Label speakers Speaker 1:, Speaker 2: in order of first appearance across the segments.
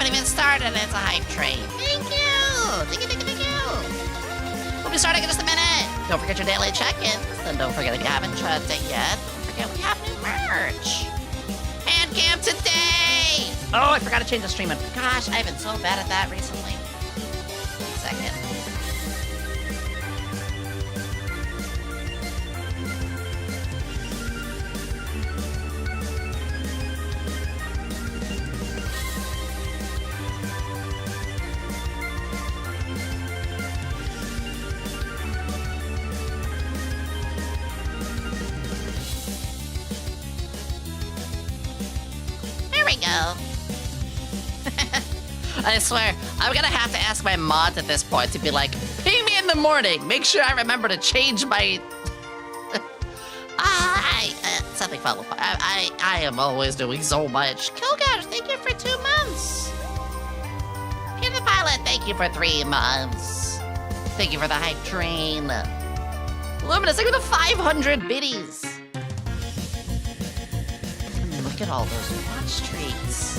Speaker 1: haven't even started. It's a hype train. Thank you. Thank you, thank you, thank you. We'll be starting in just a minute. Don't forget your daily check-ins. And don't forget if you haven't tried it yet, don't forget we have new merch. Handcam today. Oh, I forgot to change the stream. Gosh, I've been so bad at that recently. 1 second. Go. I swear, I'm gonna have to ask my mods at this point to be like, ping me in the morning. Make sure I remember to change my. Something fell apart. I am always doing so much. Kilgash, thank you for 2 months. Peter the Pilot, thank you for 3 months. Thank you for the hype train. Luminous, thank you for the 500 biddies. Look at all those watch streaks.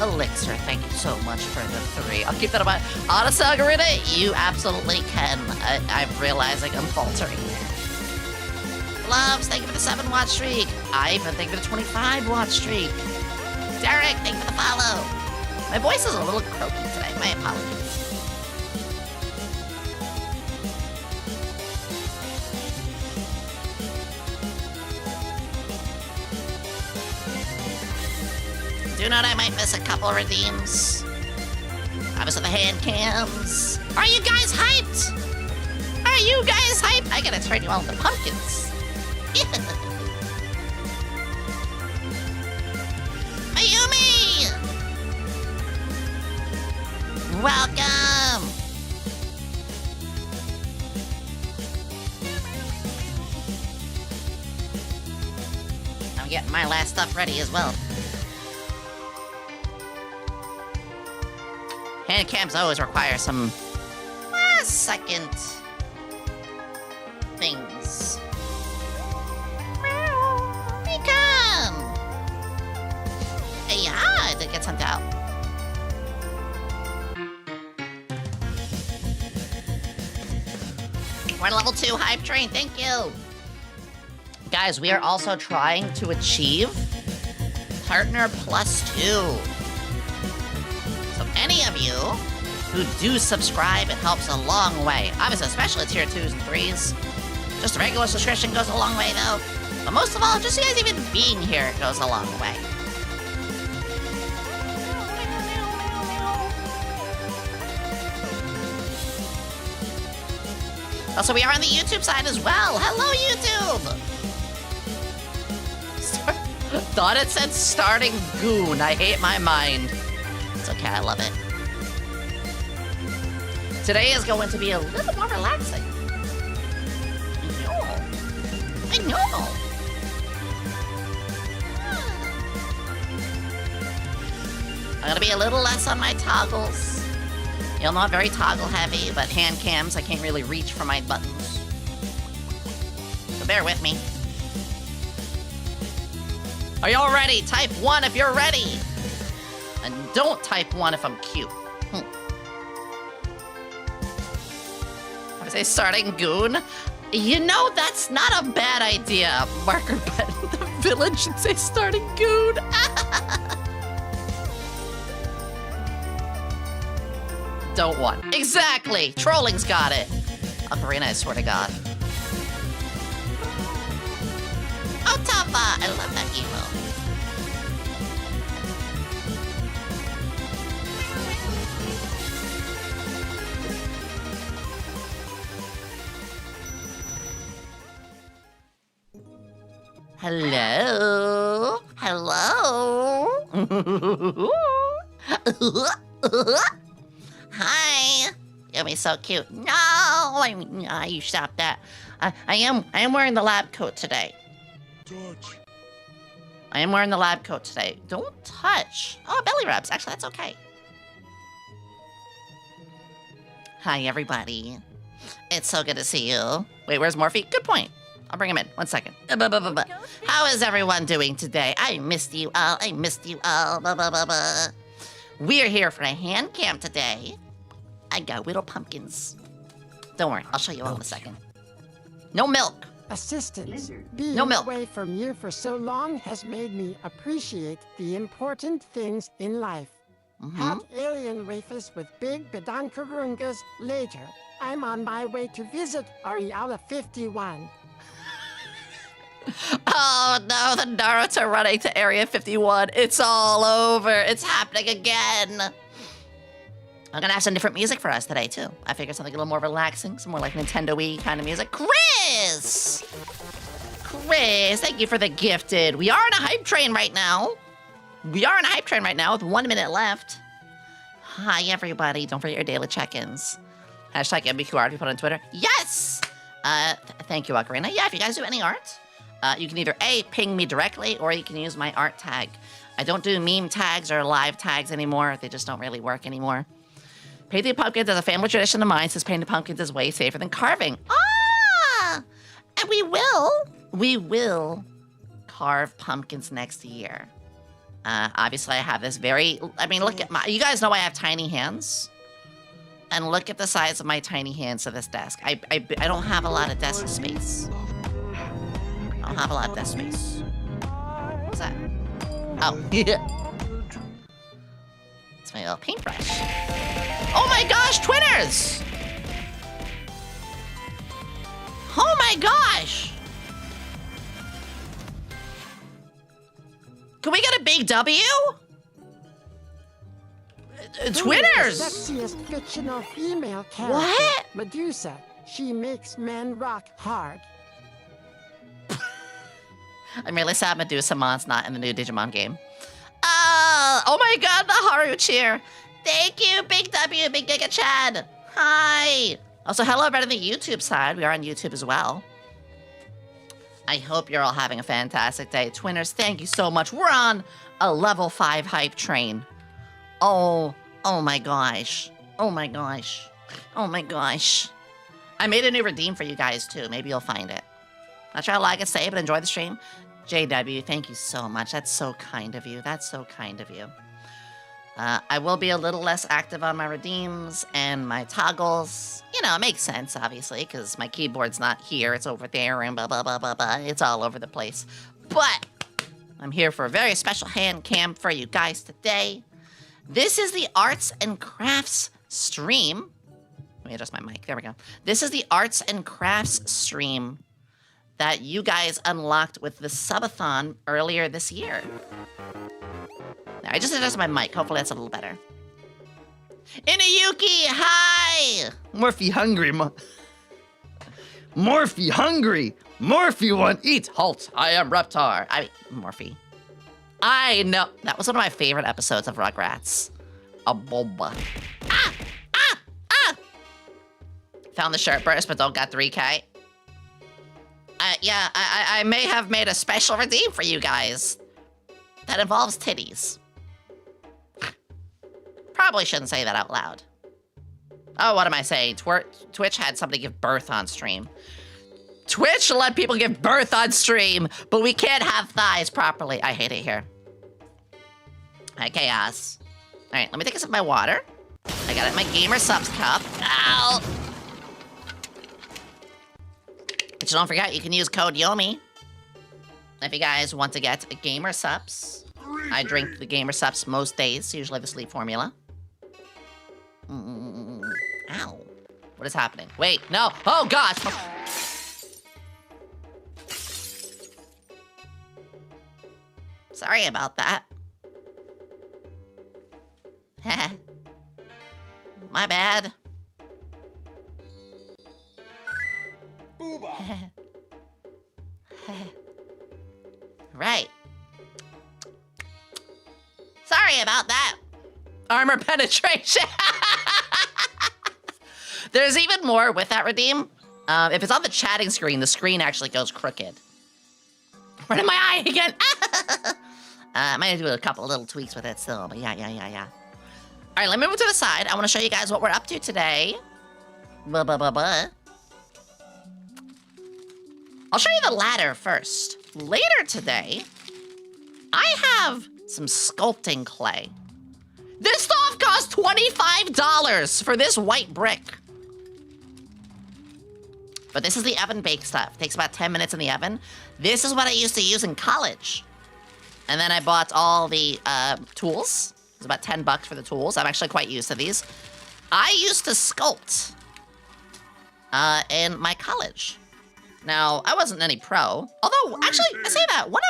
Speaker 1: Elixir, thank you so much for the 3. I'll keep that in mind. Honest Algorithm, you absolutely can. I'm realizing I'm faltering there. Loves, thank you for the 7 watch streak. Ivan, thank you for the 25 watch streak. Derek, thank you for the follow. My voice is a little croaky today. My apologies. Do note I might miss a couple redeems. Obviously the hand cams. Are you guys hyped? Are you guys hyped? I gotta turn you all into pumpkins. Yomi! Welcome! I'm getting my last stuff ready as well. Hand cams always require some second things. Become! Yeah, I did get sent out. We're at level 2 hype train, thank you. Guys, we are also trying to achieve partner +2. Any of you who do subscribe, it helps a long way. Obviously, especially tier 2s and 3s. Just a regular subscription goes a long way, though. But most of all, just you guys even being here goes a long way. Also, we are on the YouTube side as well. Hello, YouTube! Thought it said starting goon. I hate my mind. It's okay, I love it. Today is going to be a little bit more relaxing. I know. I'm gonna be a little less on my toggles. You'll know I'm very toggle heavy, but hand cams, I can't really reach for my buttons. So bear with me. Are y'all ready? Type 1 if you're ready. And don't type 1 if I'm cute. I say starting goon. You know, that's not a bad idea. Marker button. The village should say starting goon. Don't want. Exactly. Trolling's got it. Ocarina, I swear to God. Otava. I love that emo. Hello? Hello? Hi. Yomi's so cute. No, you stop that. I am wearing the lab coat today.
Speaker 2: Touch.
Speaker 1: I am wearing the lab coat today. Don't touch. Oh, belly rubs. Actually, that's okay. Hi, everybody. It's so good to see you. Wait, where's Morphe? Good point. I'll bring him in. 1 second. How is everyone doing today? I missed you all. I missed you all. We are here for a hand cam today. I got little pumpkins. Don't worry, I'll show you all in a second. No milk.
Speaker 2: Assistance. Being
Speaker 1: No milk.
Speaker 2: away from you for so long has made me appreciate the important things in life. Hot alien wafers with big bedonkarungas later. I'm on my way to visit Area 51.
Speaker 1: Oh no, the Naruto running to Area 51. It's all over. It's happening again. I'm gonna have some different music for us today too. I figured something a little more relaxing, some more like Nintendo-y kind of music. Chris, thank you for the gifted. We are on a hype train right now. We are on a hype train right now with 1 minute left. Hi everybody, don't forget your daily check-ins. Hashtag MBQR if you put it on Twitter. Yes! Thank you, Ocarina. Yeah, if you guys do any art, you can either A, ping me directly, or you can use my art tag. I don't do meme tags or live tags anymore. They just don't really work anymore. Painting pumpkins is a family tradition of mine, since painting pumpkins is way safer than carving. Ah! And we will carve pumpkins next year. Obviously, I have this look at you guys know I have tiny hands. And look at the size of my tiny hands to this desk. I don't have a lot of desk space. I don't have a lot of desk space. What's that? Oh, yeah. It's my little paintbrush. Oh my gosh, Twinners! Oh my gosh! Can we get a big W? Twinners!
Speaker 2: Sexiest fictional female character.
Speaker 1: What?
Speaker 2: Medusa. She makes men rock hard.
Speaker 1: I'm really sad Medusamon's not in the new Digimon game. Oh my god, the Haru cheer. Thank you, Big W, Big Giga Chad. Hi. Also, hello everybody on the YouTube side. We are on YouTube as well. I hope you're all having a fantastic day. Twinners, thank you so much. We're on a level 5 hype train. Oh my gosh. Oh my gosh. Oh my gosh. I made a new redeem for you guys too. Maybe you'll find it. Not sure how long I can say, but enjoy the stream. JW, thank you so much. That's so kind of you. That's so kind of you. I will be a little less active on my redeems and my toggles. You know, it makes sense, obviously, because my keyboard's not here. It's over there and blah, blah, blah, blah, blah. It's all over the place. But I'm here for a very special hand cam for you guys today. This is the arts and crafts stream. Let me adjust my mic. There we go. This is the arts and crafts stream that you guys unlocked with the subathon earlier this year. I just adjusted my mic. Hopefully that's a little better. Inuyuki, hi!
Speaker 3: Morphe hungry, Morphe hungry! Morphe want eat! Halt! I am Reptar.
Speaker 1: Morphe. I know. That was one of my favorite episodes of Rugrats. A boba. Ah! Ah! Ah! Found the shirt burst, but don't got 3K. Yeah, I may have made a special redeem for you guys that involves titties. Probably shouldn't say that out loud. Oh, what am I saying? Twitch had somebody give birth on stream. Twitch let people give birth on stream, but we can't have thighs properly. I hate it here. Hi, Chaos. All right, let me take a sip of my water. I got it in my Gamer Subs cup. Ow! But don't forget, you can use code YOMI if you guys want to get a Gamer Subs. I drink the Gamer Subs most days, usually the sleep formula. Ow. What is happening? Wait, no. Oh, gosh. Sorry about that. My bad. Right. Sorry about that. Armor penetration. There's even more with that redeem. If it's on the chatting screen, the screen actually goes crooked. Right in my eye again. I might do a couple of little tweaks with it still, but yeah. All right, let me move to the side. I want to show you guys what we're up to today. I'll show you the ladder first. Later today, I have some sculpting clay. This the cost $25 for this white brick. But this is the oven bake stuff. Takes about 10 minutes in the oven. This is what I used to use in college. And then I bought all the tools. It's about $10 for the tools. I'm actually quite used to these. I used to sculpt in my college. Now, I wasn't any pro. Although, actually, I say that. One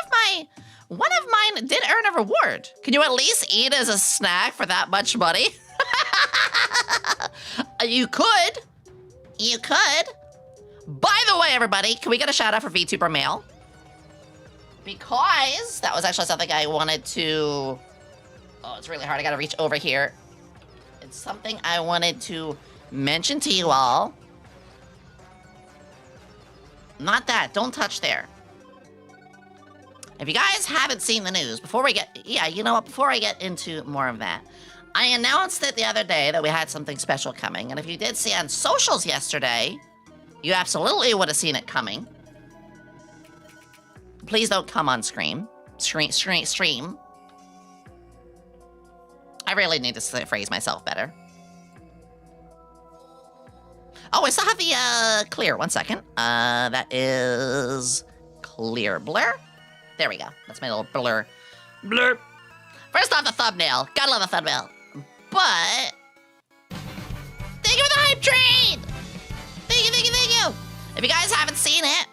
Speaker 1: of mine did earn a reward. Can you at least eat as a snack for that much money? You could. You could. By the way, everybody, can we get a shout out for VTuber Mail? Because that was actually something I wanted to... Oh, it's really hard. I gotta reach over here. It's something I wanted to mention to you all. Not that. Don't touch there. If you guys haven't seen the news, before we get... Yeah, you know what? Before I get into more of that, I announced it the other day that we had something special coming. And if you did see on socials yesterday, you absolutely would have seen it coming. Please don't come on stream. Stream. I really need to phrase myself better. Oh, I still have the clear. 1 second. That is clear blur. There we go. That's my little blur. Blur. First off, the thumbnail. Gotta love the thumbnail. But thank you for the hype train. Thank you. If you guys haven't seen it,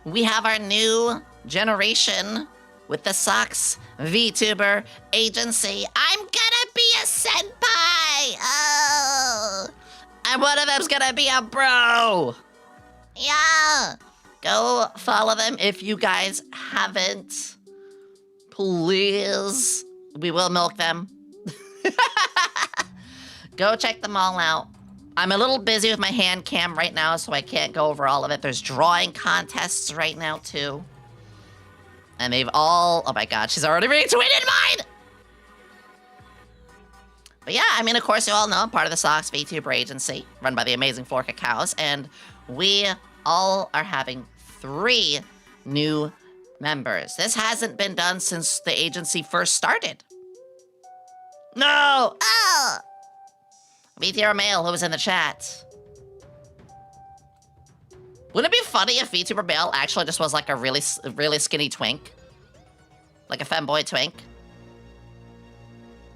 Speaker 1: we have our new generation with the Socks VTuber agency. I'm gonna be a senpai! Oh! And one of them's gonna be a bro! Yeah! Go follow them if you guys haven't. Please. We will milk them. Go check them all out. I'm a little busy with my hand cam right now, so I can't go over all of it. There's drawing contests right now, too. And they've all... Oh my god, she's already retweeted mine! But yeah, I mean, of course, you all know I'm part of the Socks VTuber agency, run by the amazing Floor Cacaos, and we all are having 3 new members. This hasn't been done since the agency first started. No! Oh! VTuber Male, who was in the chat. Wouldn't it be funny if VTuber Male actually just was like a really skinny twink? Like a femboy twink?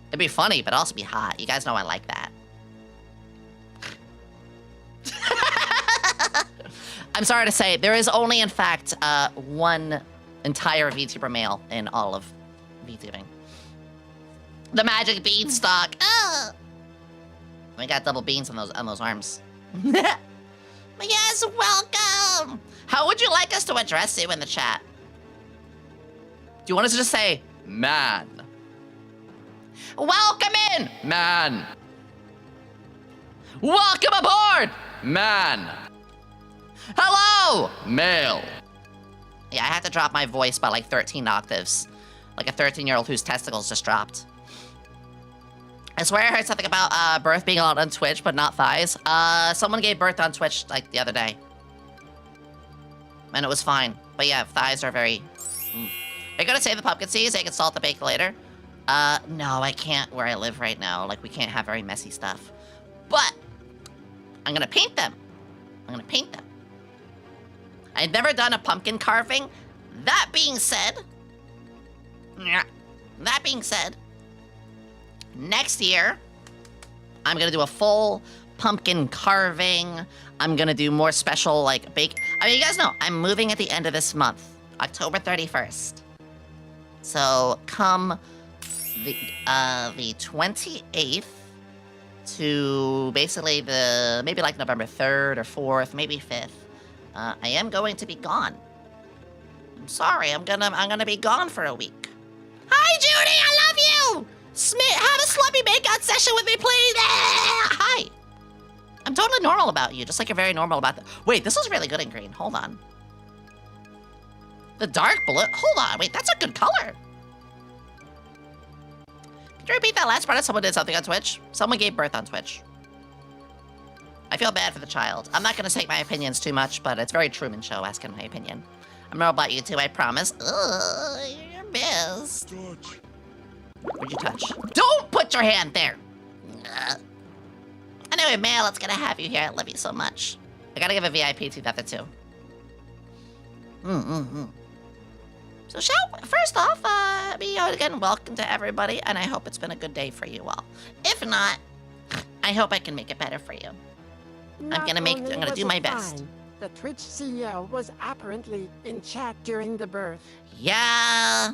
Speaker 1: It'd be funny, but also be hot. You guys know I like that. I'm sorry to say, there is only, in fact, one entire VTuber Male in all of VTubing. The magic beanstalk. Oh! We got double beans on those arms. Yes, welcome! How would you like us to address you in the chat? Do you want us to just say, man? Welcome in! Man. Welcome aboard! Man. Hello! Male. Yeah, I had to drop my voice by like 13 octaves. Like a 13-year-old whose testicles just dropped. I swear I heard something about birth being allowed on Twitch, but not thighs. Someone gave birth on Twitch like the other day. And it was fine. But yeah, thighs are very... Are you gonna save the pumpkin seeds so you can salt the bake later? No, I can't where I live right now. Like, we can't have very messy stuff. But I'm gonna paint them. I've never done a pumpkin carving. That being said, next year, I'm gonna do a full pumpkin carving. I'm gonna do more special, like, bake. I mean, you guys know, I'm moving at the end of this month, October 31st. So come the 28th to basically maybe like November 3rd or 4th, maybe 5th. I am going to be gone. I'm sorry, I'm gonna be gone for a week. Hi, Judy, I love you! Have a sloppy makeout session with me, please! Hi! I'm totally normal about you, just like you're very normal about Wait, this is really good in green. Hold on. The dark blue? Hold on, wait, that's a good color. Could you repeat that last part? Someone did something on Twitch? Someone gave birth on Twitch. I feel bad for the child. I'm not gonna take my opinions too much, but it's very Truman Show asking my opinion. I'm normal about you too, I promise. Ugh, you're your best. What'd you touch? Don't put your hand there! Anyway, Mail, it's gonna have you here. I love you so much. I gotta give a VIP to the other two. So first off, again, welcome to everybody, and I hope it's been a good day for you all. If not, I hope I can make it better for you. I'm gonna do my best.
Speaker 2: The Twitch CEO was apparently in chat during the birth.
Speaker 1: Yeah.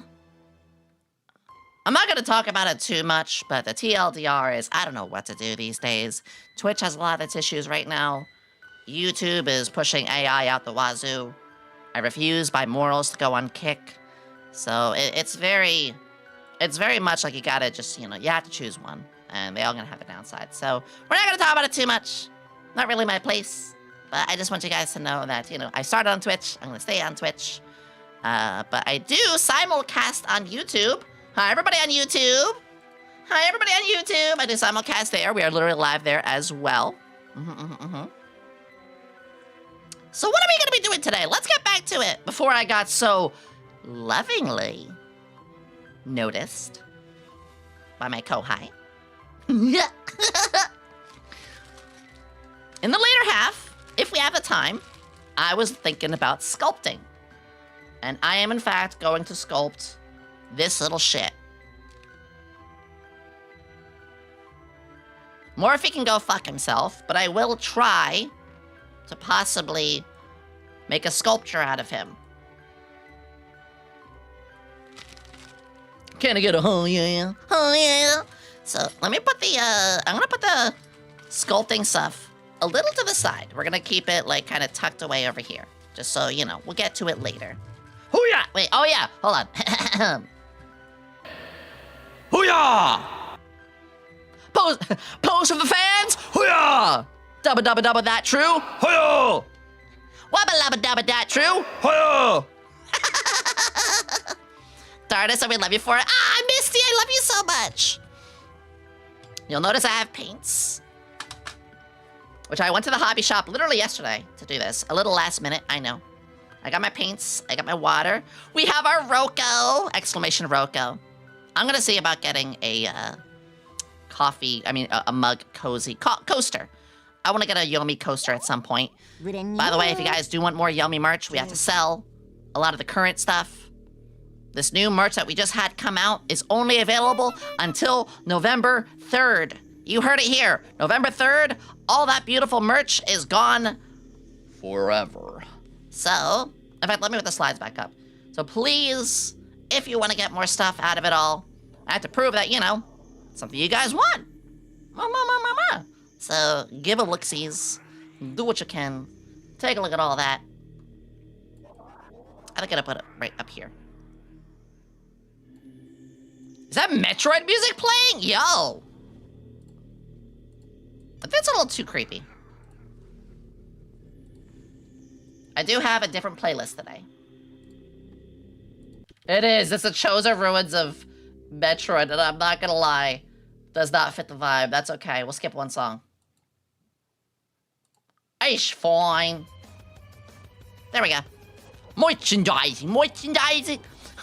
Speaker 1: I'm not gonna talk about it too much, but the TLDR is, I don't know what to do these days. Twitch has a lot of its issues right now. YouTube is pushing AI out the wazoo. I refuse by morals to go on Kick. So it's very much like you gotta just, you have to choose one. And they all gonna have a downside. So we're not gonna talk about it too much. Not really my place. But I just want you guys to know that, I started on Twitch. I'm gonna stay on Twitch. But I do simulcast on YouTube. Hi, everybody on YouTube. Hi, everybody on YouTube. I do simulcast there. We are literally live there as well. So what are we gonna be doing today? Let's get back to it before I got so lovingly noticed by my kohai. In the later half, if we have the time, I was thinking about sculpting. And I am in fact going to sculpt this little shit. Morphe can go fuck himself, but I will try to possibly make a sculpture out of him. Can I get a oh yeah? Oh yeah. So let me put the I'm gonna put the sculpting stuff a little to the side. We're gonna keep it like kind of tucked away over here. Just so we'll get to it later. Hoo-yah! Wait, oh yeah, hold on.
Speaker 3: Hoo-yah!
Speaker 1: Pose for the fans! Hoo-yah! Dubba that true?
Speaker 3: Hoo-yah!
Speaker 1: Wabba labba dabba that true?
Speaker 3: Hoo-yah!
Speaker 1: Dardis, we love you for it. Ah, Misty, I love you so much. You'll notice I have paints. Which I went to the hobby shop literally yesterday to do this. A little last minute, I know. I got my paints, I got my water. We have our Roko! Exclamation Roko. I'm gonna see about getting a a mug cozy coaster. I wanna get a Yomi coaster at some point. By the way, if you guys do want more Yomi merch, we have to sell a lot of the current stuff. This new merch that we just had come out is only available until November 3rd. You heard it here. November 3rd, all that beautiful merch is gone forever. So, in fact, let me put the slides back up. So please, if you want to get more stuff out of it all, I have to prove that, something you guys want. So, give a look-sees. Do what you can. Take a look at all that. I think I'm gonna put it right up here. Is that Metroid music playing? Yo! I think it's a little too creepy. I do have a different playlist today. It is. It's the Chosen Ruins of Metroid, and I'm not gonna lie. Does not fit the vibe. That's okay. We'll skip one song. Aish, fine. There we go. Merchandising.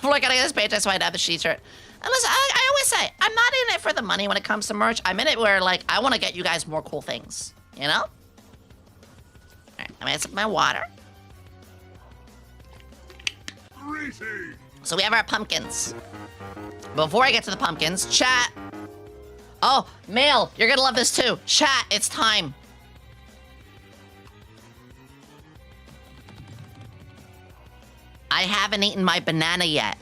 Speaker 1: Look at this page, so I have the t-shirt. And listen, I always say, I'm not in it for the money when it comes to merch. I'm in it where, I want to get you guys more cool things. You know? Alright, I'm gonna sip my water. So we have our pumpkins. Before I get to the pumpkins, chat. Oh, Mail, you're gonna love this too. Chat, it's time. I haven't eaten my banana yet.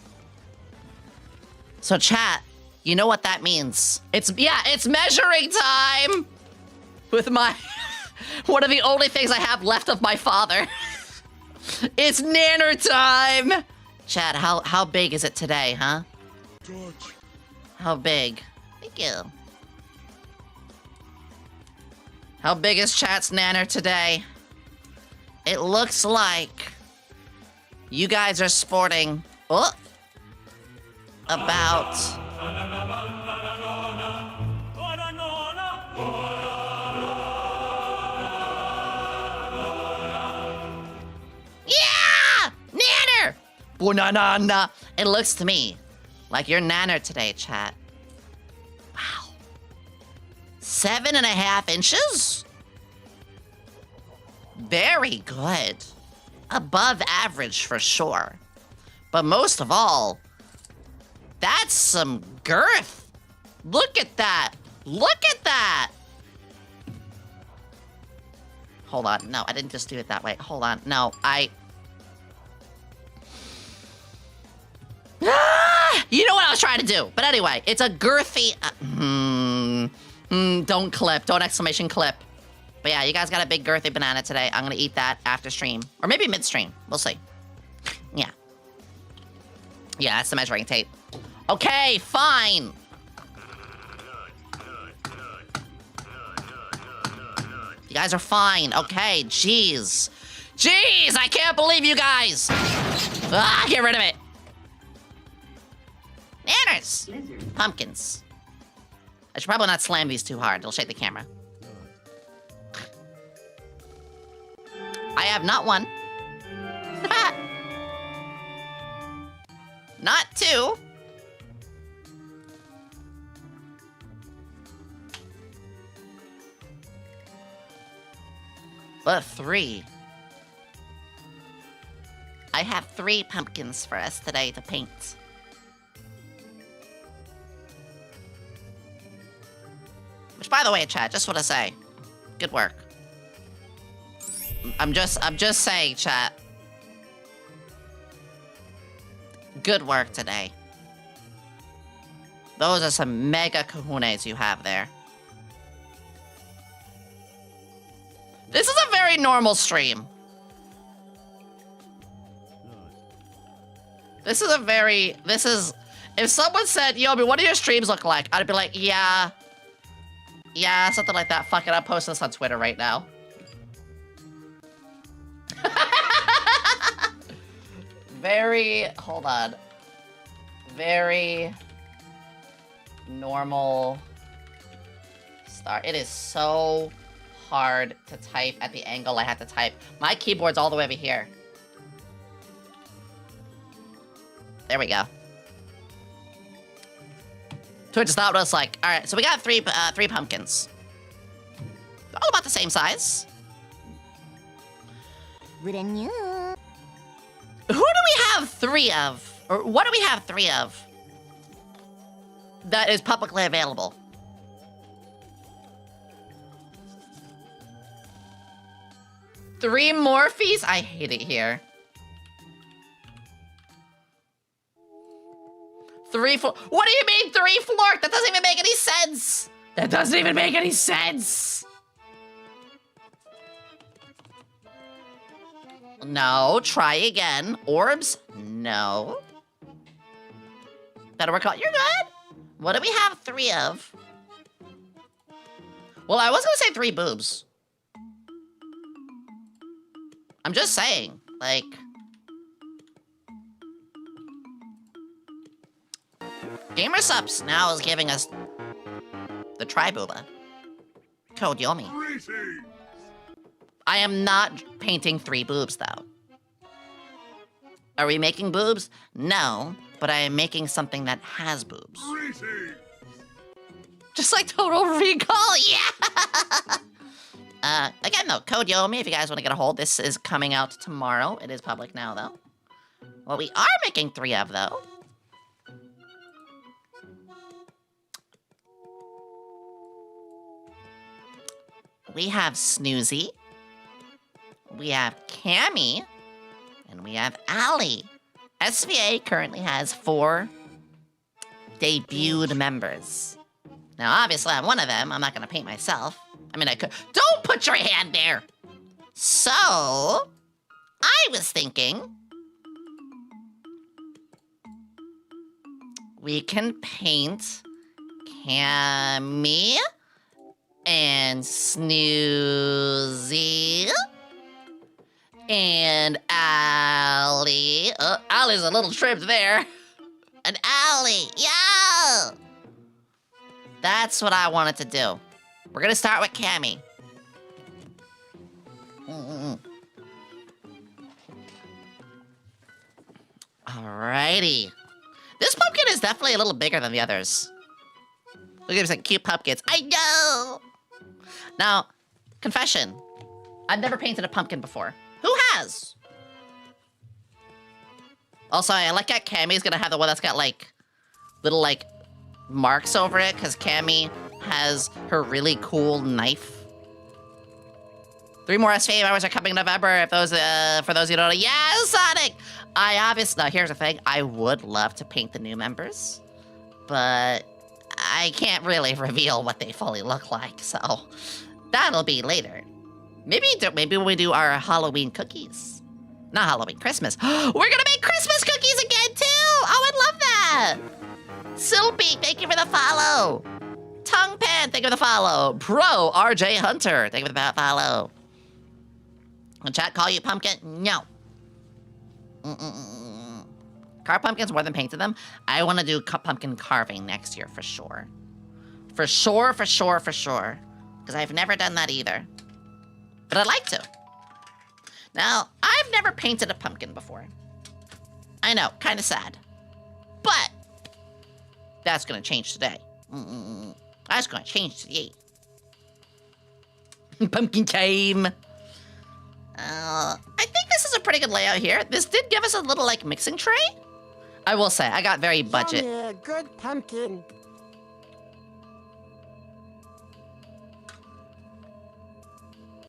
Speaker 1: So chat, you know what that means. It's measuring time! With my, one of the only things I have left of my father. It's nanner time! Chat, how big is it today, huh?
Speaker 4: George.
Speaker 1: How big? Thank you. How big is chat's nanner today? It looks like you guys are sporting, about yeah! Nanner! Banana. It looks to me like your nanner today, chat. 7.5 inches? Very good. Above average for sure. But most of all, that's some girth. Look at that. Look at that. Hold on. No, I didn't just do it that way. Hold on. No, you know what I was trying to do. But anyway, it's a girthy... don't clip. Don't exclamation clip. But yeah, you guys got a big girthy banana today. I'm gonna eat that after stream. Or maybe mid-stream. We'll see. Yeah. Yeah, that's the measuring tape. Okay, fine. You guys are fine. Okay, jeez. Jeez, I can't believe you guys. Ah, get rid of it. Nanners. Pumpkins. I should probably not slam these too hard. It'll shake the camera. I have not one. Not two. But 3. I have 3 pumpkins for us today to paint. Which, by the way, chat, just want to say, good work. I'm just saying, chat. Good work today. Those are some mega kahunas you have there. This is a very normal stream. This is, if someone said, Yomi, what do your streams look like? I'd be like, yeah, something like that. Fuck it, I'm posting this on Twitter right now. Hold on. Very normal start. It is so hard to type at the angle I have to type. My keyboard's all the way over here. There we go. Twitch stopped us like, all right, so we got three pumpkins. All about the same size. Who do we have 3 of? Or what do we have 3 of? That is publicly available. Three Morphes? I hate it here. 3 Flork. What do you mean 3 Flork? That doesn't even make any sense. That doesn't even make any sense. No, try again. Orbs? No. Better work out. You're good. What do we have 3 of? Well, I was gonna say 3 boobs. I'm just saying, like... GamerSups now is giving us the Tribooba. Code Yomi. I am not painting 3 boobs, though. Are we making boobs? No, but I am making something that has boobs. Just like Total Recall, yeah! Again, though, Code Yomi, if you guys want to get a hold, this is coming out tomorrow. It is public now, though. What we are making 3 of, though... we have Snoozy, we have Cammy, and we have Allie. SVA currently has 4 debuted members. Now, obviously, I'm one of them. I'm not gonna paint myself. I mean, I could. Don't put your hand there! So, I was thinking we can paint Cammy and Snoozy and Allie. Allie's a little tripped there. And Allie, yeah! That's what I wanted to do. We're gonna start with Cammy. Alrighty. This pumpkin is definitely a little bigger than the others. Look at these like cute pumpkins. I know! Now, confession. I've never painted a pumpkin before. Who has? Also, I like that Cammy's gonna have the one that's got like little like marks over it because Cammy has her really cool knife. 3 more SVA hours are coming in November. If those, for those who don't know, yeah, Sonic. Now here's the thing. I would love to paint the new members, but I can't really reveal what they fully look like. So that'll be later. Maybe when we do our Halloween cookies. Not Halloween, Christmas. We're gonna make Christmas cookies again too. Oh, I love that. Silpy, thank you for the follow. Tongue Pan, thank you for the follow. Pro RJ Hunter, thank you for the follow. Will chat call you pumpkin? No. Carved pumpkins more than painted them. I want to do pumpkin carving next year for sure. For sure. Because I've never done that either. But I'd like to. Now, I've never painted a pumpkin before. I know, kind of sad. But that's going to change today. That's going to change today. Pumpkin time. I think this is a pretty good layout here. This did give us a little, like, mixing tray. I will say, I got very budget.
Speaker 2: Yeah, good pumpkin.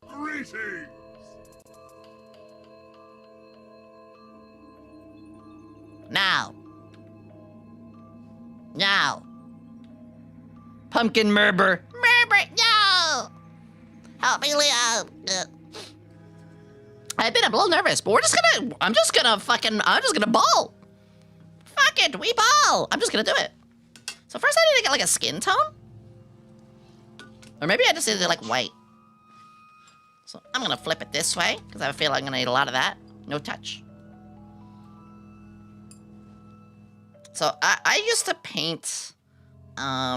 Speaker 4: Greetings!
Speaker 1: Now. Pumpkin Merber. No! Help me, Leo. I've been a little nervous, but I'm just gonna ball. Fuck it, we ball. I'm just gonna do it. So first I need to get like a skin tone. Or maybe I just need to do like white. So I'm gonna flip it this way, because I have a feeling I'm gonna need a lot of that. No touch. So I used to paint, I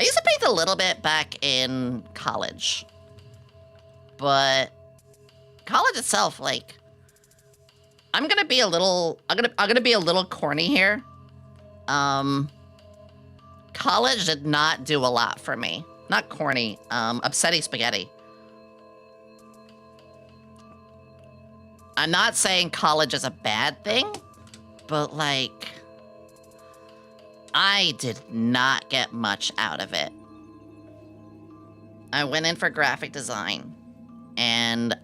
Speaker 1: used to paint a little bit back in college. But college itself, like, I'm gonna be a little corny here. College did not do a lot for me. Not corny, upsetty spaghetti. I'm not saying college is a bad thing, but like, I did not get much out of it. I went in for graphic design, and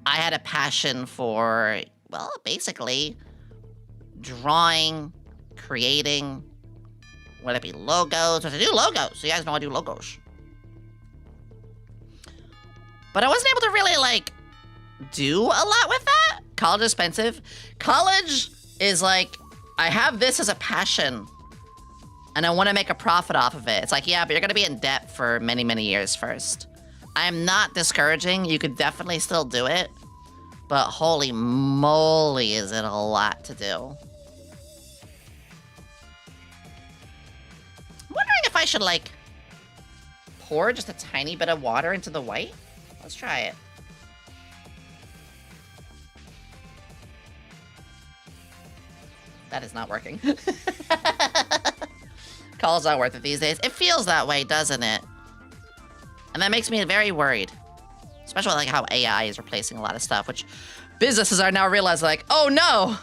Speaker 1: I had a passion for, well, basically drawing, creating, whether it be logos, or to do logos. So you guys know I do logos. But I wasn't able to really, like, do a lot with that. College is expensive. College is like, I have this as a passion, and I want to make a profit off of it. It's like, yeah, but you're going to be in debt for many, many years first. I'm not discouraging. You could definitely still do it. But holy moly, is it a lot to do. I'm wondering if I should, like, pour just a tiny bit of water into the white. Let's try it. That is not working. Call's not worth it these days. It feels that way, doesn't it? And that makes me very worried. Especially like how AI is replacing a lot of stuff, which businesses are now realizing like, oh no,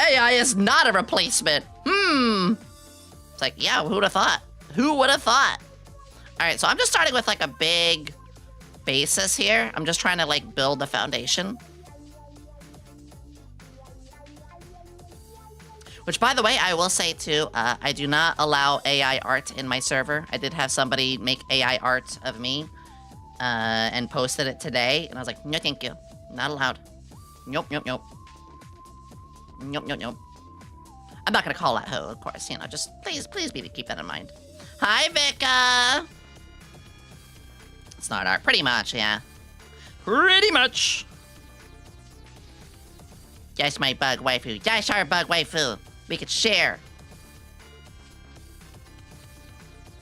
Speaker 1: AI is not a replacement. It's like, yeah, who would have thought? Who would have thought? All right, so I'm just starting with like a big basis here. I'm just trying to like build the foundation. Which, by the way, I will say too, I do not allow AI art in my server. I did have somebody make AI art of me and posted it today, and I was like, no, thank you, not allowed. Nope. Nope. I'm not gonna call that hoe, of course. You know, just please keep that in mind. Hi, Vika. It's not art, pretty much, yeah. Pretty much. That's my bug waifu. That's our bug waifu. We could share.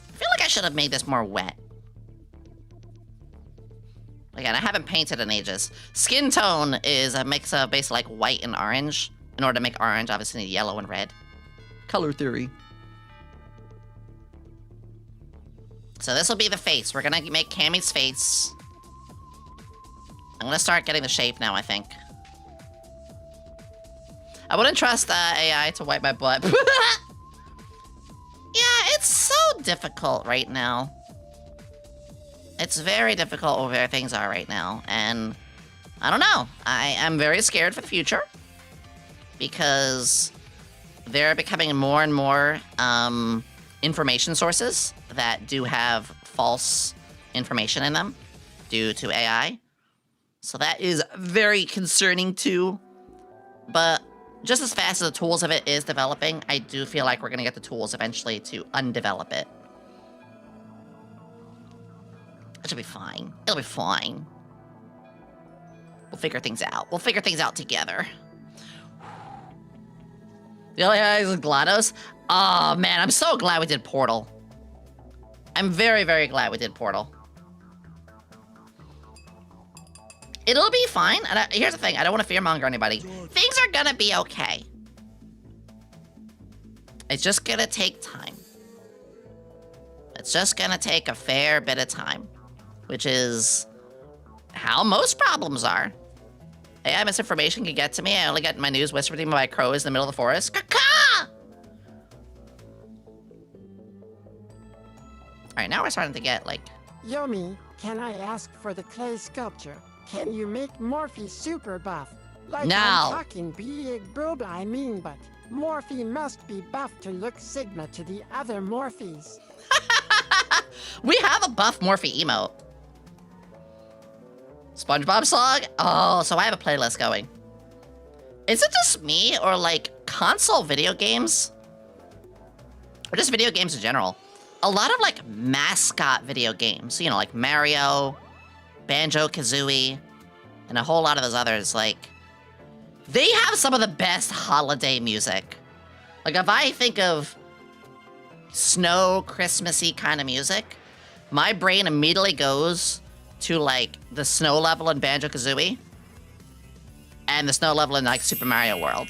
Speaker 1: I feel like I should have made this more wet. Again, I haven't painted in ages. Skin tone is a mix of basically like white and orange. In order to make orange, obviously you need yellow and red. Color theory. So this will be the face. We're gonna make Cammy's face. I'm gonna start getting the shape now, I think. I wouldn't trust AI to wipe my butt. Yeah, it's so difficult right now. It's very difficult where things are right now, and I don't know. I am very scared for the future because they're becoming more and more information sources that do have false information in them due to AI. So that is very concerning too. But just as fast as the tools of it is developing, I do feel like we're gonna get the tools eventually to undevelop it. It should be fine. It'll be fine. We'll figure things out. We'll figure things out together. The only guy is GLaDOS. Oh man, I'm so glad we did Portal. I'm very, very glad we did Portal. It'll be fine. And here's the thing, I don't want to fearmonger anybody. Things are gonna be okay. It's just gonna take time. It's just gonna take a fair bit of time, which is how most problems are. AI misinformation can get to me. I only get my news whispered to me by crows in the middle of the forest. Caw-caw! Alright, now we're starting to get, like...
Speaker 2: Yomi, can I ask for the clay sculpture? Can you make Morphe super buff? Like
Speaker 1: No.
Speaker 2: I'm talking big boob, I mean, but Morphe must be buff to look Sigma to the other Morphes.
Speaker 1: We have a buff Morphe emote. SpongeBob song? Oh, so I have a playlist going. Is it just me, or like console video games? Or just video games in general? A lot of like mascot video games, you know, like Mario, Banjo-Kazooie, and a whole lot of those others, like, they have some of the best holiday music. Like, if I think of snow, Christmassy kind of music, my brain immediately goes to, like, the snow level in Banjo-Kazooie and the snow level in, like, Super Mario World.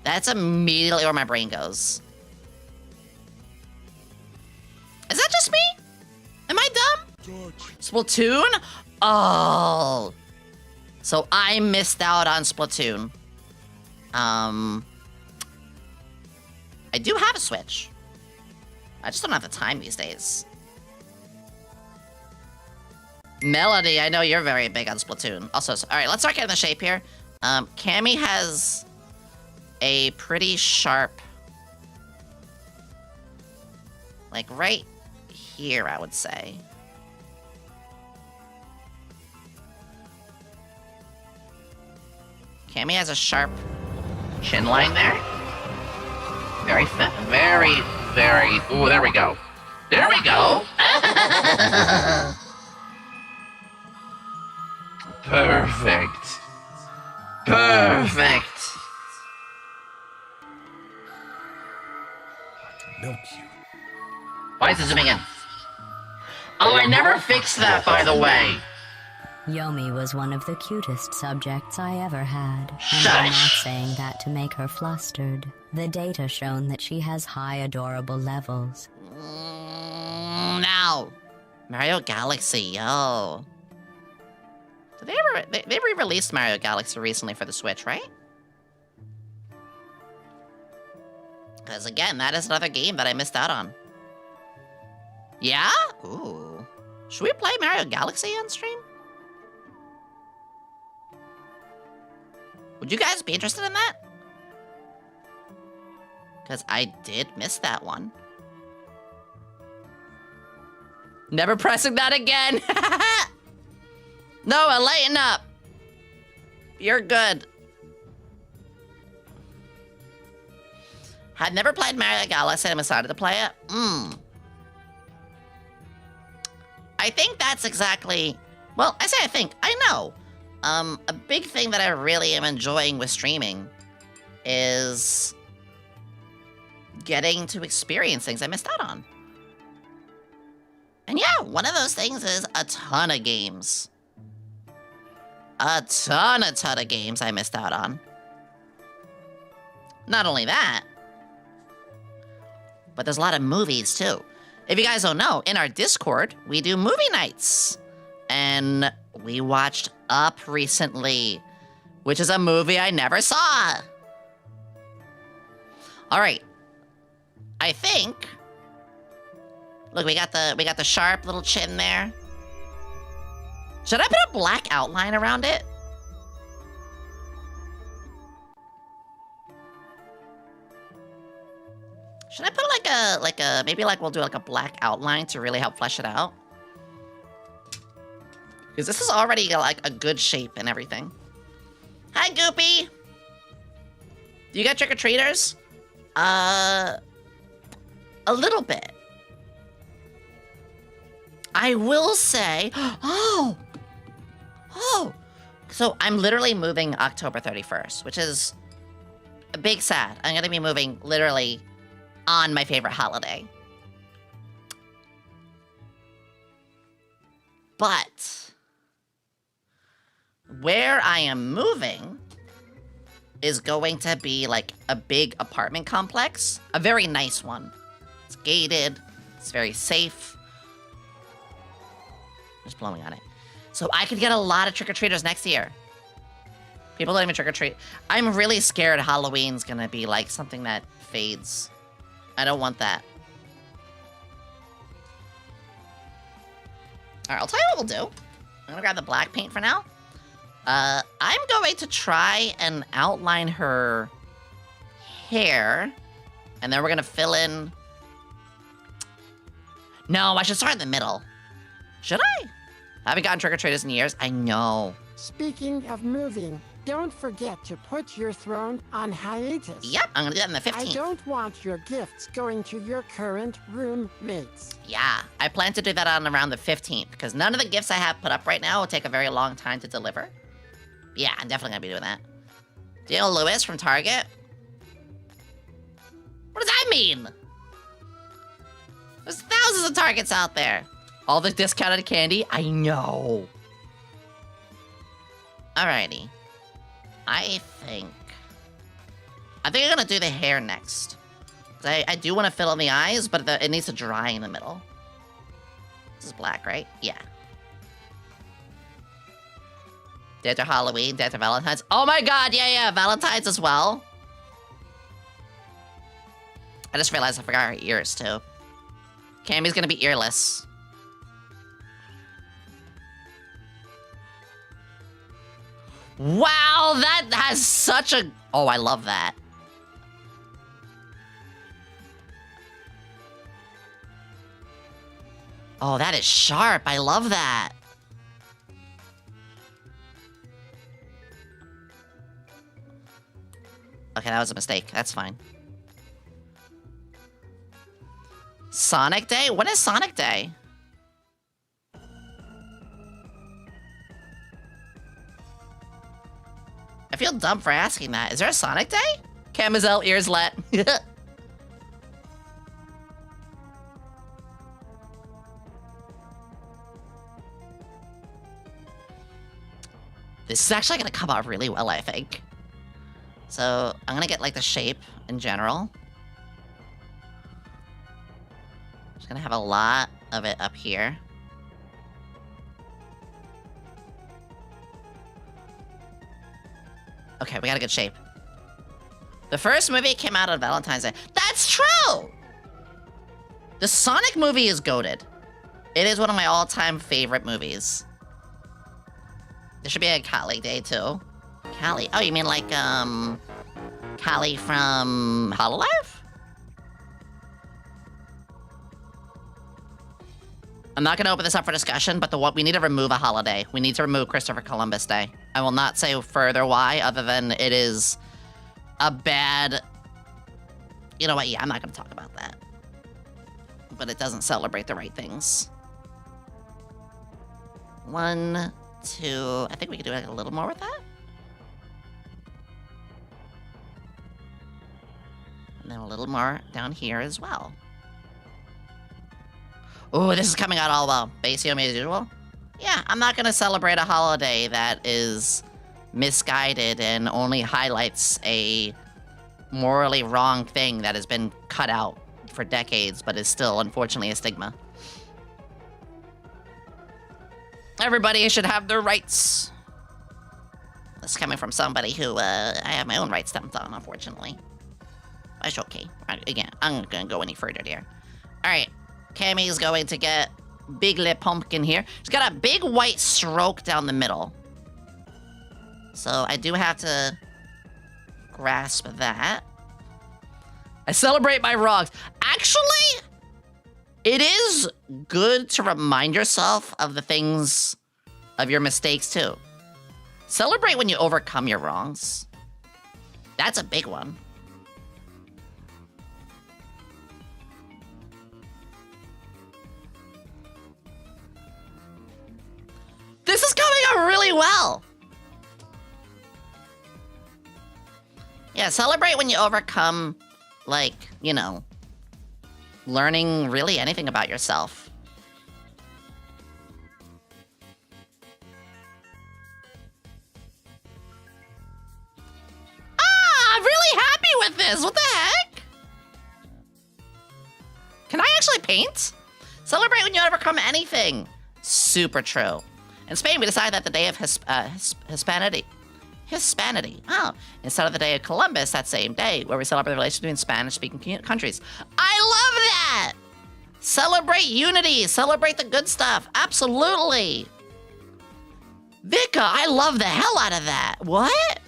Speaker 1: That's immediately where my brain goes. Is that just me? Am I dumb? Splatoon? Oh. So I missed out on Splatoon. I do have a Switch. I just don't have the time these days. Melody, I know you're very big on Splatoon. Also, all right, let's start getting the shape here. Cammy has a pretty sharp, like right here, I would say. Cammy has a sharp chin line there. Very, very. Ooh, there we go. There we go. Perfect. Perfect.
Speaker 4: Milk you.
Speaker 1: Why is it zooming in? Oh, I never fixed that, by the way.
Speaker 5: Yomi was one of the cutest subjects I ever had. And
Speaker 1: Shush.
Speaker 5: I'm not saying that to make her flustered. The data shown that she has high adorable levels.
Speaker 1: Now, Mario Galaxy, yo. Did they re-released Mario Galaxy recently for the Switch, right? Because again, that is another game that I missed out on. Yeah? Ooh. Should we play Mario Galaxy on stream? Would you guys be interested in that? Because I did miss that one. Never pressing that again! Noah, lighten up! You're good. Had never played Mario Galaxy and I'm excited to play it. I think that's exactly... Well, I say I think. I know. A big thing that I really am enjoying with streaming is getting to experience things I missed out on. And yeah, one of those things is a ton of games. A ton of games I missed out on. Not only that, but there's a lot of movies too. if you guys don't know, in our Discord, we do movie nights. And we watched Up recently, which is a movie I never saw. All right. I think... Look, we got the sharp little chin there. Should I put a black outline around it? Should I put maybe we'll do like a black outline to really help flesh it out? Because this is already like a good shape and everything. Hi, Goopy! Do you got trick-or-treaters? A little bit. I will say, oh! So I'm literally moving October 31st, which is a big sad. I'm gonna be moving literally on my favorite holiday. But where I am moving is going to be like a big apartment complex, a very nice one. It's gated, it's very safe. Just blowing on it. So I could get a lot of trick-or-treaters next year. People don't even trick-or-treat. I'm really scared Halloween's gonna be like something that fades. I don't want that. Alright, I'll tell you what we'll do. I'm gonna grab the black paint for now. I'm going to try and outline her hair. And then we're gonna fill in... No, I should start in the middle. Should I? I haven't gotten trick-or-treaters in years. I know.
Speaker 2: Speaking of moving, don't forget to put your throne on hiatus.
Speaker 1: Yep, I'm gonna do that on the 15th.
Speaker 2: I don't want your gifts going to your current roommates.
Speaker 1: Yeah, I plan to do that on around the 15th, because none of the gifts I have put up right now will take a very long time to deliver. Yeah, I'm definitely gonna be doing that. Do you know Lewis from Target? What does that mean? There's thousands of Targets out there. All the discounted candy? I know. Alrighty. I think I'm gonna do the hair next. I do want to fill in the eyes, but it needs to dry in the middle. This is black, right? Yeah. Day after Halloween, day after Valentine's. Oh my god, yeah, Valentine's as well. I just realized I forgot her ears, too. Cammy's gonna be earless. Wow, that has such a... Oh, I love that. Oh, that is sharp. I love that. Okay, that was a mistake. That's fine. Sonic Day? When is Sonic Day? I feel dumb for asking that. Is there a Sonic Day? Camiselle ears let. This is actually gonna come out really well, I think. So I'm gonna get like the shape in general. Just gonna have a lot of it up here. Okay, we got a good shape. The first movie came out on Valentine's Day. That's true! The Sonic movie is goated. It is one of my all-time favorite movies. There should be a Callie Day, too. Callie? Oh, you mean like, Callie from Hololive? I'm not gonna open this up for discussion, but we need to remove a holiday. We need to remove Christopher Columbus Day. I will not say further why, other than it is a bad... You know what? Yeah, I'm not gonna talk about that. But it doesn't celebrate the right things. 1, 2... I think we could do like a little more with that. And then a little more down here as well. Ooh, this is coming out all well. Base Yomi as usual. Yeah, I'm not gonna celebrate a holiday that is misguided and only highlights a morally wrong thing that has been cut out for decades, but is still, unfortunately, a stigma. Everybody should have their rights. This is coming from somebody who, I have my own rights stamped on, unfortunately. That's okay. Again, I'm not gonna go any further there. Alright, Cammy's going to get Big Lip Pumpkin here. She's got a big white stroke down the middle. So I do have to grasp that. I celebrate my wrongs. Actually, it is good to remind yourself of the things, of your mistakes too. Celebrate when you overcome your wrongs. That's a big one. This is coming out really well. Yeah, celebrate when you overcome, like, you know, learning really anything about yourself. Ah, I'm really happy with this. What the heck? Can I actually paint? Celebrate when you overcome anything. Super true. In Spain, we decided that the day of Hispanity. Oh, instead of the day of Columbus, that same day, where we celebrate the relations between Spanish-speaking countries. I love that! Celebrate unity. Celebrate the good stuff. Absolutely. Vika, I love the hell out of that. What?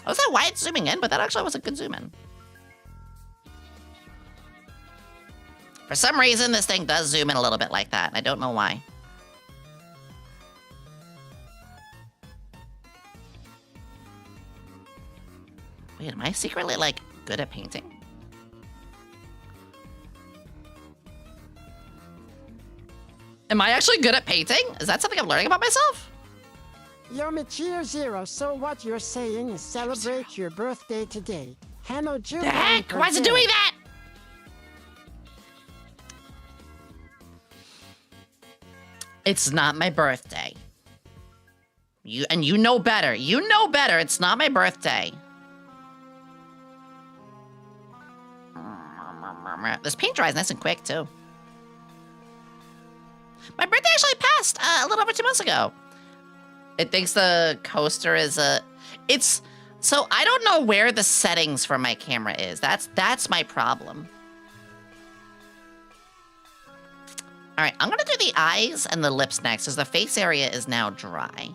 Speaker 1: Was that why it's zooming in? But that actually was a good zoom in. For some reason, this thing does zoom in a little bit like that. I don't know why. Wait, am I secretly, like, good at painting? Am I actually good at painting? Is that something I'm learning about myself?
Speaker 2: Yomi Cheer Zero, so what you're saying is celebrate your birthday today. Hano June.
Speaker 1: The heck? Why is it doing that? It's not my birthday. You know better. You know better. It's not my birthday. This paint dries nice and quick, too. My birthday actually passed a little over 2 months ago. It thinks the coaster is a... It's... So, I don't know where the settings for my camera is. That's my problem. Alright, I'm gonna do the eyes and the lips next, because the face area is now dry.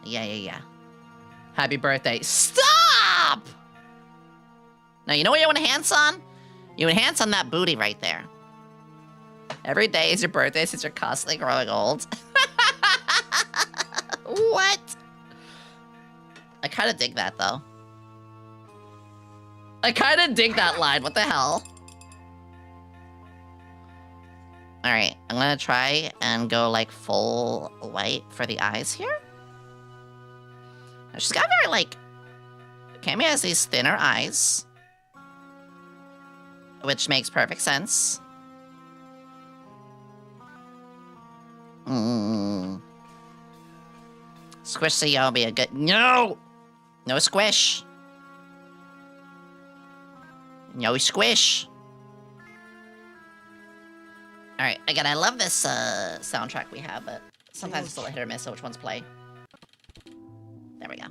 Speaker 1: Yeah. Happy birthday. Stop! Now, you know what you want to enhance on? You enhance on that booty right there. Every day is your birthday since you're constantly growing old. What? I kind of dig that, though. I kind of dig that line. What the hell? Alright, I'm gonna try and go, like, full white for the eyes here. Now, she's got very, like... Cammy has these thinner eyes. Which makes perfect sense. Squish the Yomi a good... No! No squish. No squish. Alright, again, I love this soundtrack we have, but sometimes it's a little hit or miss, so which ones play. There we go.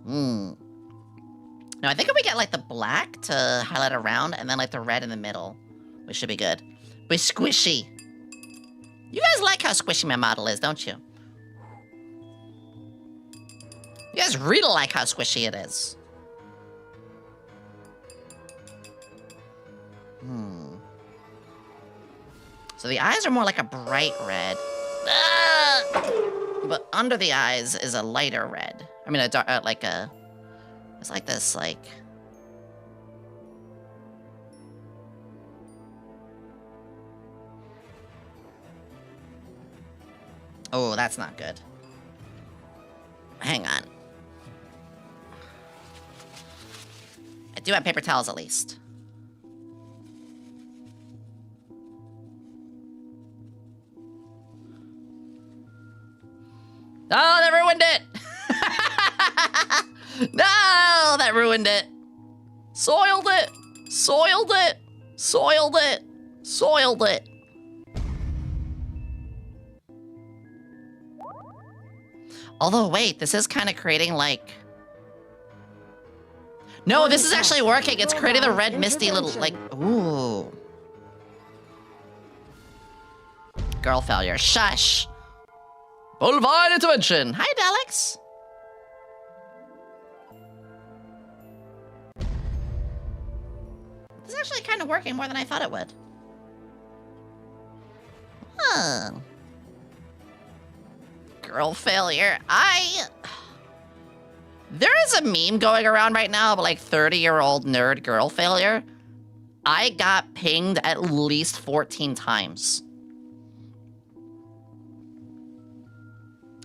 Speaker 1: No, I think if we get, like, the black to highlight around, and then, like, the red in the middle, we should be good. But squishy. You guys like how squishy my model is, don't you? You guys really like how squishy it is. So the eyes are more like a bright red. But under the eyes is a lighter red. I mean, a dark, like a... It's like this, like... Oh, that's not good. Hang on. I do have paper towels, at least. No, that ruined it. Soiled it. Soiled it. Soiled it. Soiled it. Although, wait, this is kind of creating like... No, this is actually working. It's creating the red misty little, like, ooh. Girl failure. Shush. Bovine intervention. Hi, Daleks. This is actually kind of working more than I thought it would. Huh. Girl failure. There is a meme going around right now of like 30-year-old nerd girl failure. I got pinged at least 14 times.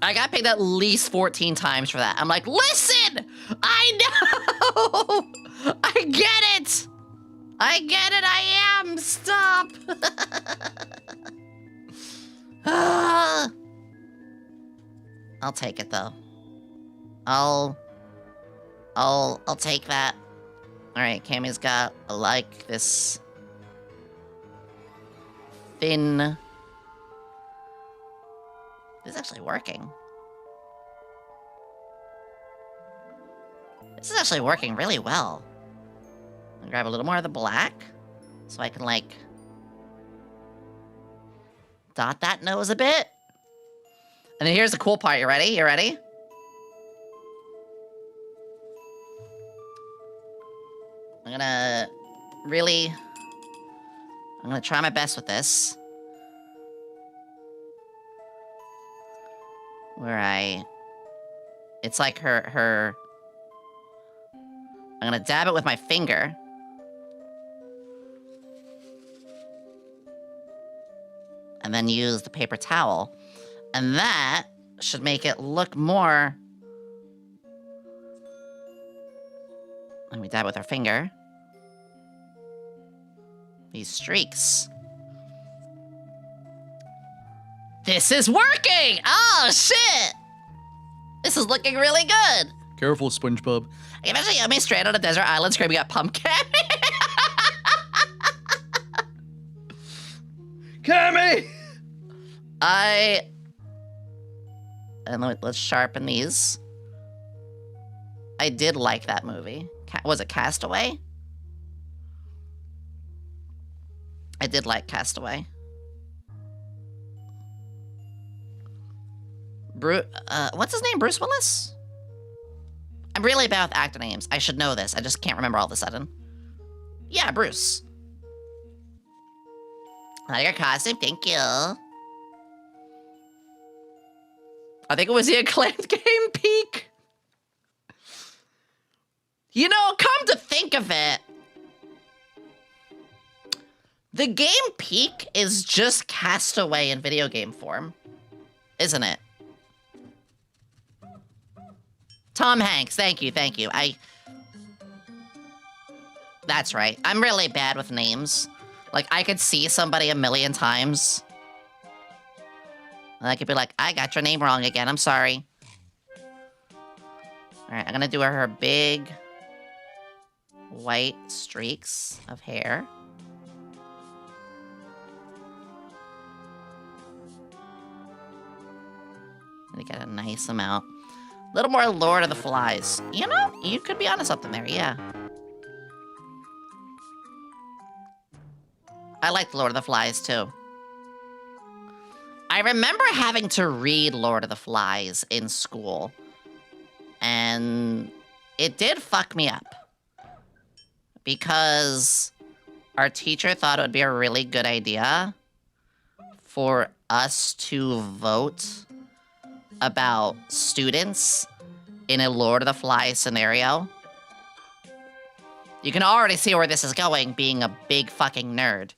Speaker 1: I got pinged at least 14 times for that. I'm like, listen! I know! I get it! I get it, I am! Stop! I'll take it though. I'll take that. Alright, Cammy's got like this thin. This is actually working. This is actually working really well. I'll grab a little more of the black so I can like dot that nose a bit. And then here's the cool part. You ready? You ready? I'm gonna try my best with this. It's like her. I'm gonna dab it with my finger. And then use the paper towel. And that should make it look more... Let me dab with our finger. These streaks. This is working! Oh, shit! This is looking really good.
Speaker 4: Careful, SpongeBob.
Speaker 1: I imagine Yomi stranded on a desert island screaming at pumpkin.
Speaker 3: Cammy!
Speaker 1: And let's sharpen these. I did like that movie. Was it Castaway? I did like Castaway. What's his name? Bruce Willis? I'm really bad with actor names. I should know this. I just can't remember all of a sudden. Yeah, Bruce. I like your costume. Thank you. I think it was the acclaimed game Peak. You know, come to think of it, the game Peak is just Castaway in video game form, isn't it? Tom Hanks, thank you. That's right. I'm really bad with names. Like, I could see somebody a million times. And I could be like, I got your name wrong again, I'm sorry. Alright, I'm gonna do her big white streaks of hair. And get a nice amount. A little more Lord of the Flies. You know, you could be onto something there, yeah. I like Lord of the Flies, too. I remember having to read Lord of the Flies in school. And it did fuck me up. Because our teacher thought it would be a really good idea for us to vote about students in a Lord of the Flies scenario. You can already see where this is going, being a big fucking nerd.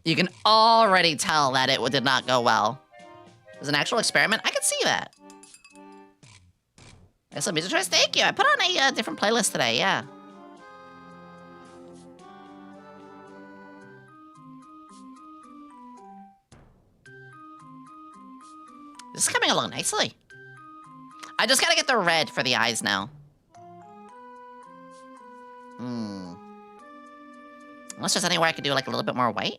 Speaker 1: You can already tell that it did not go well. It was an actual experiment. I could see that. Excellent music choice. Thank you. I put on a different playlist today. Yeah. This is coming along nicely. just gotta get the red for the eyes now. Unless there's anywhere I could do like a little bit more white.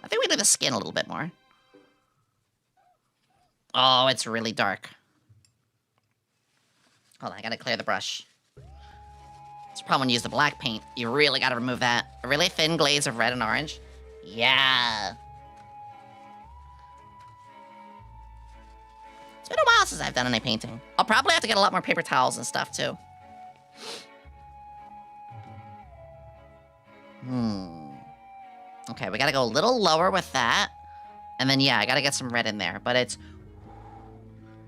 Speaker 1: I think we do the skin a little bit more. Oh, it's really dark. Hold on, I gotta clear the brush. It's a problem when you use the black paint. You really gotta remove that. A really thin glaze of red and orange. Yeah. It's been a while since I've done any painting. I'll probably have to get a lot more paper towels and stuff, too. Okay, we gotta go a little lower with that. And then, yeah, I gotta get some red in there. But it's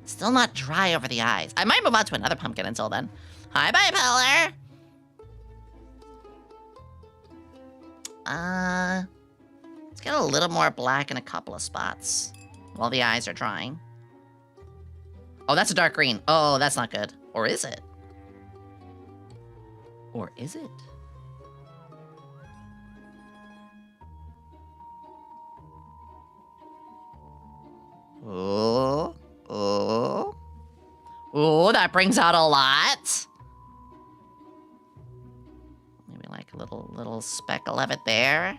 Speaker 1: still not dry over the eyes. I might move on to another pumpkin until then. Hi, bipolar! Let's get a little more black in a couple of spots while the eyes are drying. Oh, that's a dark green. Oh, that's not good. Or is it? Or is it? Oh, oh. Oh, that brings out a lot. Maybe like a little speckle of it there.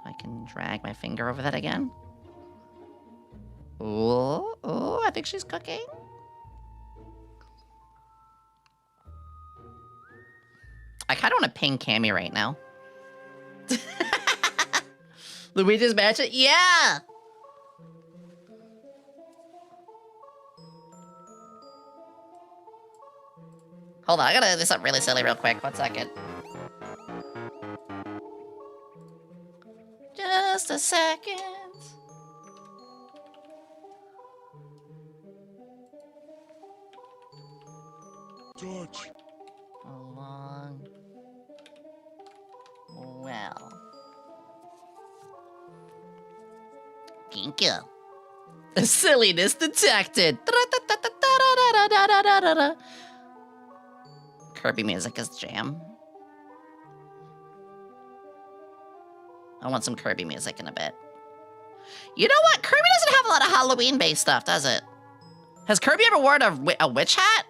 Speaker 1: I can drag my finger over that again. Oh, oh, I think she's cooking. I kind of want to ping Cammy right now. Luigi's Mansion? Yeah! Hold on, I gotta do something really silly real quick. 1 second. Just a second.
Speaker 4: Touch.
Speaker 1: Along. Well. Thank you. Silliness detected. Kirby music is jam. I want some Kirby music in a bit. You know what? Kirby doesn't have a lot of Halloween-based stuff, does it? Has Kirby ever worn a witch hat?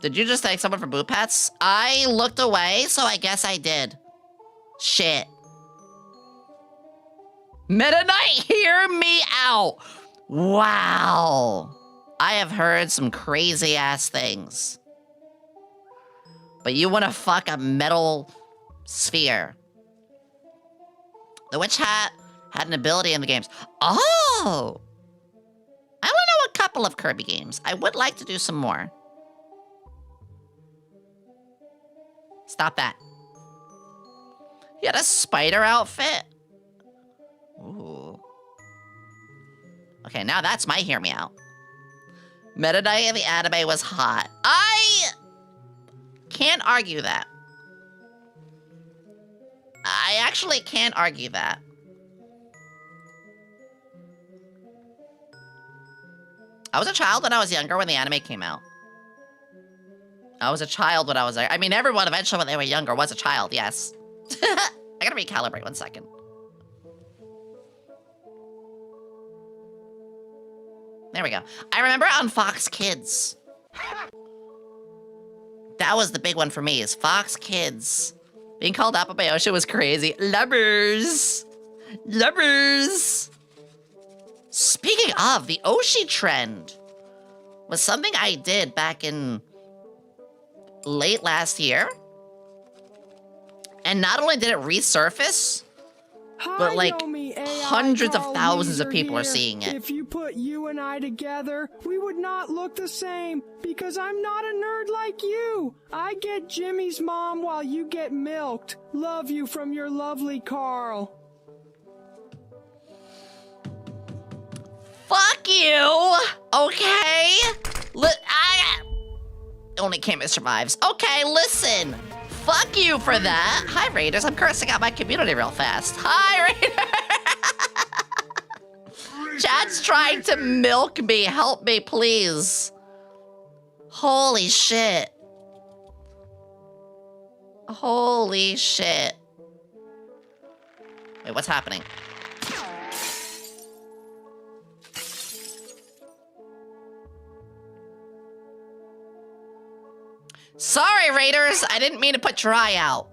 Speaker 1: Did you just thank someone for boot pats? I looked away, so I guess I did. Shit. Meta Knight, hear me out. Wow. I have heard some crazy ass things. But you want to fuck a metal sphere. The witch hat had an ability in the games. Oh! I only know a couple of Kirby games. I would like to do some more. Stop that. He had a spider outfit? Ooh. Okay, now that's my hear me out. Meta Knight in the anime was hot. I can't argue that. I actually can't argue that. I was a child when I was younger when the anime came out. I was a child when I was... I mean, everyone eventually when they were younger was a child, yes. I gotta recalibrate 1 second. There we go. I remember on Fox Kids. That was the big one for me, is Fox Kids. Being called Apple by Osha was crazy. Lubbers! Lubbers! Speaking of, the Oshi trend was something I did back in late last year. And not only did it resurface, but like
Speaker 6: Yomi, AI
Speaker 1: hundreds of
Speaker 6: Carl
Speaker 1: thousands of
Speaker 6: Weezer
Speaker 1: people are
Speaker 6: here.
Speaker 1: seeing it.
Speaker 6: If you put you and I together, we would not look the same because I'm not a nerd like you. I get Jimmy's mom while you get milked. Love you from your lovely Carl.
Speaker 1: Fuck you! Okay? Only Cammy survives. Okay, listen. Fuck you for that. Hi, Raiders. I'm cursing out my community real fast. Hi, Raiders. Chat's trying to milk me. Help me, please. Holy shit. Holy shit. Wait, what's happening? Sorry, Raiders! I didn't mean to put dry out.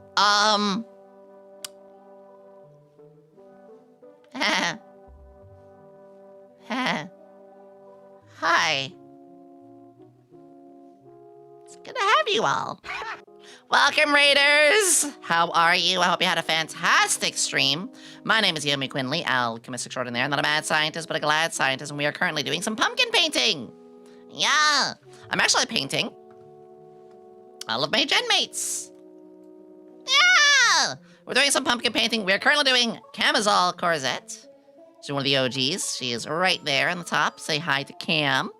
Speaker 1: Hi. It's good to have you all. Welcome, Raiders! How are you? I hope you had a fantastic stream. My name is YomiQuinnley, alchemist extraordinaire, not a mad scientist, but a glad scientist, and we are currently doing some pumpkin painting. Yeah. I'm actually painting all of my genmates. Yeah! We're doing some pumpkin painting. We are currently doing Camisole Corzette. She's one of the OGs. She is right there on the top. Say hi to Cam.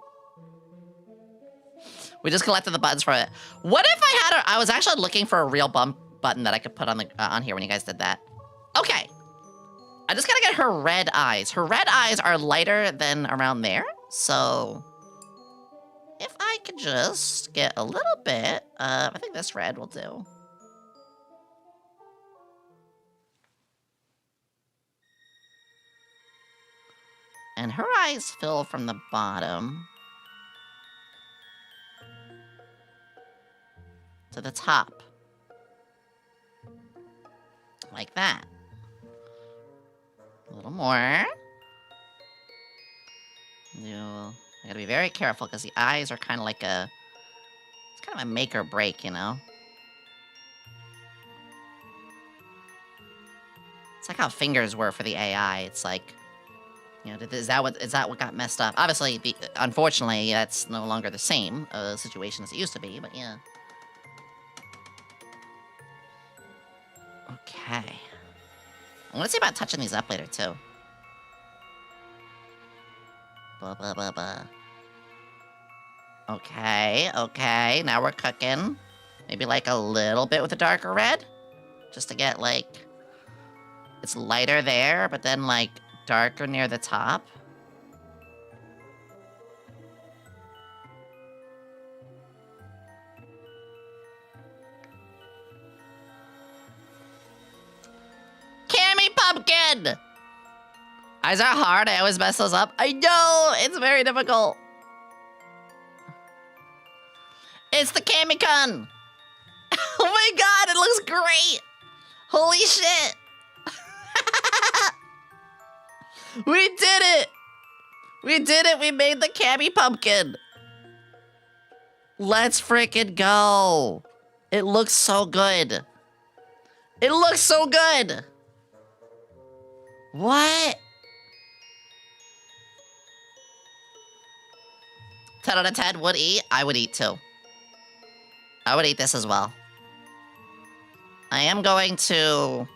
Speaker 1: We just collected the buttons for it. What if I had I was actually looking for a real bump button that I could put on the on here when you guys did that. Okay. I just gotta get her red eyes. Her red eyes are lighter than around there. So if I could just get a little bit, I think this red will do. And her eyes fill from the bottom to the top. Like that. A little more. I gotta be very careful because the eyes are kind of like it's kind of a make or break, you know? It's like how fingers were for the AI. It's like, you know, is that what got messed up? Obviously, unfortunately, that's no longer the same situation as it used to be, but yeah. Okay. I'm gonna see about touching these up later, too. Okay, now we're cooking. Maybe like a little bit with a darker red. Just to get like, it's lighter there, but then like darker near the top. Cammy Pumpkin! Eyes are hard, I always mess those up. I know, it's very difficult. It's the Cammy-Con! Oh my god, it looks great! Holy shit! We did it! We did it, we made the Cammy Pumpkin! Let's frickin' go! It looks so good. It looks so good! What? 10 out of 10 would eat? I would eat too. I would eat this as well. I am going to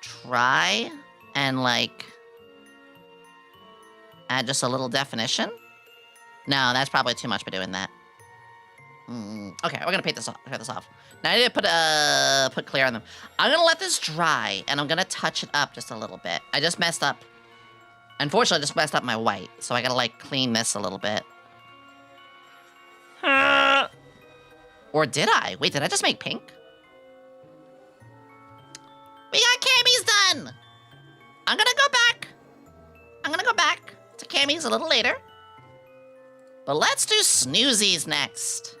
Speaker 1: try and like add just a little definition. No, that's probably too much for doing that. Okay, we're gonna paint this off. Now I need to put clear on them. I'm gonna let this dry and I'm gonna touch it up just a little bit. I just messed up. Unfortunately, I just messed up my white, so I gotta like clean this a little bit. Or did I? Wait, did I just make pink? We got Cammy's done! I'm gonna go back to Cammy's a little later. But let's do Snoozies next.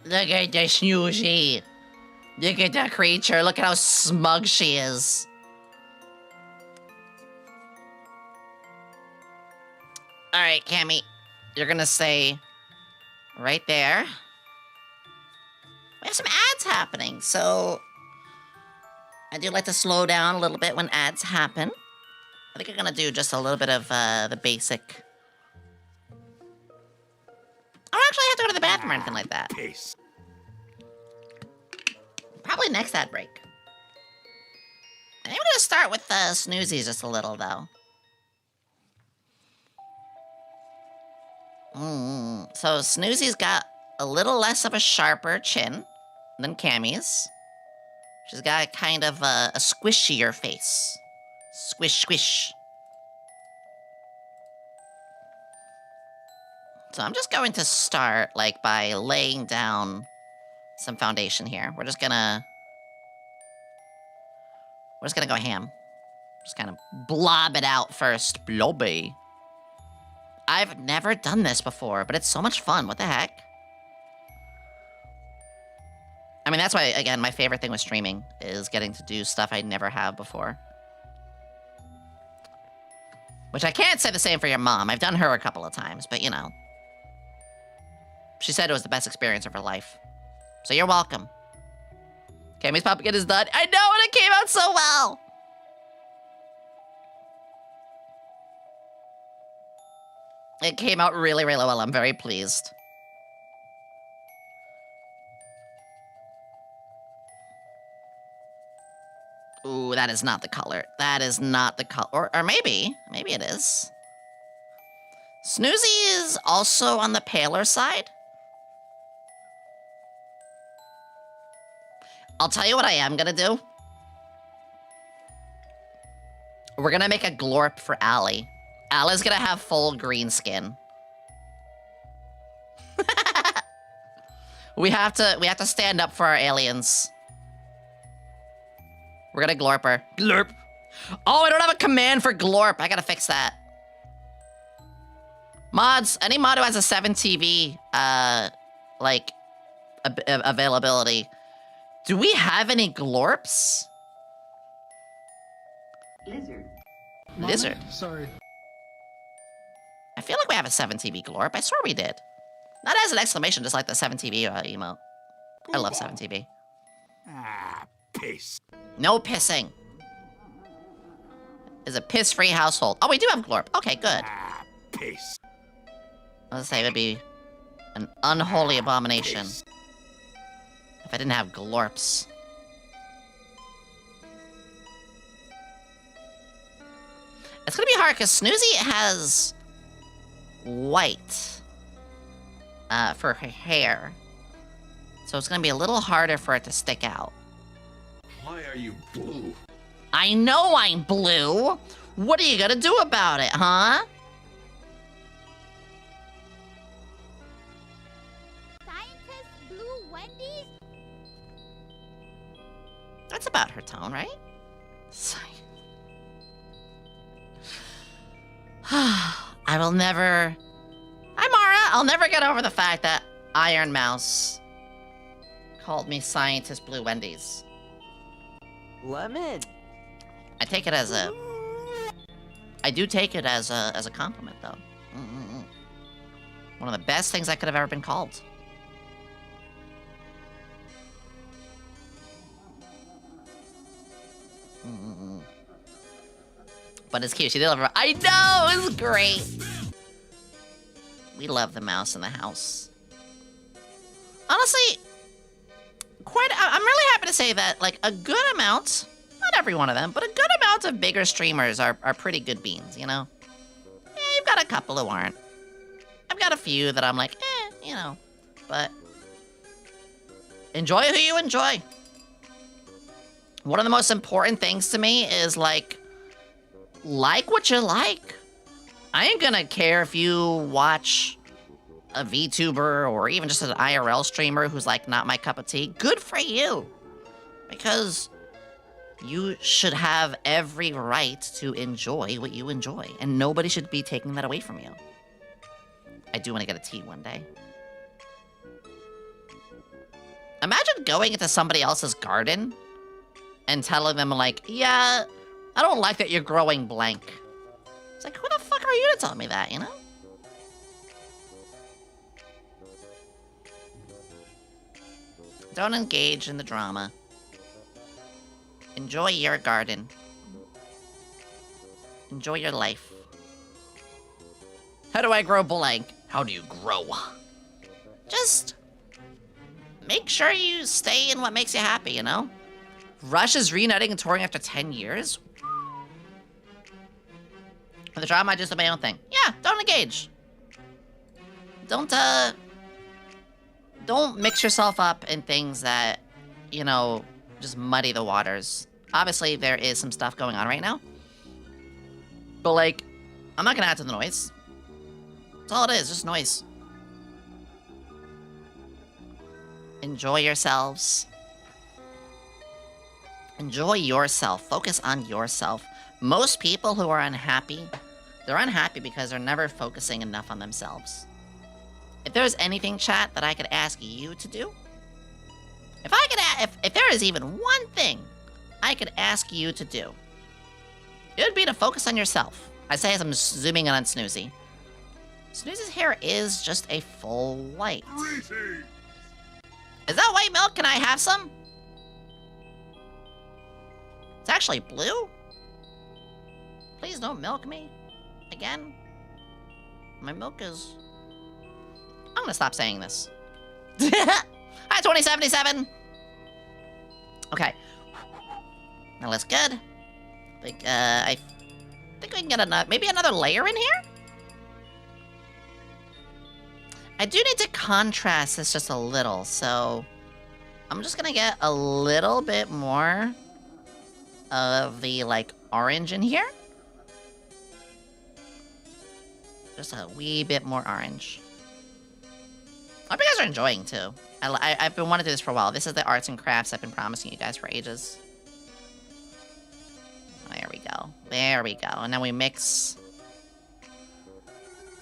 Speaker 1: Look at the Snoozy. Look at that creature. Look at how smug she is. Alright, Cammy. You're gonna say right there. We have some ads happening, so I do like to slow down a little bit when ads happen. I think I'm gonna do just a little bit of the basic. I don't actually have to go to the bathroom or anything like that.
Speaker 4: Peace.
Speaker 1: Probably next ad break. I'm gonna start with Snoozies just a little though. So Snoozy's got a little less of a sharper chin than Cammy's. She's got kind of a squishier face. Squish, squish. So I'm just going to start, like, by laying down some foundation here. We're just gonna We're just gonna go ham. Just kind of blob it out first.
Speaker 3: Blobby.
Speaker 1: I've never done this before, but it's so much fun. What the heck? I mean, that's why, again, my favorite thing with streaming is getting to do stuff I never have before. Which I can't say the same for your mom. I've done her a couple of times, but you know. She said it was the best experience of her life. So you're welcome. Cammy's pumpkin is done. I know, and it came out so well! It came out really, really well. I'm very pleased. Ooh, that is not the color. That is not the color. Or maybe. Maybe it is. Snoozy is also on the paler side. I'll tell you what I am gonna do. We're gonna make a glorp for Allie. Allie's gonna have full green skin. we have to stand up for our aliens. We're gonna glorp her.
Speaker 3: Glorp.
Speaker 1: Oh, I don't have a command for glorp. I gotta fix that. Mods, any mod who has a 7 TV, like, availability. Do we have any glorps? Lizard.
Speaker 6: Sorry.
Speaker 1: I feel like we have a 7 TV glorp. I swear we did. Not as an exclamation, just like the 7 TV emote. I love 7 TV.
Speaker 4: Ah, piss.
Speaker 1: No pissing. Is a piss-free household. Oh, we do have glorp. Okay, good.
Speaker 4: Ah, piss.
Speaker 1: I was gonna say it would be an unholy abomination if I didn't have glorps. It's gonna be hard because Snoozy has white for her hair. So it's gonna be a little harder for it to stick out.
Speaker 4: Why are you blue?
Speaker 1: I know I'm blue! What are you gonna do about it, huh?
Speaker 7: Scientist Blue Wendy's?
Speaker 1: That's about her tone, right? I will never... Hi, Mara! I'll never get over the fact that Iron Mouse called me Scientist Blue Wendy's.
Speaker 8: Lemon.
Speaker 1: I take it as a... I do take it as a compliment, though. One of the best things I could have ever been called. But it's cute. She did love her. I know! It was great! We love the mouse in the house. Honestly, I'm really happy to say that, like, a good amount, not every one of them, but a good amount of bigger streamers are pretty good beans, you know? Yeah, you've got a couple who aren't. I've got a few that I'm like, you know, but enjoy who you enjoy. One of the most important things to me is, like what you like. I ain't gonna care if you watch a VTuber or even just an IRL streamer who's like not my cup of tea. Good for you. Because you should have every right to enjoy what you enjoy. And nobody should be taking that away from you. I do want to get a tea one day. Imagine going into somebody else's garden and telling them like, yeah, I don't like that you're growing blank. It's like, who the fuck are you to tell me that, you know? Don't engage in the drama. Enjoy your garden. Enjoy your life. How do I grow blank? How do you grow? Just make sure you stay in what makes you happy, you know? Rush is reuniting and touring after 10 years? For the drama, I just do my own thing. Yeah, don't engage. Don't mix yourself up in things that, you know, just muddy the waters. Obviously, there is some stuff going on right now. But, like, I'm not gonna add to the noise. That's all it is, just noise. Enjoy yourselves. Enjoy yourself. Focus on yourself. Most people who are unhappy, they're unhappy because they're never focusing enough on themselves. If there's anything, chat, that I could ask you to do, if there is even one thing I could ask you to do, it would be to focus on yourself. I say as I'm zooming in on Snoozy. Snoozy's hair is just a full white. Is that white milk? Can I have some? It's actually blue? Please don't milk me. Again? My milk is... I'm gonna stop saying this. Hi, 2077! Okay. That looks good. I think we can get maybe another layer in here? I do need to contrast this just a little, so... I'm just gonna get a little bit more of the, like, orange in here. Just a wee bit more orange. I hope you guys are enjoying, too. I've been wanting to do this for a while. This is the arts and crafts I've been promising you guys for ages. There we go. There we go. And then we mix...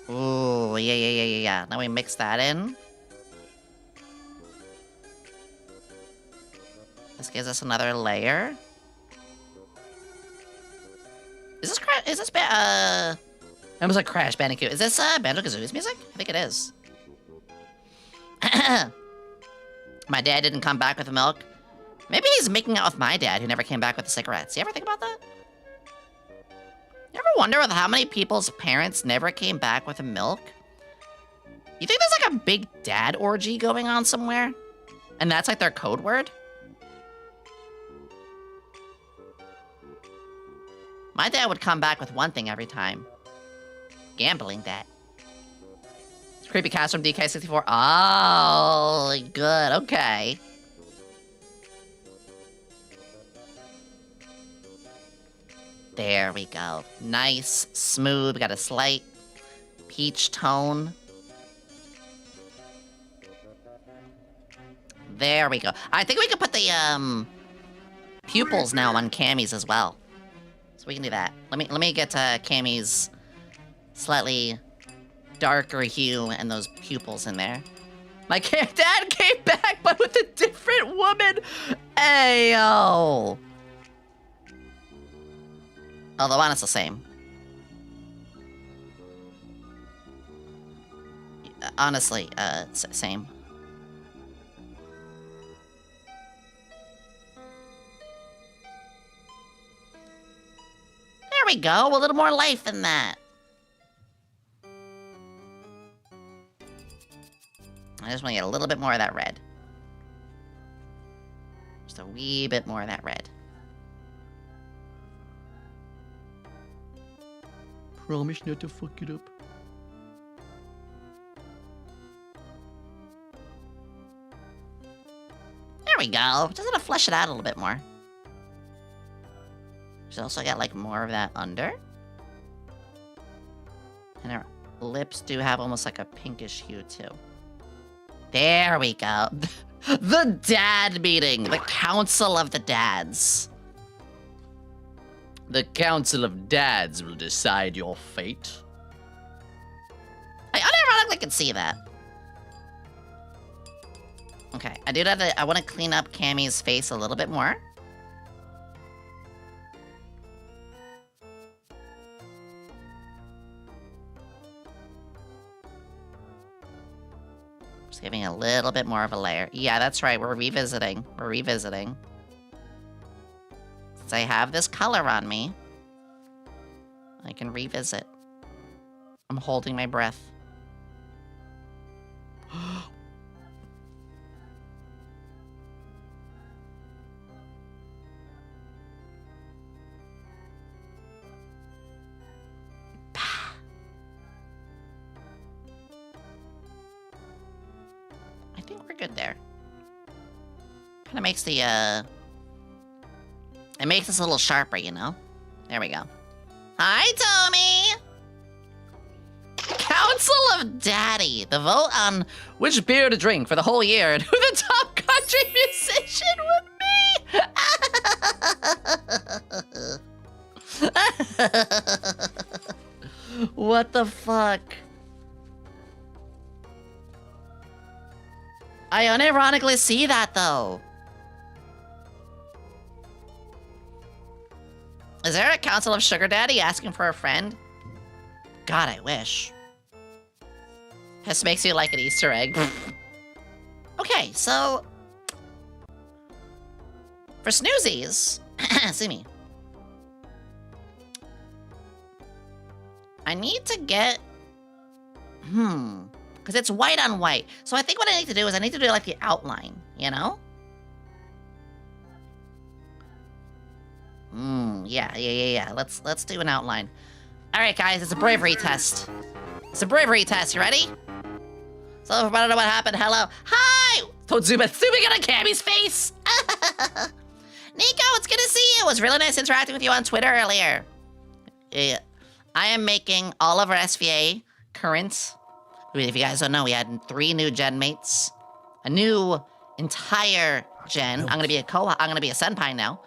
Speaker 1: Ooh, yeah. Now we mix that in. This gives us another layer. Is this I almost like Crash Bandicoot. Is this Banjo-Kazooie's music? I think it is. My dad didn't come back with the milk. Maybe he's making out with my dad, who never came back with the cigarettes. You ever think about that? You ever wonder with how many people's parents never came back with the milk? You think there's like a big dad orgy going on somewhere? And that's like their code word? My dad would come back with one thing every time. Gambling debt. Creepy cast from DK64. Oh, good. Okay. There we go. Nice, smooth. We got a slight peach tone. There we go. I think we can put the pupils now on Cammy's as well. So we can do that. Let me get Cammy's slightly darker hue and those pupils in there. My dad came back, but with a different woman. Ayo. Oh, the one is the same. Honestly, same. There we go, a little more life in that. I just want to get a little bit more of that red. Just a wee bit more of that red.
Speaker 3: Promise not to fuck it up.
Speaker 1: There we go. Just gonna flesh it out a little bit more. She's also got like more of that under. And her lips do have almost like a pinkish hue too. There we go. The dad meeting. The Council of the Dads.
Speaker 3: The Council of Dads will decide your fate.
Speaker 1: I unironically can see that. Okay, I want to clean up Cammy's face a little bit more. Just giving a little bit more of a layer. Yeah, that's right, we're revisiting. We're revisiting. Since I have this color on me, I can revisit. I'm holding my breath. I think we're good there. Kind of makes the, it makes us a little sharper, you know? There we go. Hi, Tommy! Council of Daddy. The vote on
Speaker 3: Which beer to drink for the whole year and who
Speaker 1: the top country musician would be! What the fuck? I unironically see that, though. Is there a council of sugar daddy asking for a friend? God, I wish. This makes you like an Easter egg. Okay, so... For snoozies... see me. I need to get... Because it's white on white. So I think what I need to do is I need to do like the outline, you know? Yeah. Let's do an outline. Alright guys, it's a bravery test. It's a bravery test, you ready? So if I don't know what happened, hello. Hi! Don't zooming on Cammy's face! Nico, it's good to see you! It was really nice interacting with you on Twitter earlier. Yeah. I am making all of our SVA current. If you guys don't know, we had 3 new gen mates. A new entire gen. I'm gonna be a senpai now.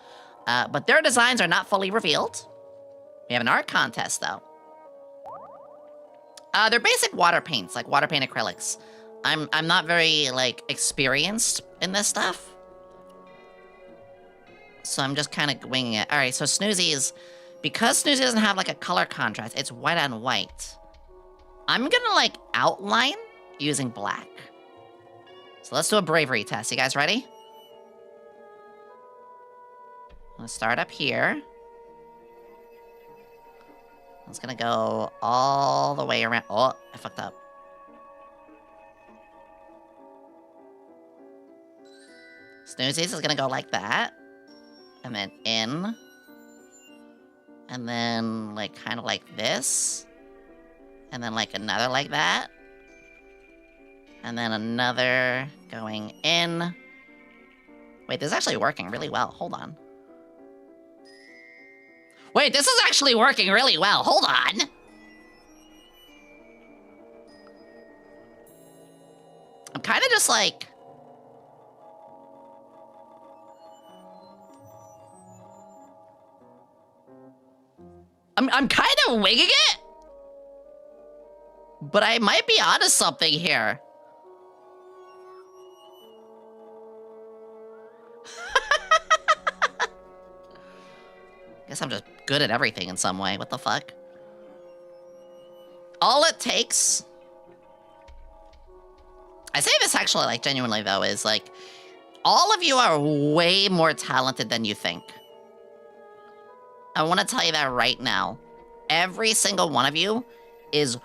Speaker 1: But their designs are not fully revealed. We have an art contest though. They're basic water paints, like water paint acrylics. I'm not very like experienced in this stuff. So I'm just kind of winging it. All right, so Snoozy because Snoozy doesn't have like a color contrast, it's white on white. I'm gonna like outline using black. So let's do a bravery test. You guys ready? Let's start up here. It's gonna go all the way around. Oh, I fucked up. Snoozies is gonna go like that. And then in. And then, like, kind of like this. And then, like, another like that. And then another going in. Wait, this is actually working really well. Hold on. Wait, this is actually working really well. Hold on. I'm kind of just like... I'm kind of winging it. But I might be onto something here. Guess I'm just good at everything in some way. What the fuck? All it takes... I say this actually, like, genuinely, though, is, like... All of you are way more talented than you think. I want to tell you that right now. Every single one of you is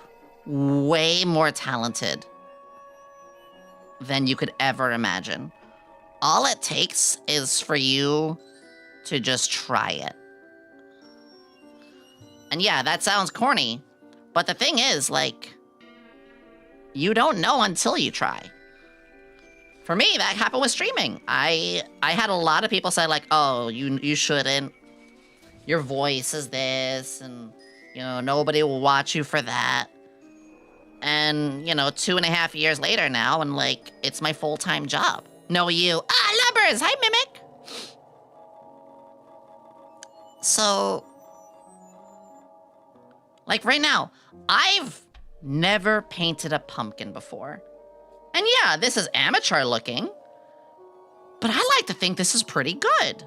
Speaker 1: way more talented than you could ever imagine. All it takes is for you to just try it. And yeah, that sounds corny, but the thing is, like, you don't know until you try. For me, that happened with streaming. I had a lot of people say, like, oh, you shouldn't. Your voice is this, and, you know, nobody will watch you for that. And, you know, 2.5 years later now, and, like, it's my full-time job. No, you. Ah, Lubbers! Hi, Mimic! So... Like, right now, I've never painted a pumpkin before. And yeah, this is amateur looking, but I like to think this is pretty good.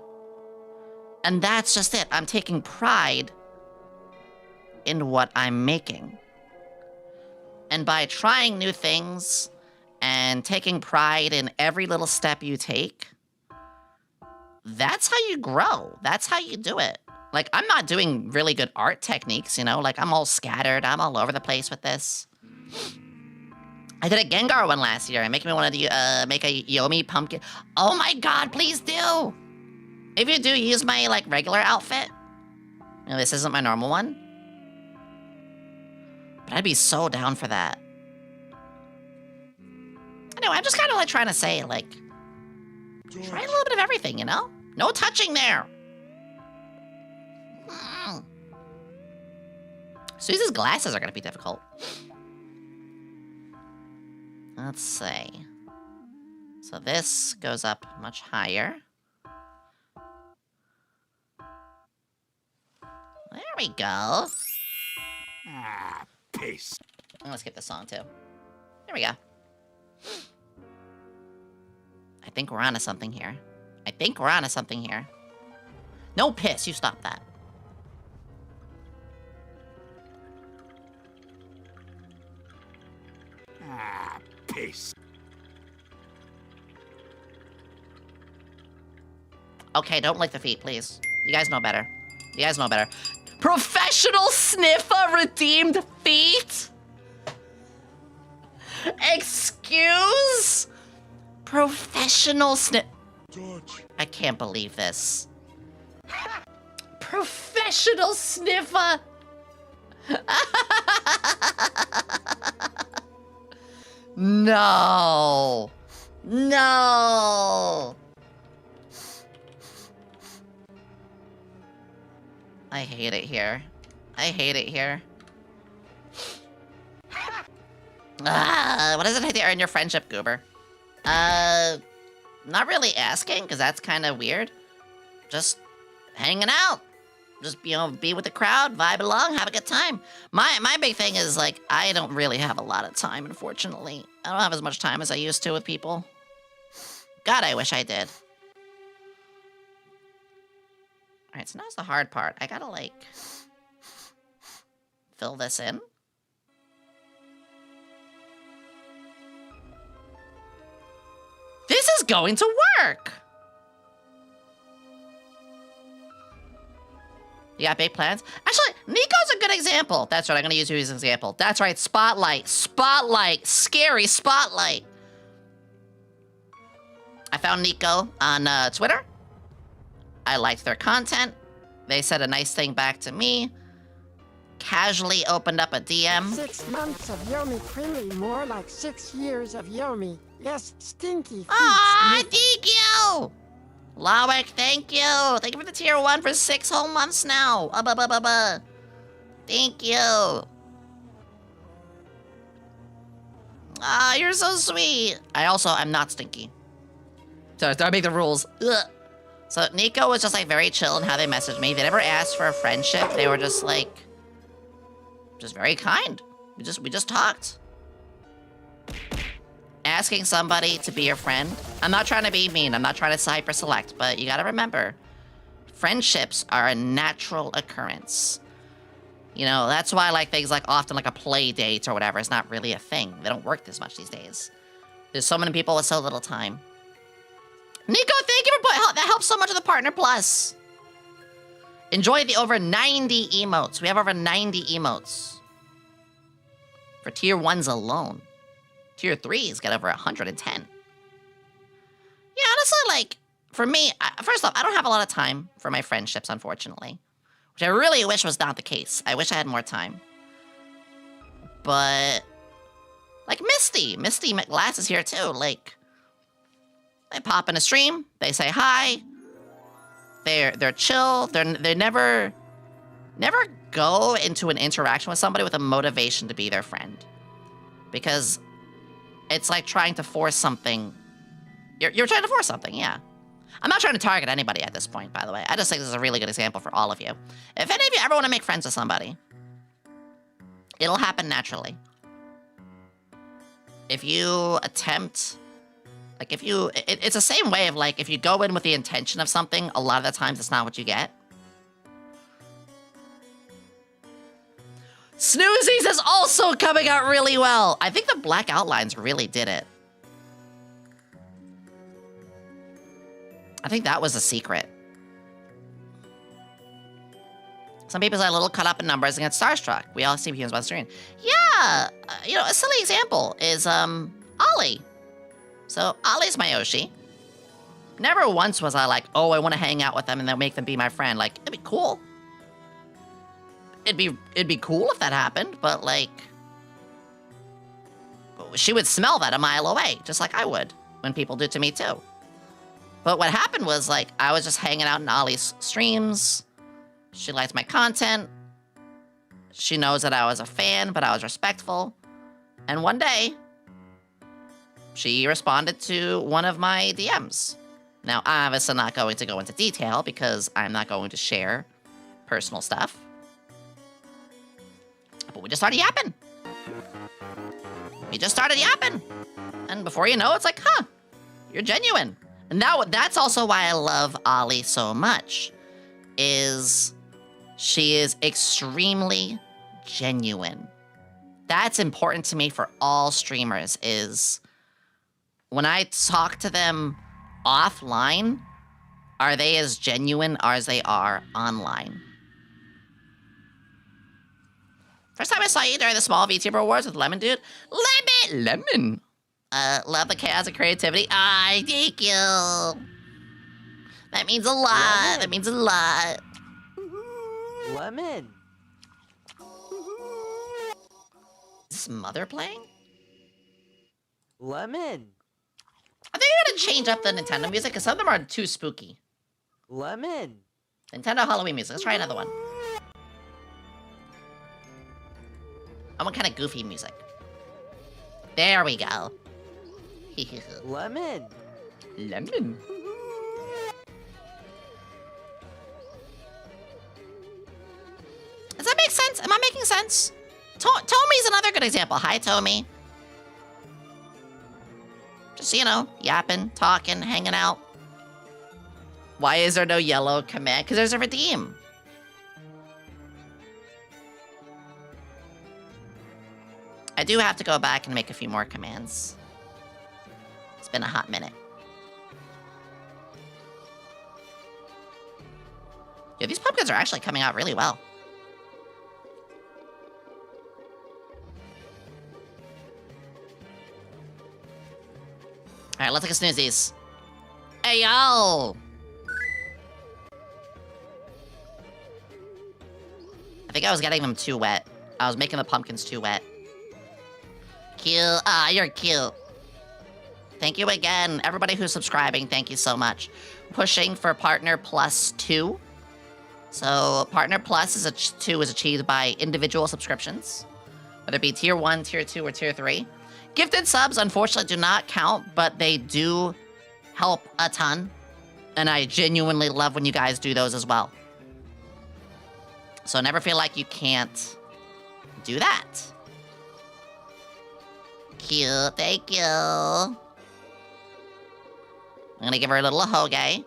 Speaker 1: And that's just it. I'm taking pride in what I'm making. And by trying new things and taking pride in every little step you take, that's how you grow. That's how you do it. Like, I'm not doing really good art techniques, you know? Like, I'm all scattered. I'm all over the place with this. I did a Gengar one last year. It made me want to make a Yomi pumpkin. Oh my god, please do! If you do, use my, like, regular outfit. You know, this isn't my normal one. But I'd be so down for that. Anyway, I'm just kind of, like, trying to say, like... Try a little bit of everything, you know? No touching there! Suze's glasses are gonna be difficult. Let's see. So this goes up much higher. There we go.
Speaker 4: Ah, paste.
Speaker 1: I'm gonna skip this song too. There we go. I think we're onto something here. No piss, you stop that.
Speaker 4: Ah, paste.
Speaker 1: Okay, don't lick the feet, please. You guys know better. Professional sniffer redeemed feet? Excuse? Professional sniff... I can't believe this. Professional sniffer! No! No! I hate it here. What does it take to earn your friendship, Goober? Not really asking, because that's kind of weird. Just hanging out. Just, you know, be with the crowd, vibe along, have a good time. My big thing is, like, I don't really have a lot of time, unfortunately. I don't have as much time as I used to with people. God, I wish I did. Alright, so now's the hard part. I gotta, like, fill this in. This is going to work! You got big plans? Actually, Nico's a good example. That's right, I'm gonna use you as an example. That's right, Spotlight. Spotlight. Scary Spotlight. I found Nico on Twitter. I liked their content. They said a nice thing back to me. Casually opened up a DM.
Speaker 2: 6 months of YomiQuinnley, more like 6 years of Yomi. Yes, stinky feet.
Speaker 1: Ah, thank you! Lawek, thank you! Thank you for the tier 1 for 6 whole months now. Thank you. Ah, you're so sweet. I'm not stinky. So I make the rules. Ugh. So Nico was just like very chill in how they messaged me. They never asked for a friendship. They were just like, just very kind. We just talked. Asking somebody to be your friend. I'm not trying to be mean. I'm not trying to hyper select, but you gotta remember, friendships are a natural occurrence. You know, that's why like things like often like a play date or whatever is not really a thing. They don't work this much these days. There's so many people with so little time. Nico, thank you for that helps so much with the Partner Plus. Enjoy the over 90 emotes. We have over 90 emotes. For tier 1s alone. Tier 3s get over 110. Yeah, honestly, like, for me, first off, I don't have a lot of time for my friendships, unfortunately. Which I really wish was not the case. I wish I had more time. But, like Misty McGlass is here too. Like, they pop in a stream, they say hi, they're chill, they never go into an interaction with somebody with a motivation to be their friend. Because it's like trying to force something. You're trying to force something, yeah. I'm not trying to target anybody at this point, by the way. I just think this is a really good example for all of you. If any of you ever want to make friends with somebody, it'll happen naturally. If you attempt, like it's the same way of like, if you go in with the intention of something, a lot of the times it's not what you get. Snoozies is also coming out really well. I think the black outlines really did it. I think that was a secret. Some people are a little caught up in numbers and get starstruck. We all see humans on screen. Yeah, you know, a silly example is Ollie. So Ollie's my Yoshi. Never once was I like, oh, I want to hang out with them and then make them be my friend. Like, it'd be cool. It'd be cool if that happened, but like, she would smell that a mile away, just like I would when people do to me too. But what happened was like, I was just hanging out in Ollie's streams. She liked my content. She knows that I was a fan, but I was respectful. And one day, she responded to one of my DMs. Now, I'm obviously not going to go into detail because I'm not going to share personal stuff. But we just started yapping. We just started yapping. And before you know, it's like, huh, you're genuine. And that's also why I love Ollie so much, is she is extremely genuine. That's important to me for all streamers, is when I talk to them offline, are they as genuine as they are online? First time I saw you during the small VTuber Awards with Lemon Dude. Lemon! Love the chaos and creativity. Thank you. That means a lot.
Speaker 8: Lemon.
Speaker 1: That means a lot.
Speaker 8: Lemon.
Speaker 1: Is this Mother playing?
Speaker 8: Lemon.
Speaker 1: I think I'm gonna change up the Nintendo music, because some of them are too spooky.
Speaker 8: Lemon.
Speaker 1: Nintendo Halloween music. Let's try another one. I want kind of goofy music. There we go.
Speaker 8: Lemon.
Speaker 3: Lemon.
Speaker 1: Does that make sense? Am I making sense? Tommy's another good example. Hi, Tommy. Just, you know, yapping, talking, hanging out. Why is there no yellow command? Because there's a redeem. I do have to go back and make a few more commands. It's been a hot minute. Yeah, these pumpkins are actually coming out really well. Alright, let's take a snooze these. Hey, yo! I think I was getting them too wet. I was making the pumpkins too wet. Cute. You're cute. Thank you again. Everybody who's subscribing, thank you so much. Pushing for Partner Plus 2. So, Partner Plus is 2 is achieved by individual subscriptions, whether it be Tier 1, Tier 2, or Tier 3. Gifted subs, unfortunately, do not count, but they do help a ton. And I genuinely love when you guys do those as well. So never feel like you can't do that. Cute, thank you. I'm gonna give her a little hoagie.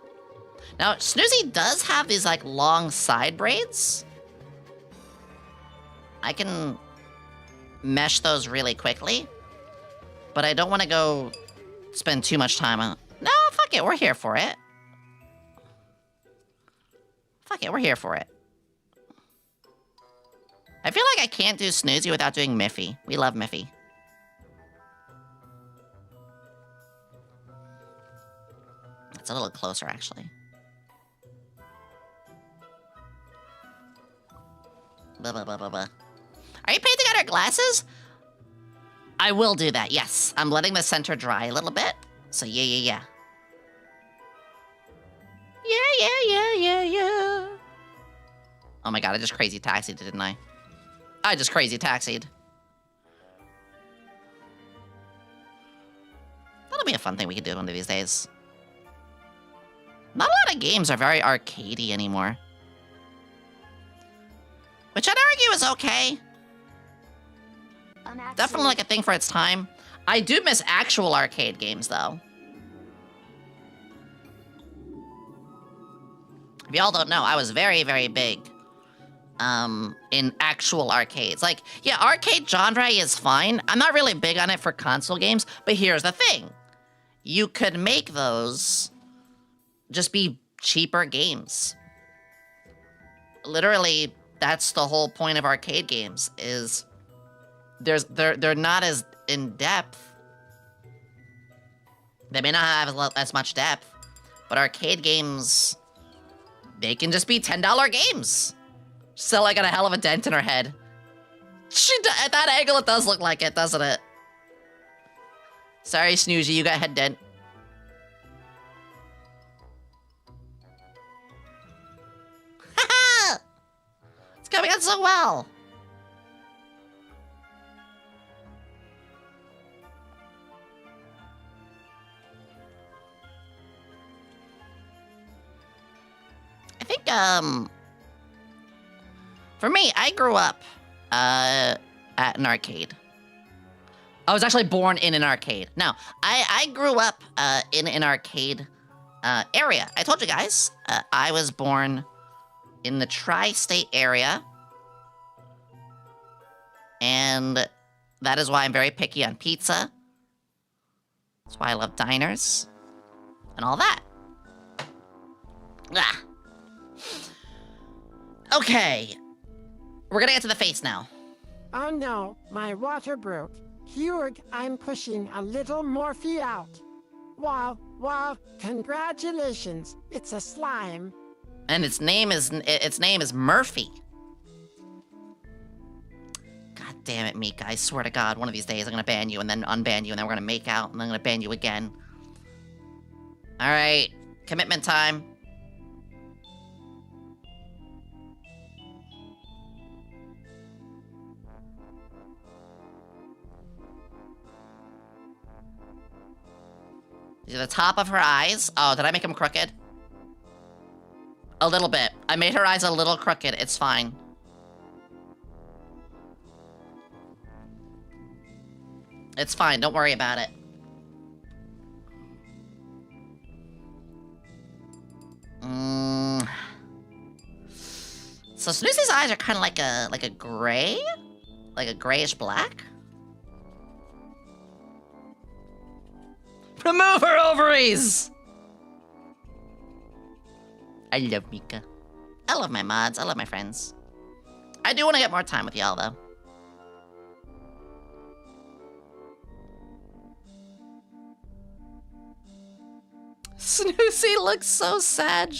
Speaker 1: Now, Snoozy does have these, like, long side braids. I can mesh those really quickly. But I don't want to go spend too much time on... No, fuck it, we're here for it. Fuck it, we're here for it. I feel like I can't do Snoozy without doing Miffy. We love Miffy. It's a little closer, actually. Blah, blah, blah, blah, blah. Are you painting on our glasses? I will do that, yes. I'm letting the center dry a little bit. So yeah. Yeah. Oh my god, I just crazy taxied, didn't I? I just crazy taxied. That'll be a fun thing we could do one of these days. Not a lot of games are very arcadey anymore. Which I'd argue is okay. Definitely like a thing for its time. I do miss actual arcade games, though. If y'all don't know, I was very, very big in actual arcades. Like, yeah, arcade genre is fine. I'm not really big on it for console games, but here's the thing. You could make those just be cheaper games. Literally, that's the whole point of arcade games, is they're not as in-depth. They may not have as much depth, but arcade games, they can just be $10 games. Stella got a hell of a dent in her head. At that angle, it does look like it, doesn't it? Sorry, Snoozy, you got a head dent. Haha! It's coming out so well. I think, for me, I grew up at an arcade. I was actually born in an arcade. No, I grew up in an arcade area. I told you guys, I was born in the tri-state area. And that is why I'm very picky on pizza. That's why I love diners and all that. Ah. Okay. We're gonna get to the face now.
Speaker 2: Oh no, my water broke. Hugh, I'm pushing a little Morphe out. Wow, congratulations. It's a slime.
Speaker 1: And its name is Murphy. God damn it, Mika. I swear to God, one of these days I'm gonna ban you and then unban you and then we're gonna make out and then I'm gonna ban you again. Alright. Commitment time. These are the top of her eyes. Oh, did I make them crooked? A little bit. I made her eyes a little crooked. It's fine. It's fine. Don't worry about it. So Snoozy's eyes are kind of like a gray? Like a grayish black? Remove her ovaries! I love Mika. I love my mods. I love my friends. I do want to get more time with y'all, though. Snoozy looks so sad.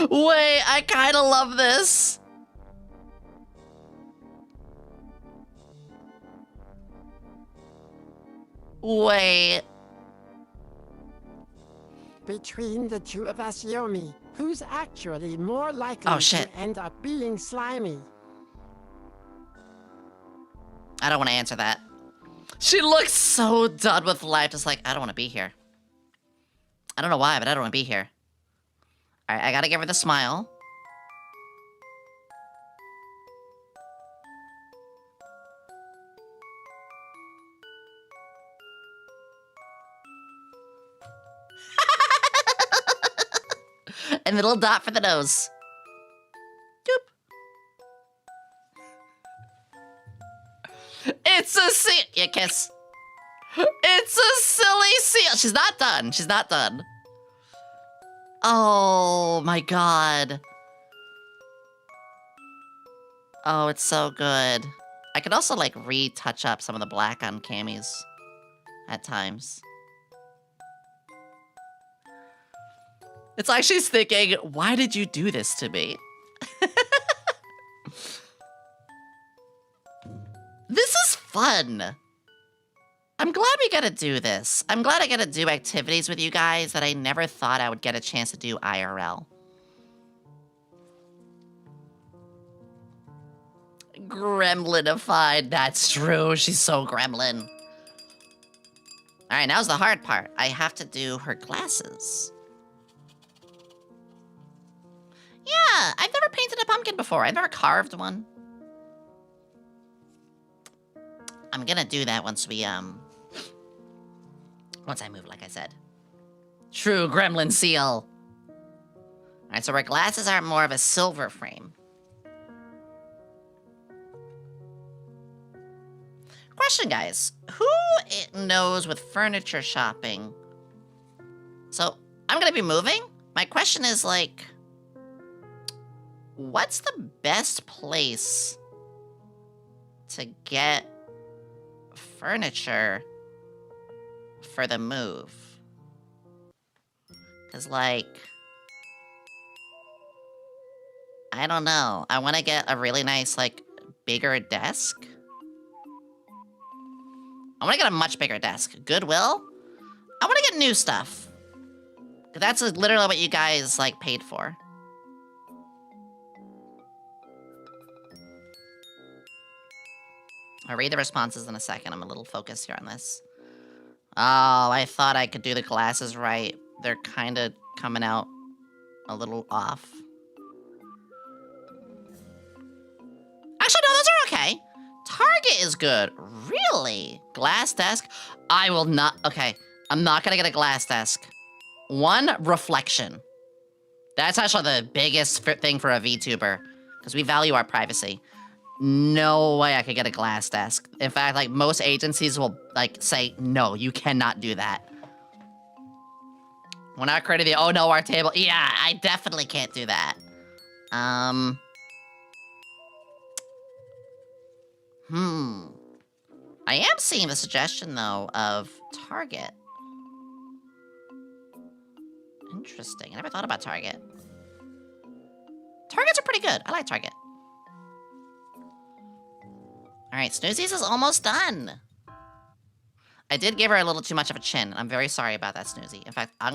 Speaker 1: Wait, I kind of love this. Wait.
Speaker 2: Between the two of us, Yomi, who's actually more likely
Speaker 1: shit.
Speaker 2: to end up being slimy?
Speaker 1: I don't want to answer that. She looks so done with life, just like, I don't want to be here. I don't know why, but I don't want to be here. Alright, I gotta give her the smile. And the little dot for the nose. Doop. It's a seal. Yeah, kiss. It's a silly seal. She's not done. She's not done. Oh my god. Oh, it's so good. I could also like retouch up some of the black on camis at times. It's like she's thinking, why did you do this to me? This is fun. I'm glad we get to do this. I'm glad I get to do activities with you guys that I never thought I would get a chance to do IRL. Gremlinified. That's true. She's so gremlin. All right, now's the hard part. I have to do her glasses. Yeah, I've never painted a pumpkin before. I've never carved one. I'm gonna do that once we, once I move, like I said. True gremlin seal. Alright, so her glasses are more of a silver frame. Question, guys. Who knows with furniture shopping? So, I'm gonna be moving. My question is, like, what's the best place to get furniture for the move? Because, like, I don't know. I want to get a really nice, like, bigger desk. I want to get a much bigger desk. Goodwill? I want to get new stuff. That's literally what you guys, like, paid for. I'll read the responses in a second. I'm a little focused here on this. Oh, I thought I could do the glasses right. They're kind of coming out a little off. Actually, no, those are okay. Target is good. Really? Glass desk? I will not... Okay, I'm not gonna get a glass desk. One, reflection. That's actually the biggest thing for a VTuber, because we value our privacy. No way I could get a glass desk. In fact, like, most agencies will, like, say, no, you cannot do that. We're not creating the, oh no, our table. Yeah, I definitely can't do that. I am seeing the suggestion, though, of Target. Interesting. I never thought about Target. Targets are pretty good. I like Target. Alright, Snoozies is almost done. I did give her a little too much of a chin. I'm very sorry about that, Snoozy. In fact, I'm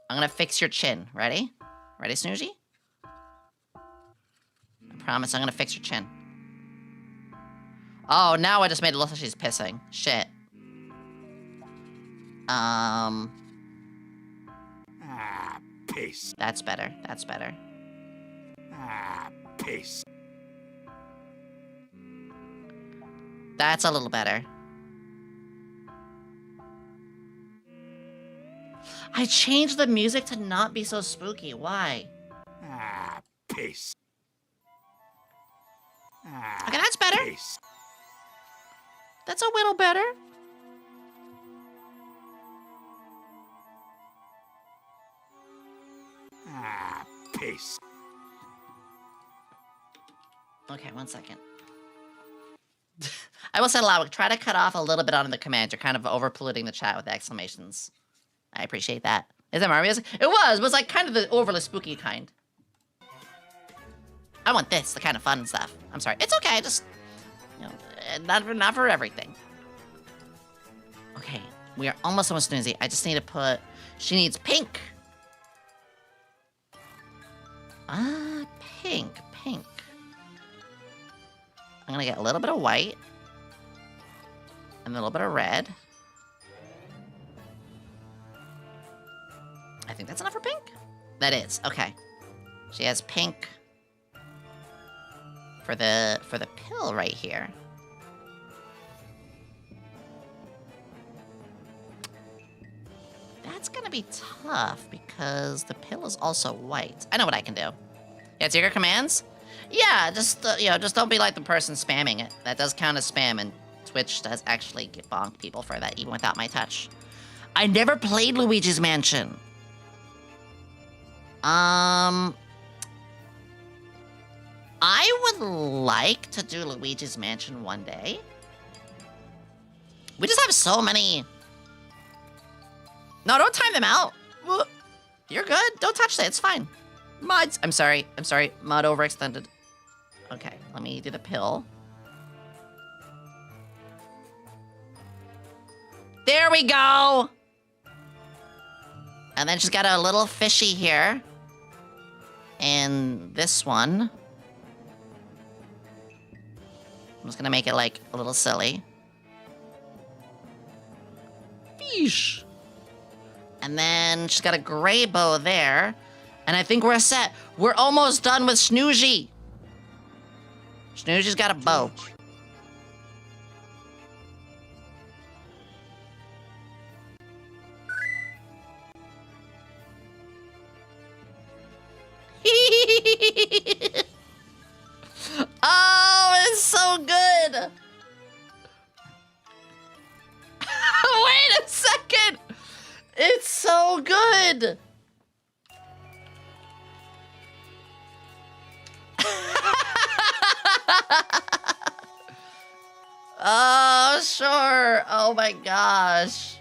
Speaker 1: gonna fix your chin. Ready? Ready, Snoozy? I promise I'm gonna fix your chin. Oh, now I just made it look like she's pissing. Shit.
Speaker 4: Piss.
Speaker 1: That's better. That's better.
Speaker 4: Piss.
Speaker 1: That's a little better. I changed the music to not be so spooky. Why?
Speaker 4: Piss.
Speaker 1: Okay, that's better.
Speaker 4: Piss.
Speaker 1: That's a little better.
Speaker 4: Piss.
Speaker 1: Okay, 1 second. I will say aloud, try to cut off a little bit on the command. You're kind of over-polluting the chat with exclamations. I appreciate that. Is that Mario music? It was like kind of the overly spooky kind. I want this, the kind of fun stuff. I'm sorry. It's okay, just, you know, not for everything. Okay, we are almost Snoozy. I just need to put, she needs pink. Pink. I'm gonna get a little bit of white. And a little bit of red. I think that's enough for pink. That is, okay. She has pink for the pill right here. That's gonna be tough because the pill is also white. I know what I can do. Yeah, it's your commands? Yeah, just, you know, just don't be like the person spamming it. That does count as spam, and Twitch does actually bonk people for that, even without my touch. I never played Luigi's Mansion. I would like to do Luigi's Mansion one day. We just have so many... No, don't time them out. You're good. Don't touch that. It's fine. Mods. I'm sorry. Mod overextended. Okay, let me do the pill. There we go! And then she's got a little fishy here. And this one. I'm just gonna make it, like, a little silly. Fish. And then she's got a gray bow there. And I think we're set. We're almost done with Snoozy. Snoozy's got a bow. Oh, it's so good. Wait a second. It's so good. Oh, sure. Oh my gosh.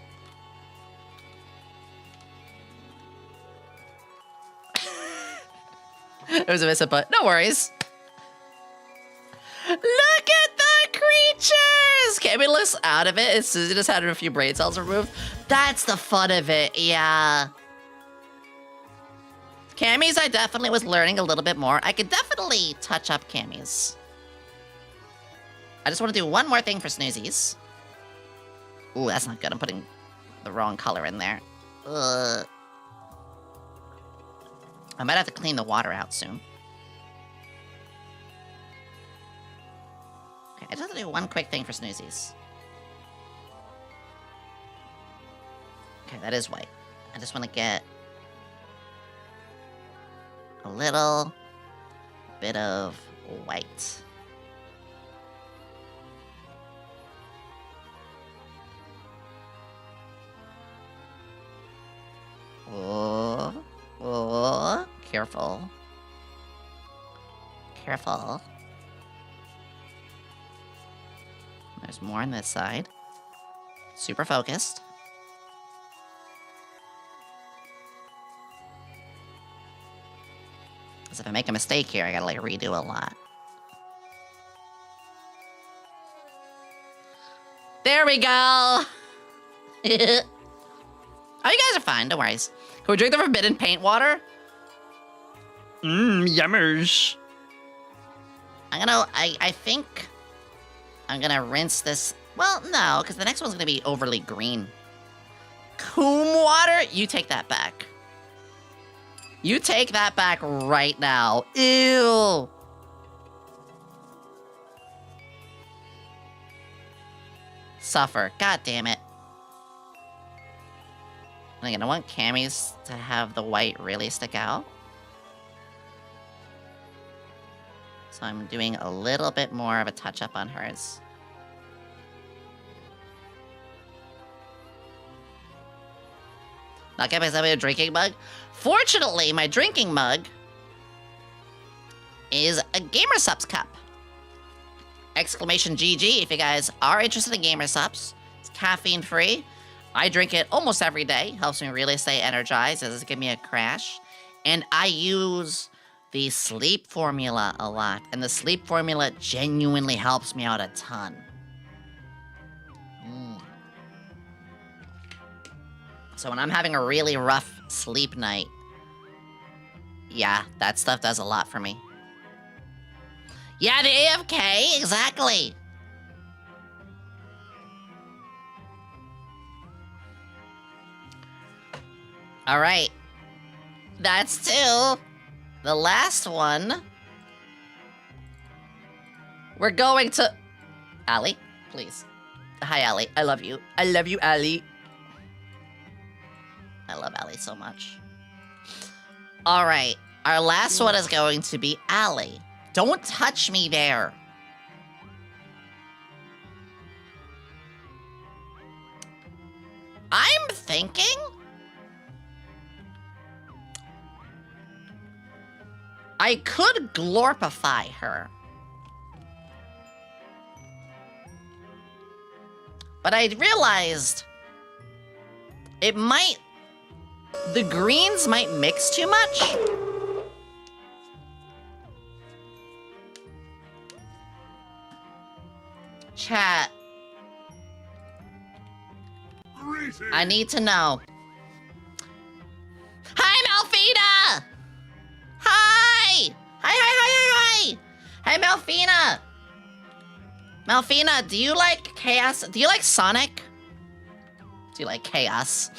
Speaker 1: It was a miss, but no worries. Look at the creatures! Cammy looks out of it. Susie just had a few brain cells removed. That's the fun of it, yeah. Cammy's, I definitely was learning a little bit more. I could definitely touch up Cammy's. I just want to do one more thing for Snoozies. Ooh, that's not good. I'm putting the wrong color in there. Ugh. I might have to clean the water out soon. Okay, I just have to do one quick thing for Snoozies. Okay, that is white. I just want to get a little bit of white. Oh, oh, careful. Careful. There's more on this side. Super focused. Because if I make a mistake here, I gotta like redo a lot. There we go! Oh, you guys are fine, don't worry. Can we drink the forbidden paint water?
Speaker 3: Yummers.
Speaker 1: I think I'm gonna rinse this. Well, no, because the next one's gonna be overly green. Coom water? You take that back. You take that back right now. Ew. Suffer. God damn it. And again, I want Cammy's to have the white really stick out. So I'm doing a little bit more of a touch-up on hers. Not get myself a drinking mug. Fortunately, my drinking mug is a Gamersupps cup. Exclamation GG if you guys are interested in Gamersupps. It's caffeine-free. I drink it almost every day. Helps me really stay energized. It doesn't give me a crash. And I use the sleep formula a lot. And the sleep formula genuinely helps me out a ton. So when I'm having a really rough sleep night, yeah, that stuff does a lot for me. Yeah, the AFK, exactly. All right. That's two. The last one. We're going to... Allie, please. Hi, Allie. I love you. I love you, Allie. I love Allie so much. All right. Our last one is going to be Allie. Don't touch me there. I'm thinking... I could glorpify her. But I realized it might... The greens might mix too much. Chat. I need to know. Hi, Malfina! Hi! Hi! Hey, Malfina! Malfina, do you like chaos? Do you like Sonic? Do you like chaos?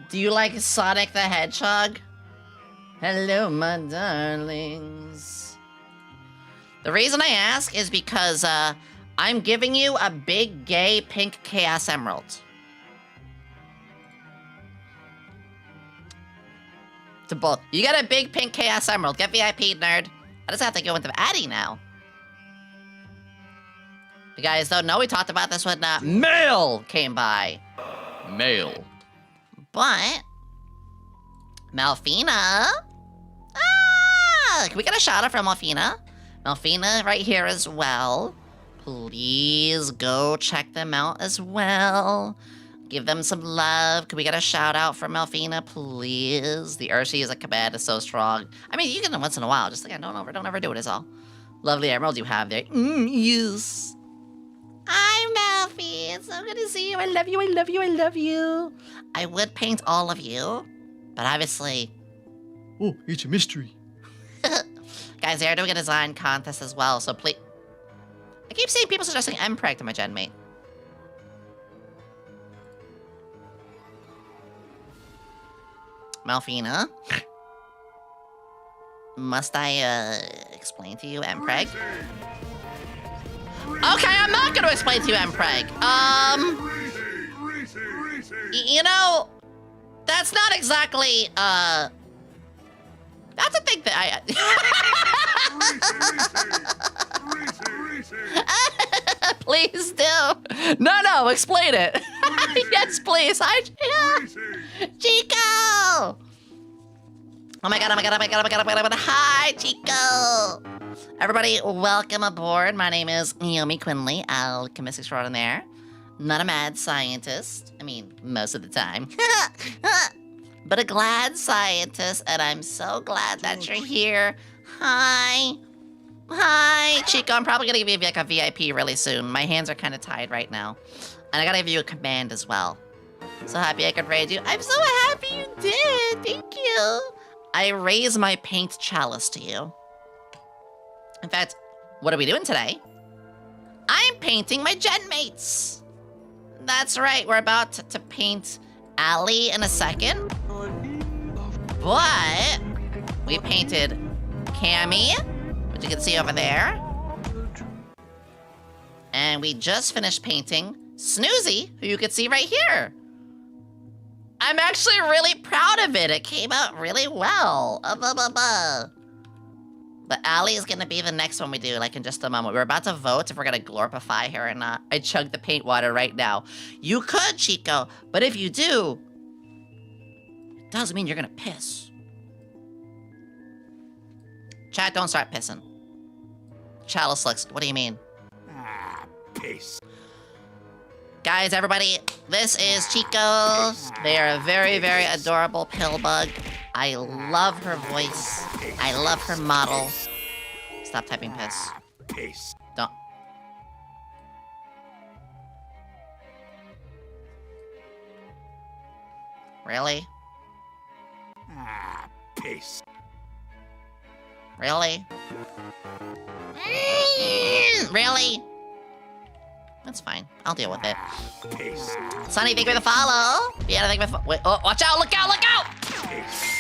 Speaker 1: Do you like Sonic the Hedgehog? Hello, my darlings. The reason I ask is because, I'm giving you a big, gay, pink Chaos Emerald. To both. You got a big, pink Chaos Emerald. Get VIP, nerd. I just have to go into Addy now. You guys don't know, we talked about this when, Mail came by.
Speaker 3: Mail.
Speaker 1: But... Malfina... Can we get a shout out from Malfina? Malfina right here as well. Please go check them out as well. Give them some love. Can we get a shout out from Malfina, please? The Urshi is a command is so strong. I mean, you can once in a while. Just again, don't overdo it is all. Lovely emerald you have there. Yes. Hi, Malfie. It's so good to see you. I love you. I love you. I love you. I would paint all of you, but obviously...
Speaker 3: Oh, it's a mystery.
Speaker 1: Guys, they are doing a design contest as well, so please... keep seeing people suggesting Mpreg to my gen mate. Malfina. Must I, explain to you Mpreg? Okay, I'm not gonna explain to you Mpreg. You know, that's not exactly, that's a thing that Please do. No, explain it. Yes, please. Hi, Chico! Oh my god. Hi, Chico! Everybody, welcome aboard. My name is YomiQuinnley, alchemist extraordinaire. Not a mad scientist. I mean, most of the time. But a glad scientist, and I'm so glad that you're here. Hi, Chico. I'm probably gonna give you like a VIP really soon. My hands are kind of tied right now. And I gotta give you a command as well. So happy I could raid you. I'm so happy you did. Thank you. I raise my paint chalice to you. In fact, what are we doing today? I'm painting my gen mates. That's right, we're about to paint Allie in a second. But we painted Cammy, which you can see over there. And we just finished painting Snoozy, who you can see right here. I'm actually really proud of it. It came out really well. But Allie is gonna be the next one we do, like in just a moment. We're about to vote if we're gonna glorify her or not. I chugged the paint water right now. You could, Chico, but if you do, it doesn't mean you're gonna piss. Chat, don't start pissing. Chalice looks, what do you mean?
Speaker 4: Piss.
Speaker 1: Guys, everybody, this is Chico. They are a very, very adorable pill bug. I love her voice. I love her model. Stop typing piss.
Speaker 4: Piss.
Speaker 1: Don't. Really?
Speaker 4: Piss.
Speaker 1: Really? Really? That's fine. I'll deal with it.
Speaker 4: Piss.
Speaker 1: Sonny, thank you for the follow. Yeah, thank you for wait, oh, watch out, look out, look out!
Speaker 4: Piss.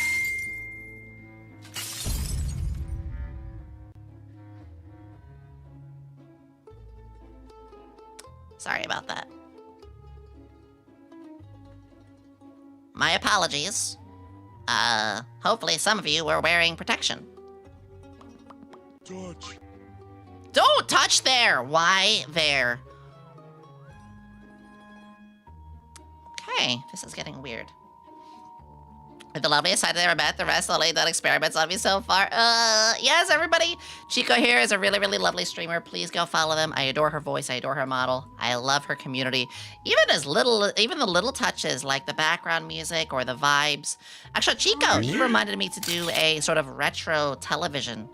Speaker 1: Sorry about that. My apologies. Hopefully some of you were wearing protection.
Speaker 4: Touch.
Speaker 1: Don't touch there! Why there? Okay, this is getting weird. With the loveliest side I've ever met, the rest only done experiments on me so far. Yes, everybody. Chico here is a really, really lovely streamer. Please go follow them. I adore her voice. I adore her model. I love her community. Even the little touches like the background music or the vibes. Actually, Chico, he reminded me to do a sort of retro television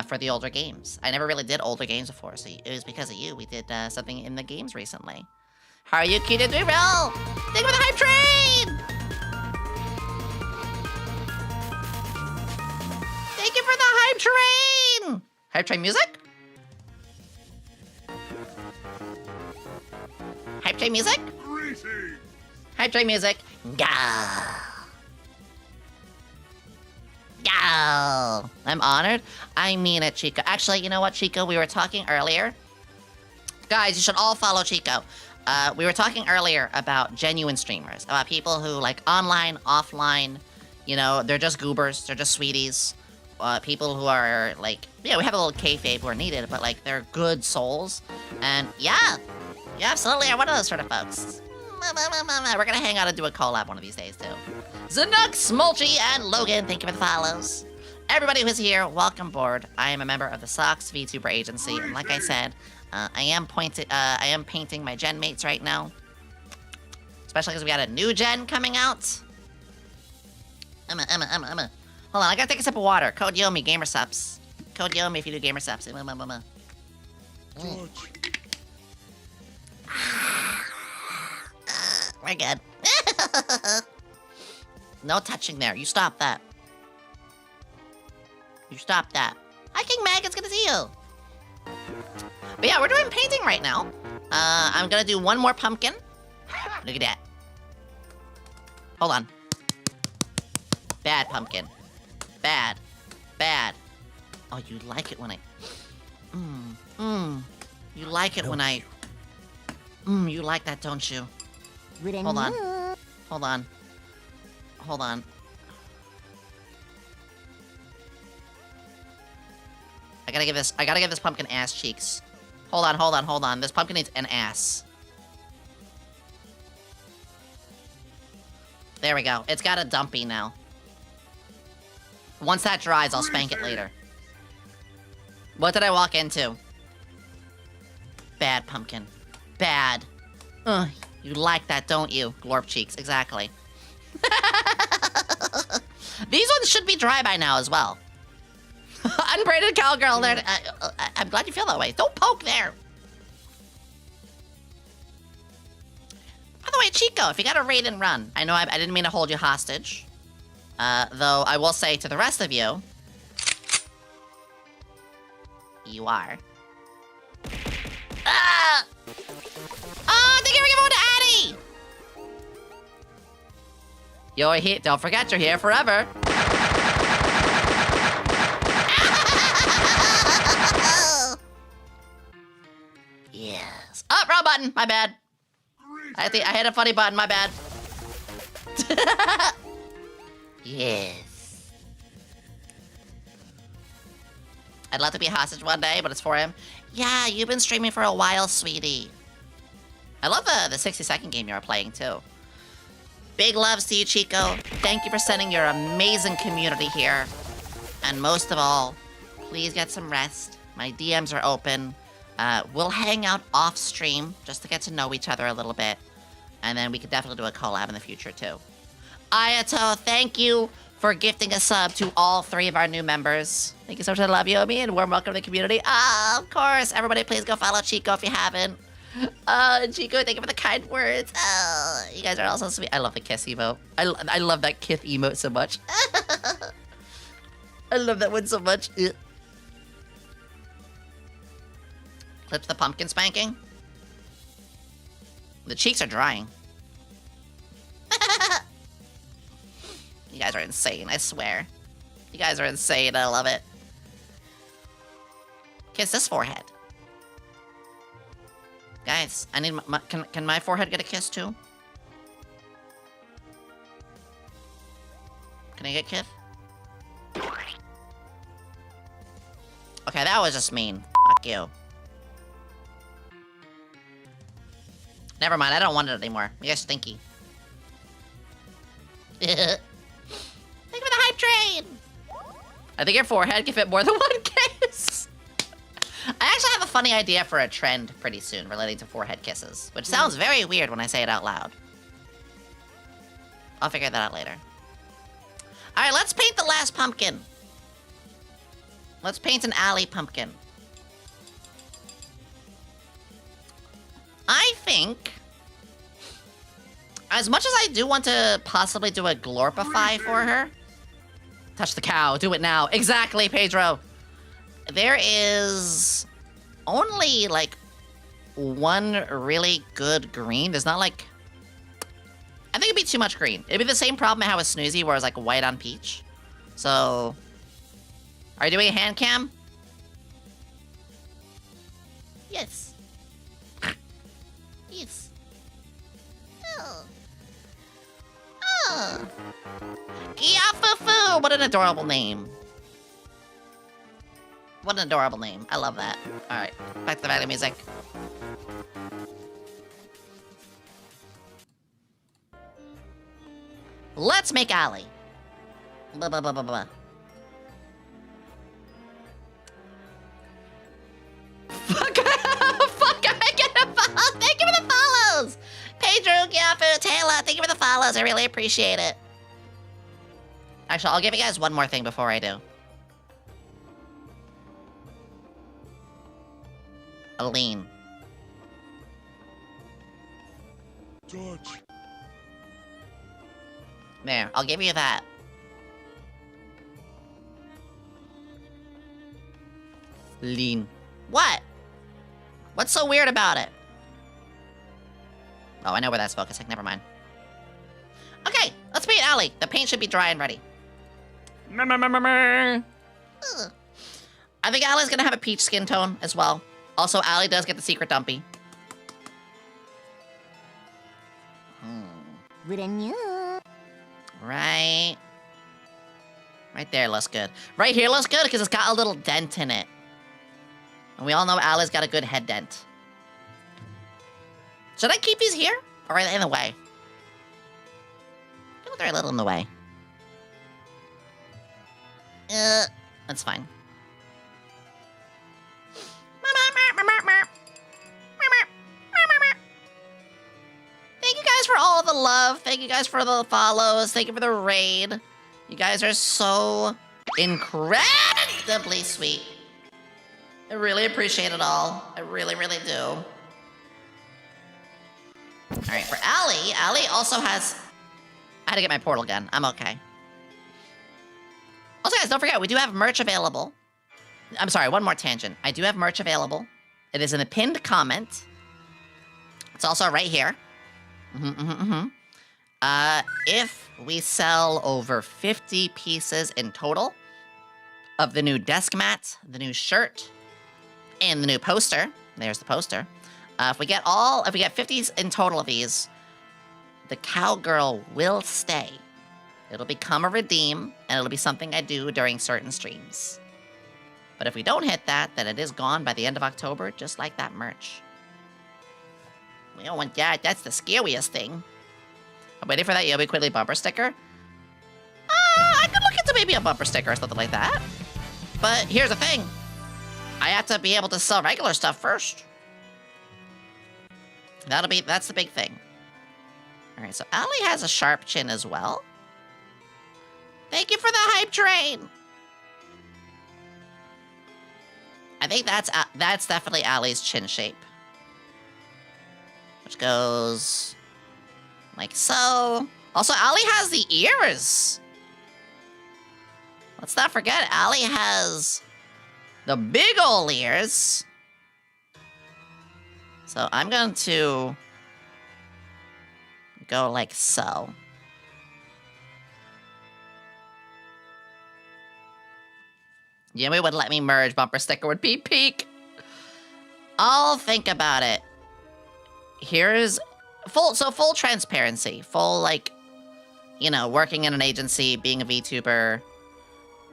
Speaker 1: for the older games. I never really did older games before, so it was because of you. We did something in the games recently. How are you, Kita Real? Thank you for the hype train! Thank you for the hype train! Hype train music? Hype train music? Hype train music. Go! Go! I'm honored. I mean it, Chico. Actually, you know what, Chico? We were talking earlier. Guys, you should all follow Chico. We were talking earlier about genuine streamers, about people who, like, online, offline, you know, they're just goobers, they're just sweeties. People who are, like, yeah, we have a little kayfabe who are needed, but, like, they're good souls. And, yeah, you absolutely are one of those sort of folks. We're gonna hang out and do a collab one of these days, too. Zanuk, Smolchy, and Logan, thank you for the follows. Everybody who's here, welcome aboard. I am a member of the Sox VTuber agency, and like I said, I am painting my gen mates right now. Especially because we got a new gen coming out. Emma. Hold on, I gotta take a sip of water. Code Yomi, gamer subs. Code Yomi if you do gamer subs. We're good. No touching there. You stop that. You stop that. Hi, King Mag. It's good to see you. But yeah, we're doing painting right now. I'm gonna do one more pumpkin. Look at that. Hold on. Bad pumpkin. Bad. Bad. Oh, you like it when I... You like it when I... you like that, don't you? Hold on. Hold on. Hold on. I gotta give this pumpkin ass cheeks. Hold on, hold on, hold on. This pumpkin needs an ass. There we go. It's got a dumpy now. Once that dries, I'll spank it later. What did I walk into? Bad pumpkin. Bad. Ugh, you like that, don't you? Glorp cheeks, exactly. These ones should be dry by now as well. Unbraided cowgirl there. I'm glad you feel that way. Don't poke there. By the way, Chico, if you got a raid and run, I know I didn't mean to hold you hostage. Though I will say to the rest of you, you are. Ah! Oh, thank you for giving to Addie! You're here. Don't forget, you're here forever. Yes. Oh, wrong button. My bad. I think I hit a funny button. My bad. Yes. I'd love to be a hostage one day, but it's for him. Yeah, you've been streaming for a while, sweetie. I love the 60-second game you were playing, too. Big loves to you, Chico. Thank you for sending your amazing community here. And most of all, please get some rest. My DMs are open. We'll hang out off stream just to get to know each other a little bit. And then we could definitely do a collab in the future, too. Ayato, thank you for gifting a sub to all 3 of our new members. Thank you so much. I love Yomi, and warm welcome to the community. Ah, of course. Everybody, please go follow Chico if you haven't. Chico, thank you for the kind words. You guys are all so sweet. I love the kiss emote. I love that kiss emote so much. I love that one so much. Clips the pumpkin spanking. The cheeks are drying. You guys are insane, I swear. You guys are insane, I love it. Kiss this forehead. Guys, I need can my forehead get a kiss too? Can I get a kiss? Okay, that was just mean. Fuck you. Never mind, I don't want it anymore. You guys stinky. Thank you for the hype train! I think your forehead can fit more than one kiss. I actually have a funny idea for a trend pretty soon relating to forehead kisses, which sounds very weird when I say it out loud. I'll figure that out later. Alright, let's paint the last pumpkin. Let's paint an alley pumpkin. I think, as much as I do want to possibly do a glorpify for her, touch the cow, do it now. Exactly, Pedro. There is only like one really good green. There's not like, I think it'd be too much green. It'd be the same problem I had with Snoozy where it's like white on peach. So, are you doing a hand cam? Yes. Yes. Oh. Oh. Giafufu! What an adorable name. What an adorable name. I love that. Alright, back to the value music. Let's make Ali. Blah, blah, blah, blah, blah. Fuck, I get a follow. Thank you for the follows. Pedro, Giafu, Taylor, thank you for the follows. I really appreciate it. Actually, I'll give you guys one more thing before I do. Aline.
Speaker 4: George.
Speaker 1: There, I'll give you that. Lean. What? What's so weird about it? Oh, I know where that's focusing. Never mind. Okay, let's paint Allie. The paint should be dry and ready. Ugh. I think Allie's gonna have a peach skin tone as well. Also, Allie does get the secret dumpy. Right. Right there looks good. Right here looks good because it's got a little dent in it. And we all know Allie's got a good head dent. Should I keep these here? Or are they in the way? I think they're a little in the way. That's fine. Thank you guys for all the love. Thank you guys for the follows. Thank you for the raid. You guys are so incredibly sweet. I really appreciate it all. I really, really do. Alright, for Allie, Allie also has... I had to get my portal gun. I'm okay. Also, guys, don't forget, we do have merch available. I'm sorry, one more tangent. I do have merch available. It is in the pinned comment. It's also right here. If we sell over 50 pieces in total of the new desk mat, the new shirt, and the new poster, there's the poster. If we get 50s in total of these, the cowgirl will stay. It'll become a redeem, and it'll be something I do during certain streams. But if we don't hit that, then it is gone by the end of October, just like that merch. We don't want that. That's the scariest thing. I'm waiting for that YomiQuinnley bumper sticker. I could look into maybe a bumper sticker or something like that. But here's the thing. I have to be able to sell regular stuff first. That's the big thing. Alright, so Allie has a sharp chin as well. Thank you for the hype train! I think that's definitely Allie's chin shape. Which goes... like so. Also, Allie has the ears! Let's not forget, Allie has... the big ol' ears. So I'm going to... go like so. Yomi wouldn't let me merge. Bumper sticker would be peak. I'll think about it. Here's full transparency. Full, like, you know, working in an agency, being a VTuber,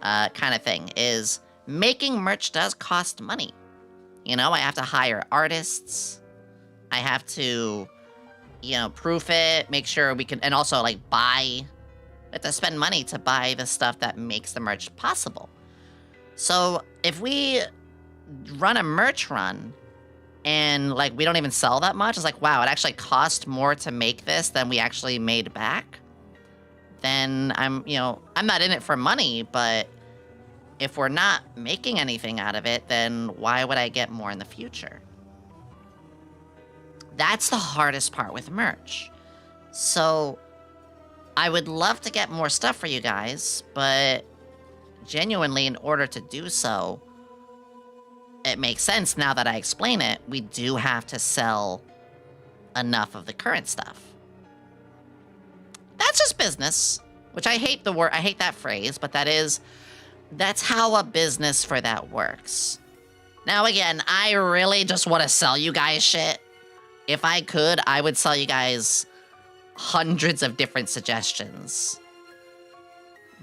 Speaker 1: kind of thing, is making merch does cost money. You know, I have to hire artists. I have to, you know, proof it, make sure we can, and also, like, buy. I have to spend money to buy the stuff that makes the merch possible. So, if we run a merch run, and, like, we don't even sell that much, it's like, wow, it actually cost more to make this than we actually made back, then I'm not in it for money, but if we're not making anything out of it, then why would I get more in the future? That's the hardest part with merch. So, I would love to get more stuff for you guys, but genuinely, in order to do so, it makes sense now that I explain it, we do have to sell enough of the current stuff. That's just business, which I hate I hate that phrase, but that's how a business for that works. Now again, I really just want to sell you guys shit. If I could, I would sell you guys hundreds of different suggestions.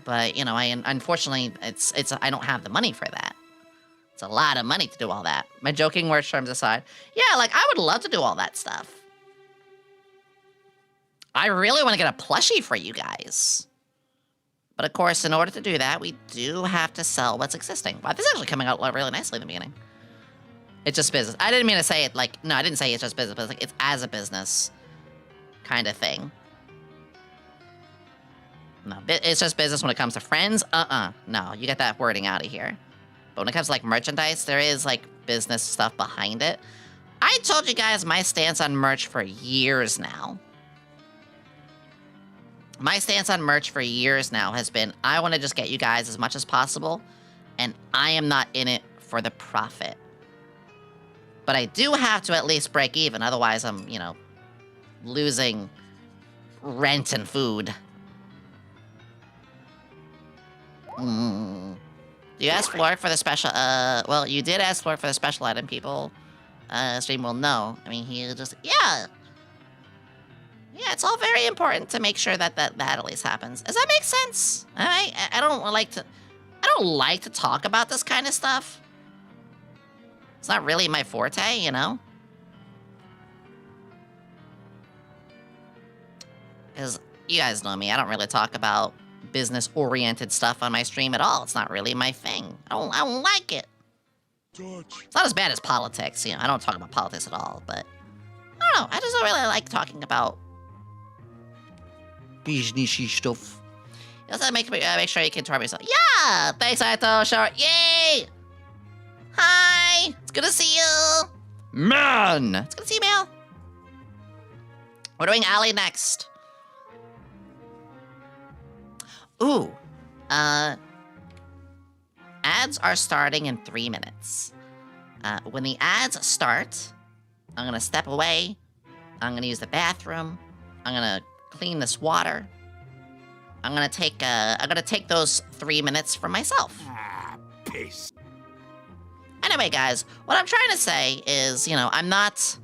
Speaker 1: But, you know, unfortunately, I don't have the money for that. It's a lot of money to do all that. My joking word terms aside. Yeah, like, I would love to do all that stuff. I really want to get a plushie for you guys. But of course, in order to do that, we do have to sell what's existing. Wow, this is actually coming out really nicely in the beginning. It's just business. I didn't mean to say it like, no, I didn't say it's just business, but it's like, it's as a business kind of thing. No, it's just business when it comes to friends. No, you get that wording out of here. But when it comes to, like, merchandise, there is, like, business stuff behind it. I told you guys my stance on merch for years now. My stance on merch for years now has been, I want to just get you guys as much as possible, and I am not in it for the profit. But I do have to at least break even, otherwise I'm, you know, losing rent and food. You asked Flork for the special, well, you did ask Flork for the special item, people. Stream will know. I mean, he just, yeah. Yeah, it's all very important to make sure that that at least happens. Does that make sense? I don't like to talk about this kind of stuff. It's not really my forte, you know? Because you guys know me, I don't really talk about business-oriented stuff on my stream at all. It's not really my thing. I don't like it.
Speaker 4: Dodge.
Speaker 1: It's not as bad as politics, you know, I don't talk about politics at all, but I don't know, I just don't really like talking about businessy stuff. You also make sure you can torment yourself. Yeah! Thanks, Aito, sure. Yay! Hi! It's good to see you!
Speaker 3: Man!
Speaker 1: It's good to see you, Mel. We're doing Ali next. Ooh. Ads are starting in 3 minutes. When the ads start, I'm gonna step away. I'm gonna use the bathroom. I'm gonna clean this water. I'm gonna take those 3 minutes for myself.
Speaker 4: Peace.
Speaker 1: Anyway, guys, what I'm trying to say is, you know, I'm not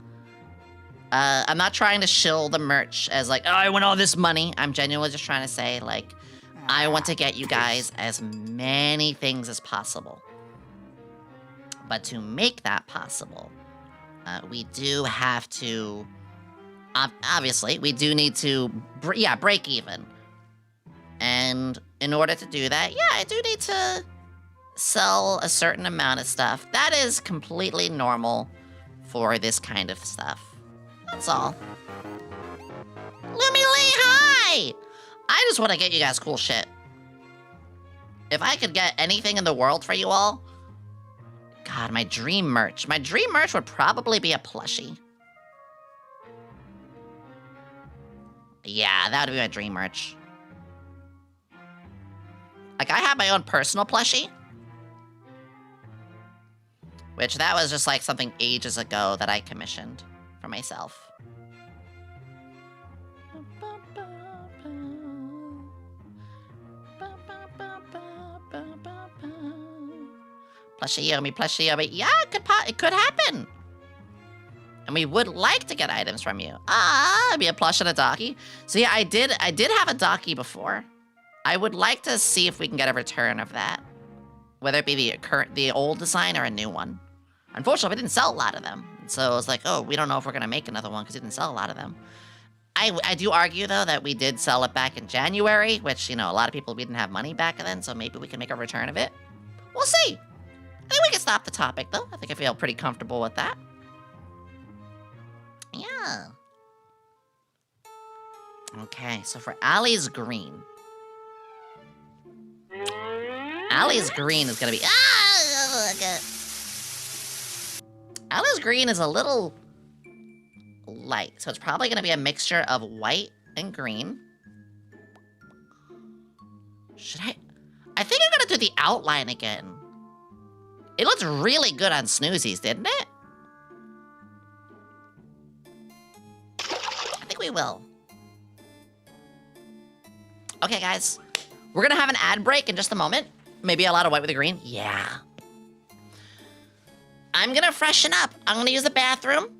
Speaker 1: trying to shill the merch as like, oh, I want all this money. I'm genuinely just trying to say, like, I want to get you guys as many things as possible. But to make that possible, we do have to, obviously, we do need to, break even. And in order to do that, yeah, I do need to sell a certain amount of stuff. That is completely normal for this kind of stuff. That's all. YomiQuinnley, hi! I just want to get you guys cool shit. If I could get anything in the world for you all, God, my dream merch. My dream merch would probably be a plushie. Yeah, that would be my dream merch. Like, I have my own personal plushie. Which, that was just like something ages ago that I commissioned for myself. Plushie Yomi. Yeah, it could happen. And we would like to get items from you. It'd be a plush and a docky. So yeah, I did have a docky before. I would like to see if we can get a return of that. Whether it be the old design or a new one. Unfortunately, we didn't sell a lot of them. So I was like, oh, we don't know if we're gonna make another one because we didn't sell a lot of them. I do argue, though, that we did sell it back in January, which, you know, a lot of people, we didn't have money back then, so maybe we can make a return of it. We'll see. I think we can stop the topic, though. I think I feel pretty comfortable with that. Yeah. Okay, so for Ali's green. Ali's green is gonna be... okay. Ali's green is a little light, so it's probably gonna be a mixture of white and green. Should I think I'm gonna do the outline again. It looked really good on Snoozies, didn't it? I think we will. Okay, guys. We're gonna have an ad break in just a moment. Maybe a lot of white with the green. Yeah. I'm gonna freshen up. I'm gonna use the bathroom.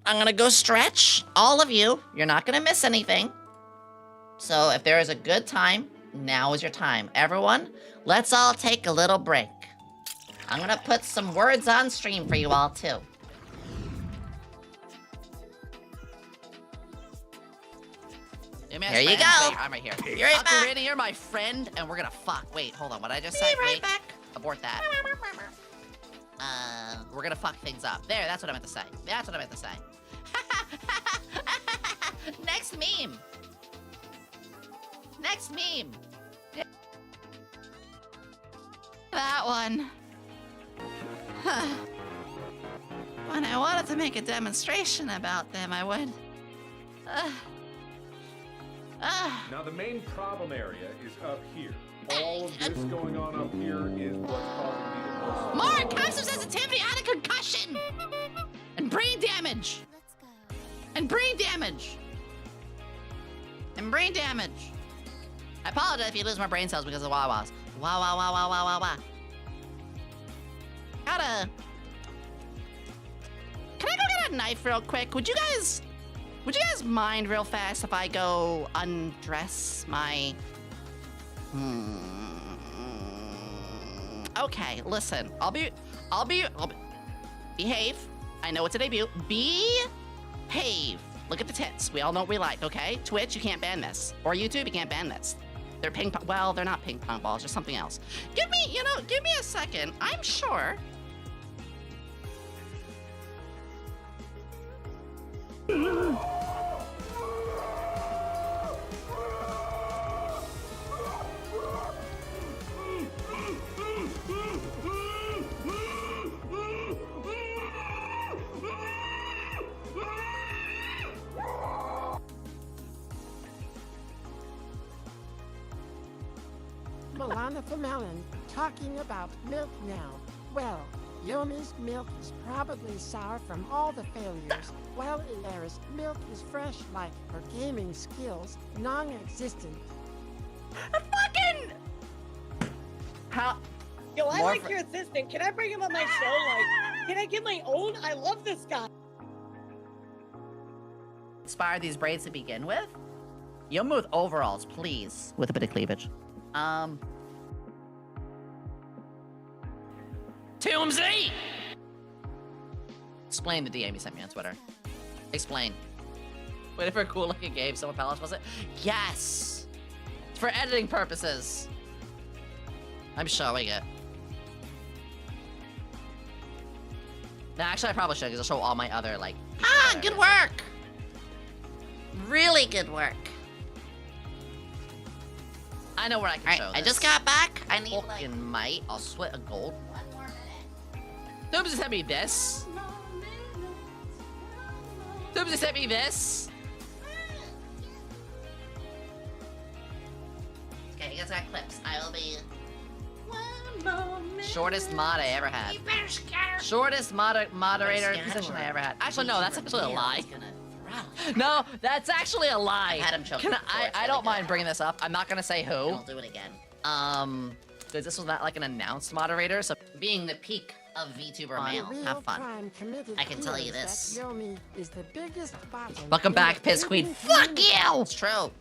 Speaker 1: I'm gonna go stretch. All of you, you're not gonna miss anything. So if there is a good time, now is your time. Everyone, let's all take a little break. I'm gonna put some words on stream for you all, too. Here you go. I'm right here. You're right back. You're my friend, and we're gonna fuck. Wait, hold on. What did I just say? Right back. Abort that. We're gonna fuck things up. There, that's what I meant to say. That's what I meant to say. Next meme. Next meme. That one. When I wanted to make a demonstration about them, I would.
Speaker 9: Now the main problem area is up here. All of this going on up here is what's causing me the most...
Speaker 1: Mark, have some sensitivity. I had a concussion. brain damage! And brain damage! And brain damage! I apologize if you lose my brain cells because of Wawas. Wow. Gotta... Can I go get a knife real quick? Would you guys mind real fast if I go undress my... Okay, listen. I'll be... Behave. I know it's a debut. Behave. Look at the tits. We all know what we like, okay? Twitch, you can't ban this. Or YouTube, you can't ban this. They're ping pong... Well, they're not ping pong balls. They're something else. Give me a second. I'm sure...
Speaker 2: Milana Melon talking about milk now. Well, Yomi's milk is probably sour from all the failures, while Ilara's milk is fresh like her gaming skills, non-existent.
Speaker 1: Fucking... How...
Speaker 10: Yo, I like your assistant. Can I bring him on my show? Like, can I get my own? I love this guy.
Speaker 1: Inspire these braids to begin with? Yomi with overalls, please. With a bit of cleavage. Toomsy! Explain the DM you sent me on Twitter. Explain. Wait for a cool looking game, Silver Palace, was it? Yes! It's for editing purposes. I'm showing it. No, actually I probably should, because I'll show all my other, like... good work! Really good work. I know where I can show this. I just got back. I need fucking might. I'll sweat a gold. One more minute. Toomsy sent me this. Toomsy sent me this. Okay, you guys got clips. I will be... Shortest mod I ever had. Shortest moderator position I ever had. Actually, no, that's actually a lie. No, that's actually a lie. I've had him choke before, I don't mind bringing this up. I'm not gonna say who. I'll do it again. Because this was not like an announced moderator, so being the peak of VTuber male, have fun. I can tell you this.
Speaker 2: Yomi is the biggest bottom.
Speaker 1: Welcome back, Piss Queen. Fuck you! It's true.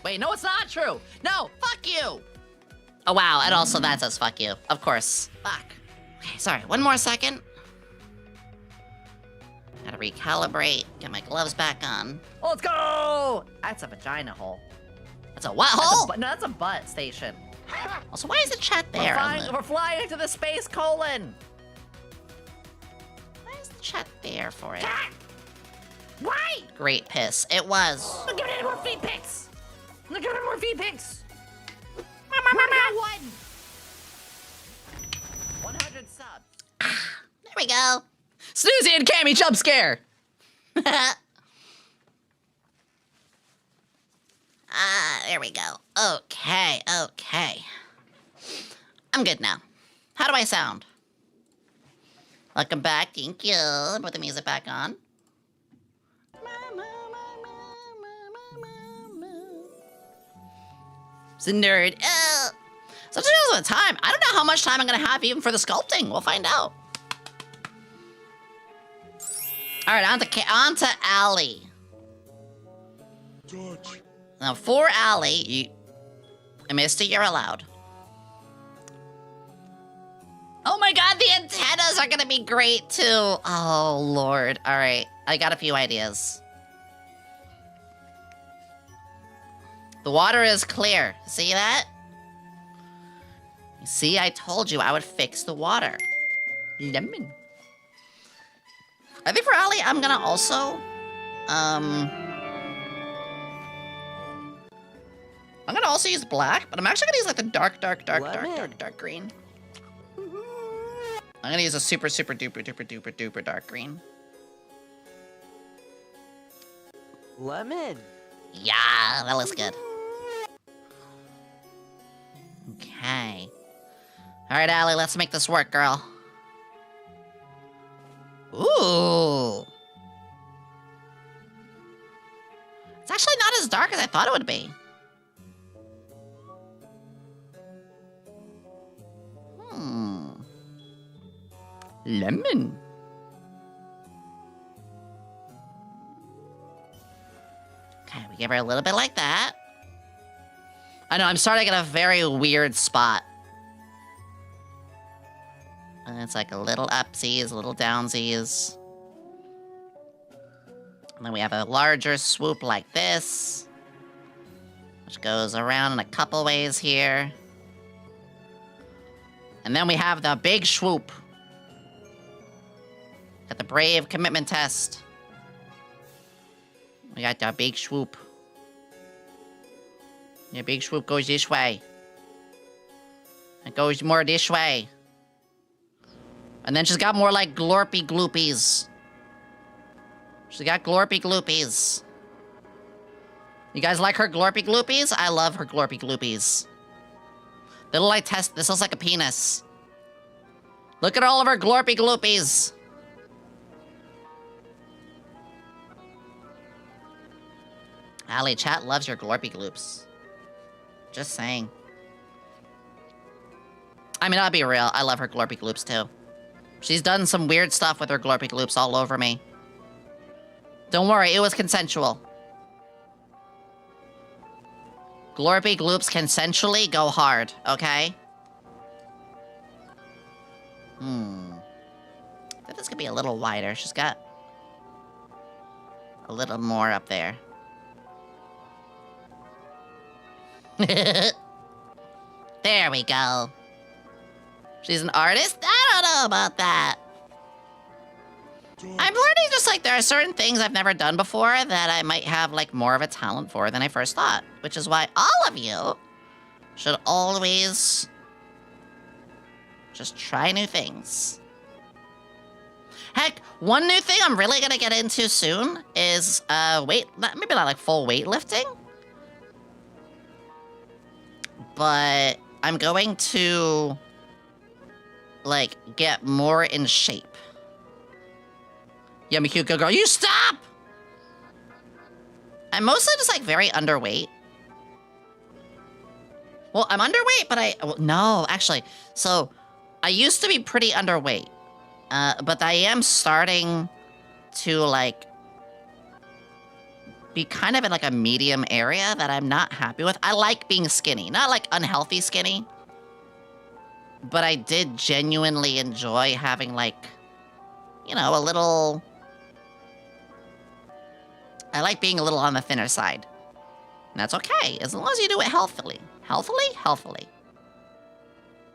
Speaker 1: Wait, no, it's not true. No, fuck you. Oh wow, and also that says fuck you. Of course. Fuck. Okay, sorry. One more second. Gotta recalibrate, get my gloves back on. Let's go! That's a vagina hole. That's a what hole? No, that's a butt station. Also, why is the chat there? We're flying into the space colon. Why is the chat there for it? Why? Great piss. It was. Look at it, more feet pics. Look at it, more feet pics. 100 subs. There we go. Snoozy and Cammy jump scare. There we go. Okay. I'm good now. How do I sound? Welcome back. Thank you. Put the music back on. It's a nerd. So the time. I don't know how much time I'm gonna have even for the sculpting. We'll find out. All right, on to Allie.
Speaker 4: Dodge.
Speaker 1: Now, for Allie, Misty, you're allowed. Oh my god, the antennas are gonna be great too. Oh lord. All right, I got a few ideas. The water is clear. See that? See, I told you I would fix the water. Lemon. I think for Allie, I'm gonna also, I'm gonna also use black, but I'm actually gonna use like the dark green. I'm gonna use a super duper dark green.
Speaker 8: Lemon.
Speaker 1: Yeah, that looks good. Okay. All right, Allie, let's make this work, girl. Ooh. It's actually not as dark as I thought it would be.
Speaker 3: Lemon.
Speaker 1: Okay, we give her a little bit like that. I know, I'm starting at a very weird spot. And it's like a little upsies, a little downsies. And then we have a larger swoop like this, which goes around in a couple ways here. And then we have the big swoop. Got the brave commitment test. We got the big swoop. The big swoop goes this way. It goes more this way. And then she's got more like glorpy gloopies. She got glorpy gloopies. You guys like her glorpy gloopies? I love her glorpy gloopies. They look like this looks like a penis. Look at all of her glorpy gloopies. Allie, chat loves your glorpy gloops. Just saying. I mean, I'll be real. I love her glorpy gloops too. She's done some weird stuff with her glorpy gloops all over me. Don't worry, it was consensual. Glorpy gloops consensually go hard, okay? I think this could be a little wider. She's got a little more up there. There we go. She's an artist? I don't know about that. I'm learning just like there are certain things I've never done before that I might have like more of a talent for than I first thought. Which is why all of you should always just try new things. Heck, one new thing I'm really gonna get into soon is maybe not like full weightlifting. But I'm going to like get more in shape. Yummy cute good girl, you stop! I'm mostly just like very underweight. Well, I'm underweight, but no, actually. So, I used to be pretty underweight. But I am starting to like be kind of in like a medium area that I'm not happy with. I like being skinny, not like unhealthy skinny. But I did genuinely enjoy having like, you know, a little... I like being a little on the thinner side. And that's okay, as long as you do it healthily. Healthily.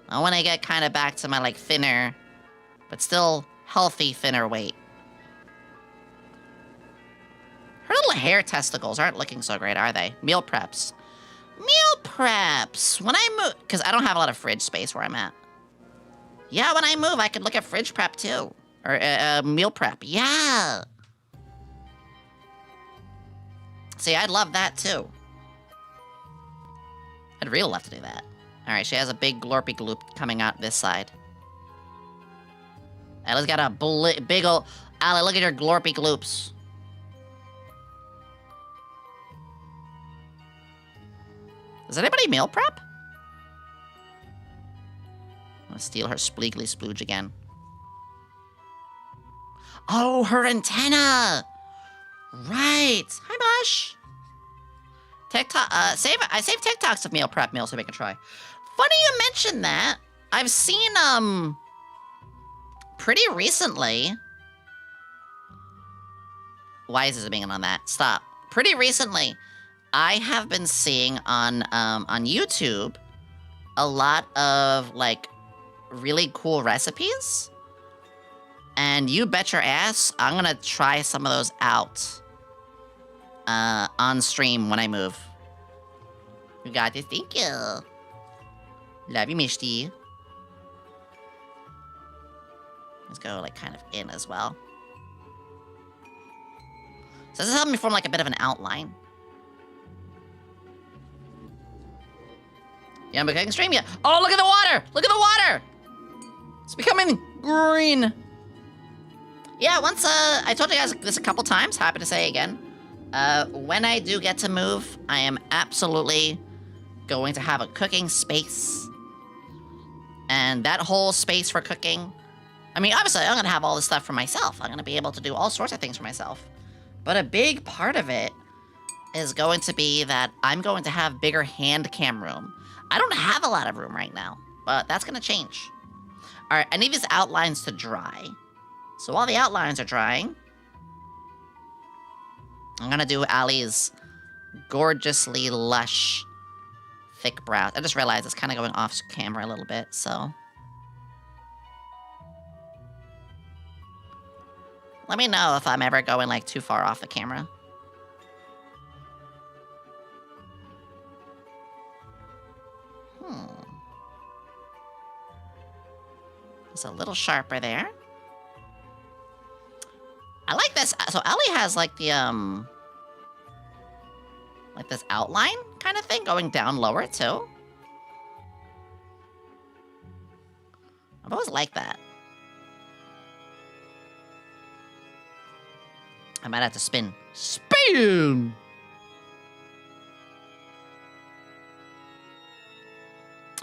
Speaker 1: I want to get kind of back to my like thinner, but still healthy thinner weight. Her little hair testicles aren't looking so great, are they? Meal preps. Meal preps! When I move... Because I don't have a lot of fridge space where I'm at. Yeah, when I move, I could look at fridge prep, too. Or meal prep. Yeah! See, I'd love that, too. I'd really love to do that. Alright, she has a big glorpy gloop coming out this side. Allie's got a big old... Allie, look at your glorpy gloops. Does anybody meal prep? I'm gonna steal her spleegly splooge again. Oh, her antenna! Right! Hi, Mosh! TikTok, I save TikToks of meal prep meals so we can try. Funny you mentioned that. I've seen, pretty recently... Why is it zooming in on that? Stop. Pretty recently... I have been seeing on YouTube a lot of like really cool recipes, and you bet your ass I'm gonna try some of those out on stream when I move. You got this, thank you. Love you, Mishti. Let's go like kind of in as well. So this is helping me form like a bit of an outline. Yeah, I'm becoming stream yet. Oh, look at the water! Look at the water! It's becoming green. Yeah, once, I told you guys this a couple times, happy to say again. When I do get to move, I am absolutely going to have a cooking space. And that whole space for cooking, I mean, obviously, I'm gonna have all this stuff for myself. I'm gonna be able to do all sorts of things for myself. But a big part of it is going to be that I'm going to have bigger hand cam room. I don't have a lot of room right now, but that's gonna change. All right, I need these outlines to dry. So while the outlines are drying, I'm gonna do Allie's gorgeously lush, thick brows. I just realized it's kind of going off camera a little bit, so. Let me know if I'm ever going, like, too far off the camera. It's a little sharper there. I like this. So Ellie has, like, the, like this outline kind of thing going down lower, too. I've always liked that. I might have to spin. Spin!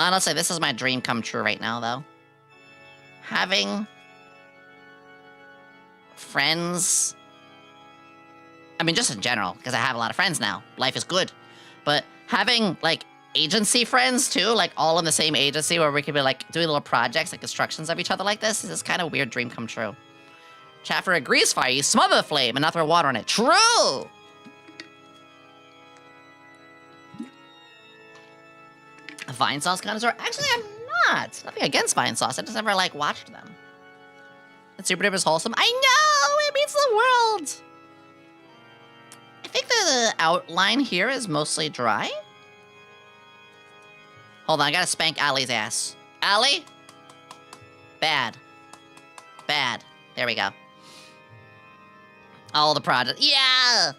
Speaker 1: Honestly, this is my dream come true right now, though. Having friends. I mean, just in general, because I have a lot of friends now. Life is good. But having, like, agency friends, too, like, all in the same agency where we could be, like, doing little projects, like, instructions of each other like this is kind of weird dream come true. Chat for a grease fire, you smother the flame and not throw water on it. True! A Vine sauce connoisseur? Actually, I'm not. Nothing against Vine sauce. I just never, like, watched them. It's super duper wholesome. I know! It means the world! I think the outline here is mostly dry. Hold on, I gotta spank Allie's ass. Allie? Bad. Bad. There we go. All the project. Yeah!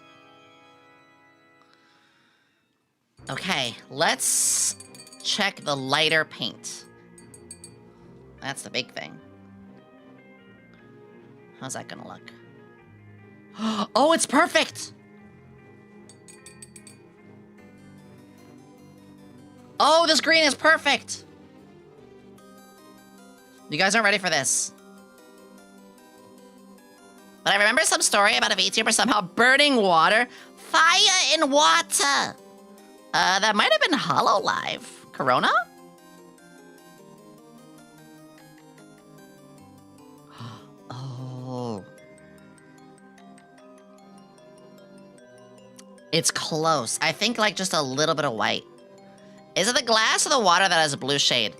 Speaker 1: Okay, let's check the lighter paint. That's the big thing. How's that gonna look? Oh, it's perfect! Oh, this green is perfect! You guys aren't ready for this. But I remember some story about a VTuber somehow burning water. Fire in water! That might have been HoloLive. Corona? Oh. It's close. I think, like, just a little bit of white. Is it the glass or the water that has a blue shade?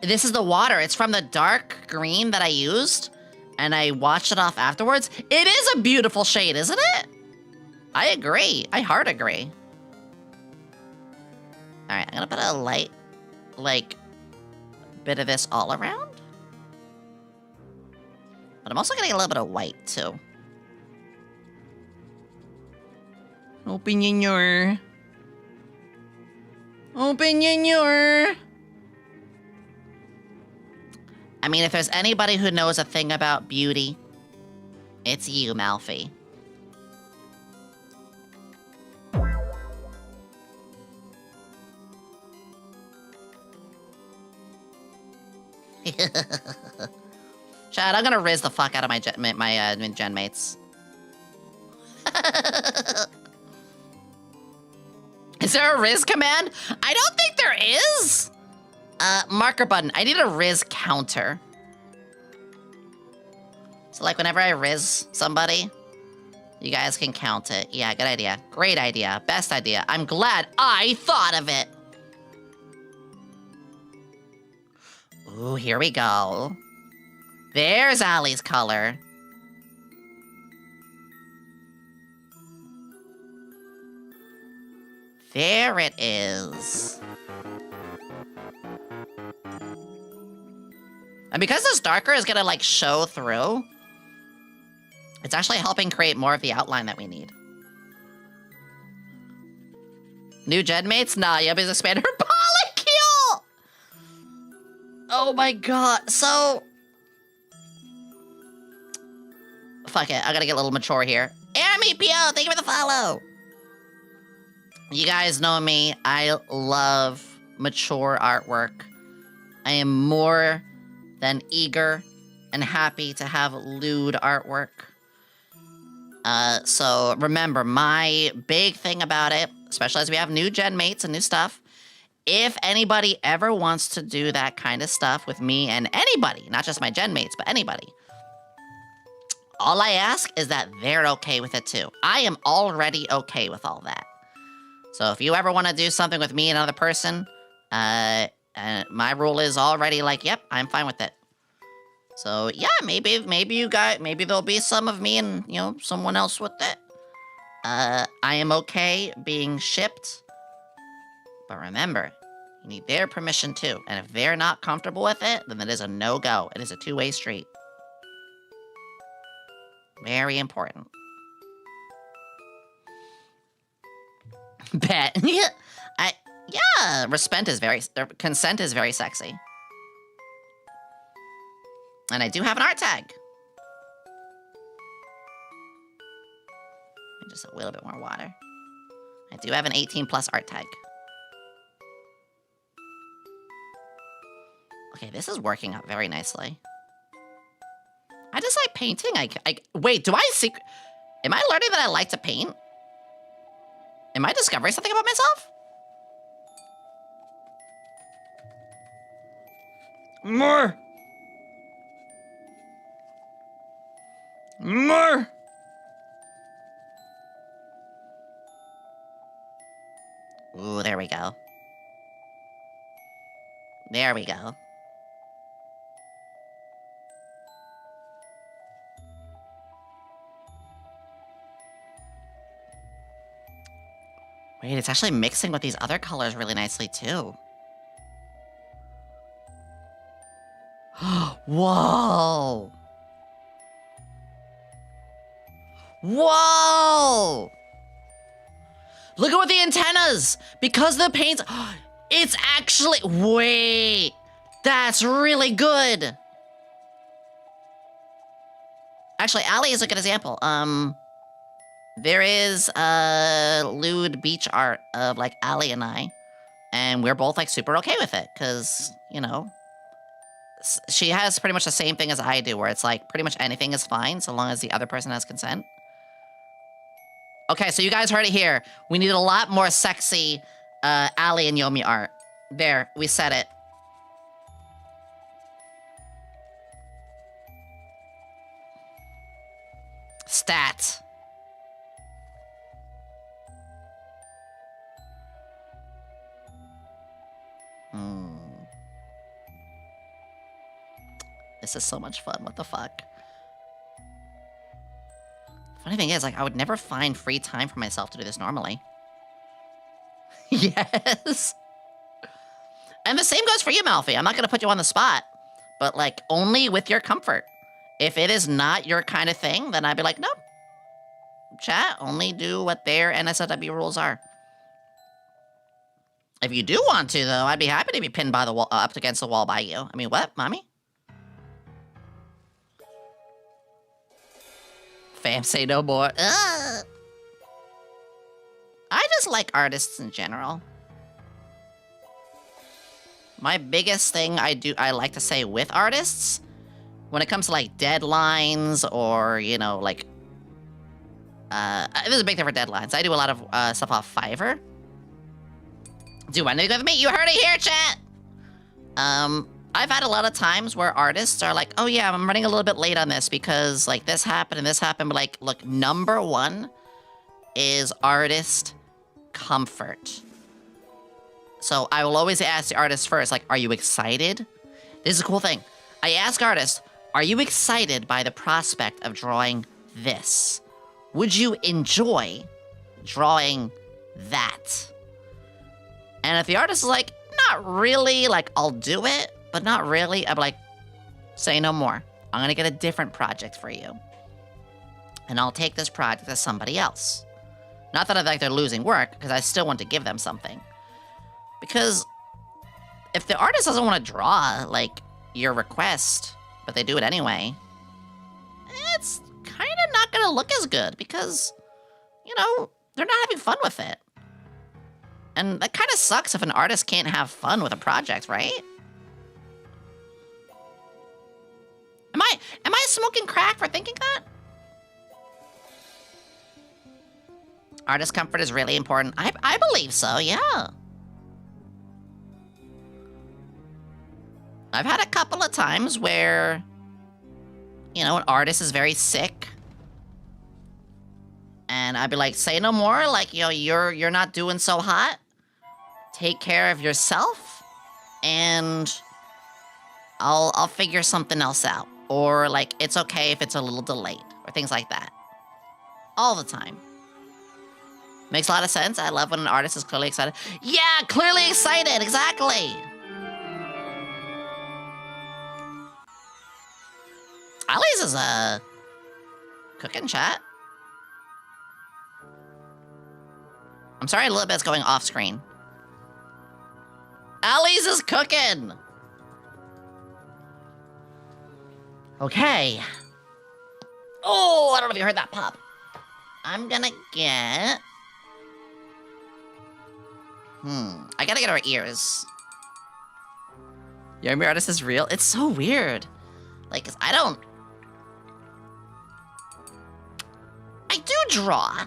Speaker 1: This is the water. It's from the dark green that I used, and I washed it off afterwards. It is a beautiful shade, isn't it? I agree. I hard agree. All right, I'm gonna put a light, like, bit of this all around. But I'm also getting a little bit of white, too. Open your... Open your... I mean, if there's anybody who knows a thing about beauty, it's you, Malfi. Chad, I'm gonna riz the fuck out of my gen mates. Is there a riz command? I don't think there is. Marker button. I need a riz counter. So, like, whenever I riz somebody, you guys can count it. Yeah, good idea. Great idea. Best idea. I'm glad I thought of it. Ooh, here we go. There's Allie's color. There it is. And because this darker is gonna, like, show through, it's actually helping create more of the outline that we need. New gen mates? Nah, Yomi's expanded her polycule! Oh my god. So, fuck it. I gotta get a little mature here. RMEPO, thank you for the follow. You guys know me. I love mature artwork. I am more than eager and happy to have lewd artwork. So remember, my big thing about it, especially as we have new gen mates and new stuff, if anybody ever wants to do that kind of stuff with me and anybody, not just my gen mates, but anybody, all I ask is that they're okay with it too. I am already okay with all that. So if you ever want to do something with me and another person, my rule is already like, yep, I'm fine with it. So yeah, maybe there'll be some of me and, you know, someone else with it. I am okay being shipped. But remember, you need their permission too. And if they're not comfortable with it, then it is a no-go. It is a two-way street. Very important. Bet. Yeah, consent is very sexy. And I do have an art tag. Just a little bit more water. I do have an 18+ art tag. Okay, this is working out very nicely. I just like painting. Wait, am I learning that I like to paint? Am I discovering something about myself?
Speaker 3: More! More!
Speaker 1: Ooh, there we go. There we go. Wait, it's actually mixing with these other colors really nicely, too. Whoa! Whoa! Look at what the antennas! Because the paint's... It's actually... Wait! That's really good! Actually, Allie is a good example. There is lewd beach art of, like, Allie and I. And we're both, like, super okay with it. Because, you know... She has pretty much the same thing as I do, where it's, like, pretty much anything is fine, so long as the other person has consent. Okay, so you guys heard it here. We need a lot more sexy Allie and Yomi art. There, we said it. Stat. This is so much fun, what the fuck? Funny thing is, like, I would never find free time for myself to do this normally. Yes! And the same goes for you, Malfi. I'm not gonna put you on the spot. But, like, only with your comfort. If it is not your kind of thing, then I'd be like, no. Chat, only do what their NSFW rules are. If you do want to, though, I'd be happy to be pinned by the wall, up against the wall by you. I mean, what, mommy? Fam, say no more. Ugh. I just like artists in general. My biggest thing I like to say with artists, when it comes to, like, deadlines or, you know, like... there's a big thing for deadlines. I do a lot of stuff off Fiverr. Do anything with me? You heard it here, chat! I've had a lot of times where artists are like, oh yeah, I'm running a little bit late on this because, like, this happened and this happened. But, like, look, number one is artist comfort. So I will always ask the artist first, like, are you excited? This is a cool thing. I ask artists, are you excited by the prospect of drawing this? Would you enjoy drawing that? And if the artist is like, not really, like, I'll do it, but not really, I'm like, say no more. I'm gonna get a different project for you. And I'll take this project to somebody else. Not that I think they're losing work, because I still want to give them something. Because if the artist doesn't want to draw, like, your request, but they do it anyway, it's kind gonna look as good because, you know, they're not having fun with it. And that kind of sucks if an artist can't have fun with a project, right? Am I smoking crack for thinking that? Artist comfort is really important. I believe so, yeah. I've had a couple of times where, you know, an artist is very sick. And I'd be like, say no more, like, you know, you're not doing so hot. Take care of yourself, and I'll figure something else out. Or, like, it's okay if it's a little delayed, or things like that. All the time. Makes a lot of sense. I love when an artist is clearly excited. Yeah, clearly excited, exactly! Ali's is, cooking chat. I'm sorry, a little bit's going off screen. Ali's is cooking! Okay. Oh, I don't know if you heard that pop. I'm gonna get... I gotta get our ears. Yomi artist is real? It's so weird. Like, 'cause I do draw.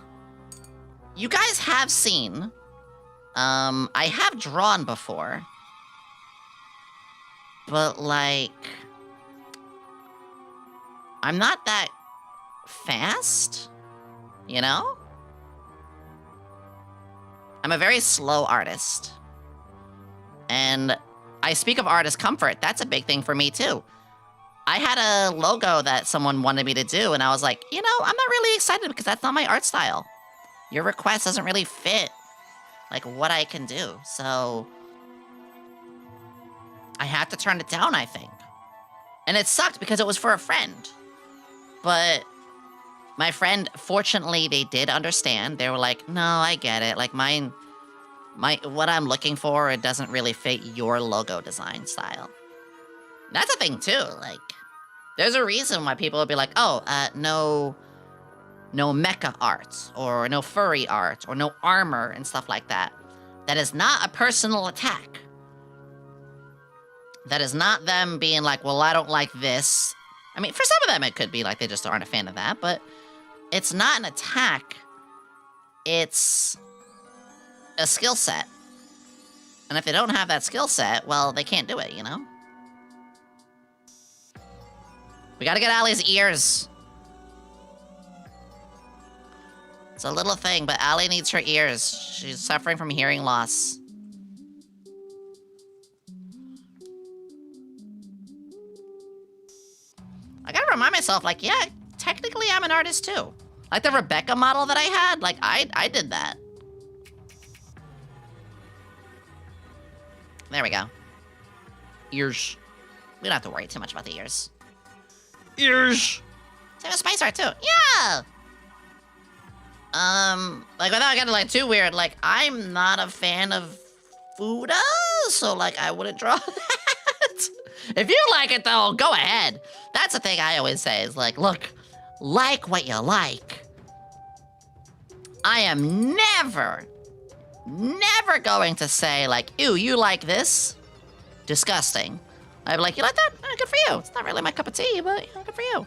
Speaker 1: You guys have seen. I have drawn before. But, like... I'm not that fast, you know? I'm a very slow artist. And I speak of artist comfort. That's a big thing for me, too. I had a logo that someone wanted me to do, and I was like, you know, I'm not really excited because that's not my art style. Your request doesn't really fit, like, what I can do. So I had to turn it down, I think. And it sucked because it was for a friend. But my friend, fortunately, they did understand. They were like, no, I get it. Like, what I'm looking for, it doesn't really fit your logo design style. That's a thing, too. Like, there's a reason why people would be like, oh, no mecha art, or no furry art, or no armor, and stuff like that. That is not a personal attack. That is not them being like, well, I don't like this. I mean, for some of them, it could be like they just aren't a fan of that, but it's not an attack. It's a skill set. And if they don't have that skill set, well, they can't do it, you know? We gotta get Ali's ears. It's a little thing, but Ali needs her ears. She's suffering from hearing loss. I gotta remind myself, like, yeah, technically I'm an artist too. Like the Rebecca model that I had, like, I did that. There we go. Ears. We don't have to worry too much about the ears. Ears! Same with Spice Art too. Yeah! Like, without getting, like, too weird, like, I'm not a fan of Fuda, so, like, I wouldn't draw that. If you like it, though, go ahead. That's the thing I always say, is like, look, like what you like. I am never going to say, like, ew, you like this? Disgusting. I'd be like, you like that? Good for you. It's not really my cup of tea, but, you know, good for you.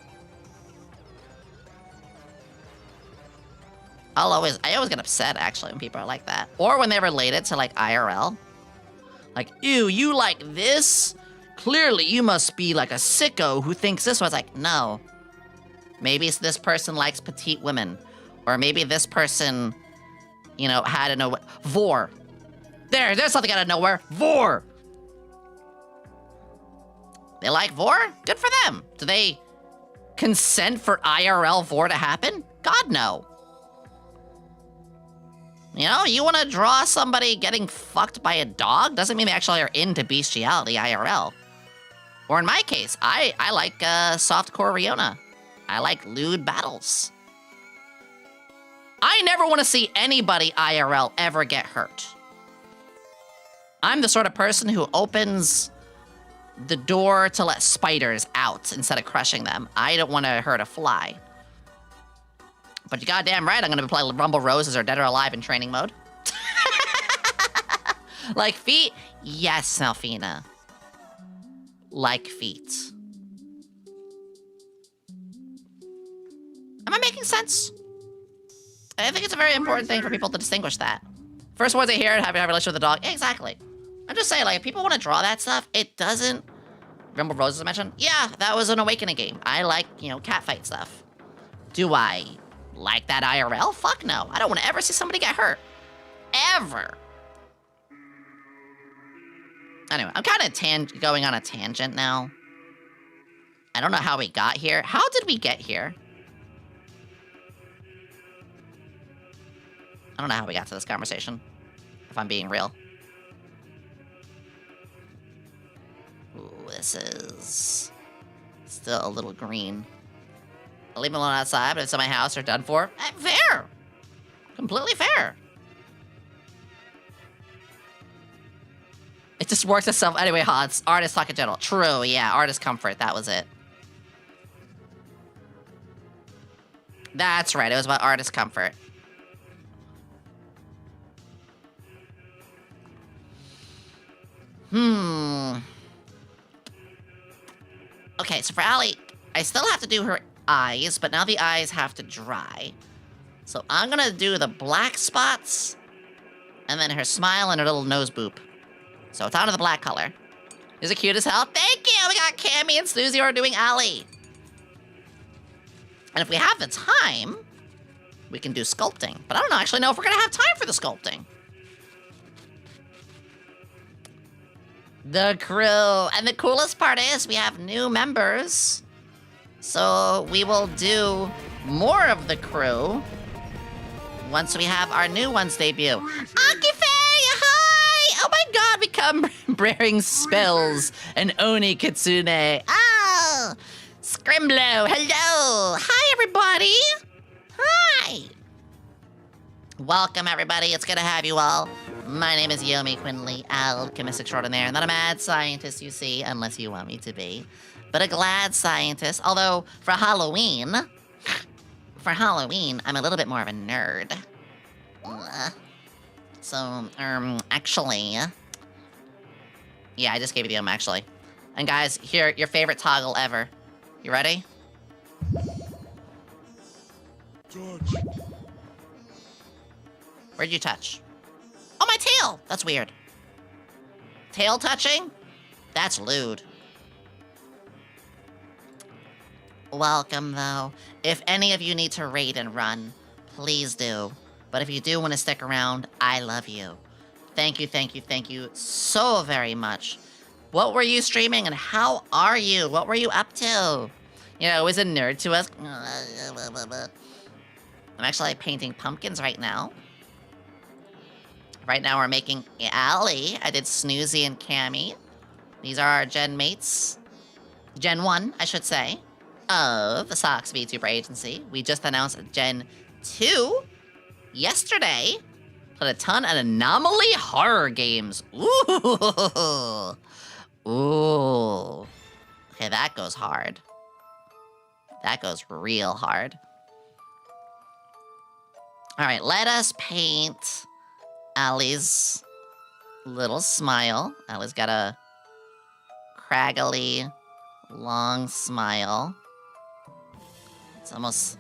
Speaker 1: I always get upset, actually, when people are like that. Or when they relate it to, like, IRL. Like, ew, you like this? Clearly, you must be, like, a sicko who thinks this was like, no. Maybe this person likes petite women. Or maybe this person, you know, had a no... Vor. There's something out of nowhere. Vor. They like Vor? Good for them. Do they consent for IRL Vor to happen? God, no. You know, you want to draw somebody getting fucked by a dog? Doesn't mean they actually are into bestiality IRL. Or in my case, I like softcore Riona. I like lewd battles. I never want to see anybody IRL ever get hurt. I'm the sort of person who opens the door to let spiders out instead of crushing them. I don't want to hurt a fly. But you goddamn right, I'm gonna play Rumble Roses or Dead or Alive in training mode. Like feet? Yes, Malfina. Like feet. Am I making sense? I think it's a very important thing for people to distinguish that. First words I hear, having a relationship with a dog. Exactly. I'm just saying, like, if people want to draw that stuff, it doesn't... Rumble Roses I mentioned? Yeah, that was an Awakening game. I like, you know, catfight stuff. Do I like that IRL? Fuck no. I don't want to ever see somebody get hurt. Ever. Anyway, I'm kind of going on a tangent now. I don't know how we got here. How did we get here? I don't know how we got to this conversation, if I'm being real. Ooh, this is still a little green. I'll leave them alone outside, but if it's in my house, they're done for. Fair. Completely fair. It just works itself. Anyway, Hots, artist talk in general. True, yeah, artist comfort, that was it. That's right, it was about artist comfort. Okay, so for Allie, I still have to do her eyes, but now the eyes have to dry. So I'm gonna do the black spots, and then her smile and her little nose boop. So it's out of the black color. Is it cute as hell? Thank you! We got Cammy and Snoozy who are doing Allie. And if we have the time, we can do sculpting. But I don't actually know if we're gonna have time for the sculpting. The crew. And the coolest part is we have new members. So we will do more of the crew once we have our new ones debut. Akife, hi! Oh my god, we come bearing spells and Oni Kitsune. Oh! Scrimblow, hello! Hi, everybody! Hi! Welcome, everybody. It's good to have you all. My name is YomiQuinnley, alchemist extraordinaire. Not a mad scientist, you see, unless you want me to be. But a glad scientist, although for Halloween, I'm a little bit more of a nerd. So, actually... Yeah, I just gave you the actually. And guys, here, your favorite toggle ever. You ready?
Speaker 4: Touch.
Speaker 1: Where'd you touch? Oh, my tail! That's weird. Tail touching? That's lewd. Welcome, though. If any of you need to raid and run, please do. But if you do want to stick around, I love you. Thank you, thank you, thank you so very much. What were you streaming and how are you? What were you up to? You know, is a nerd to us. I'm actually painting pumpkins right now. Right now we're making Allie. I did Snoozy and Cammy. These are our Gen mates. Gen 1, I should say, of the Sox VTuber agency. We just announced Gen 2 yesterday. Played a ton of Anomaly horror games. Ooh. Ooh. Okay, that goes hard. That goes real hard. All right, let us paint Allie's little smile. Allie's got a craggly, long smile. It's almost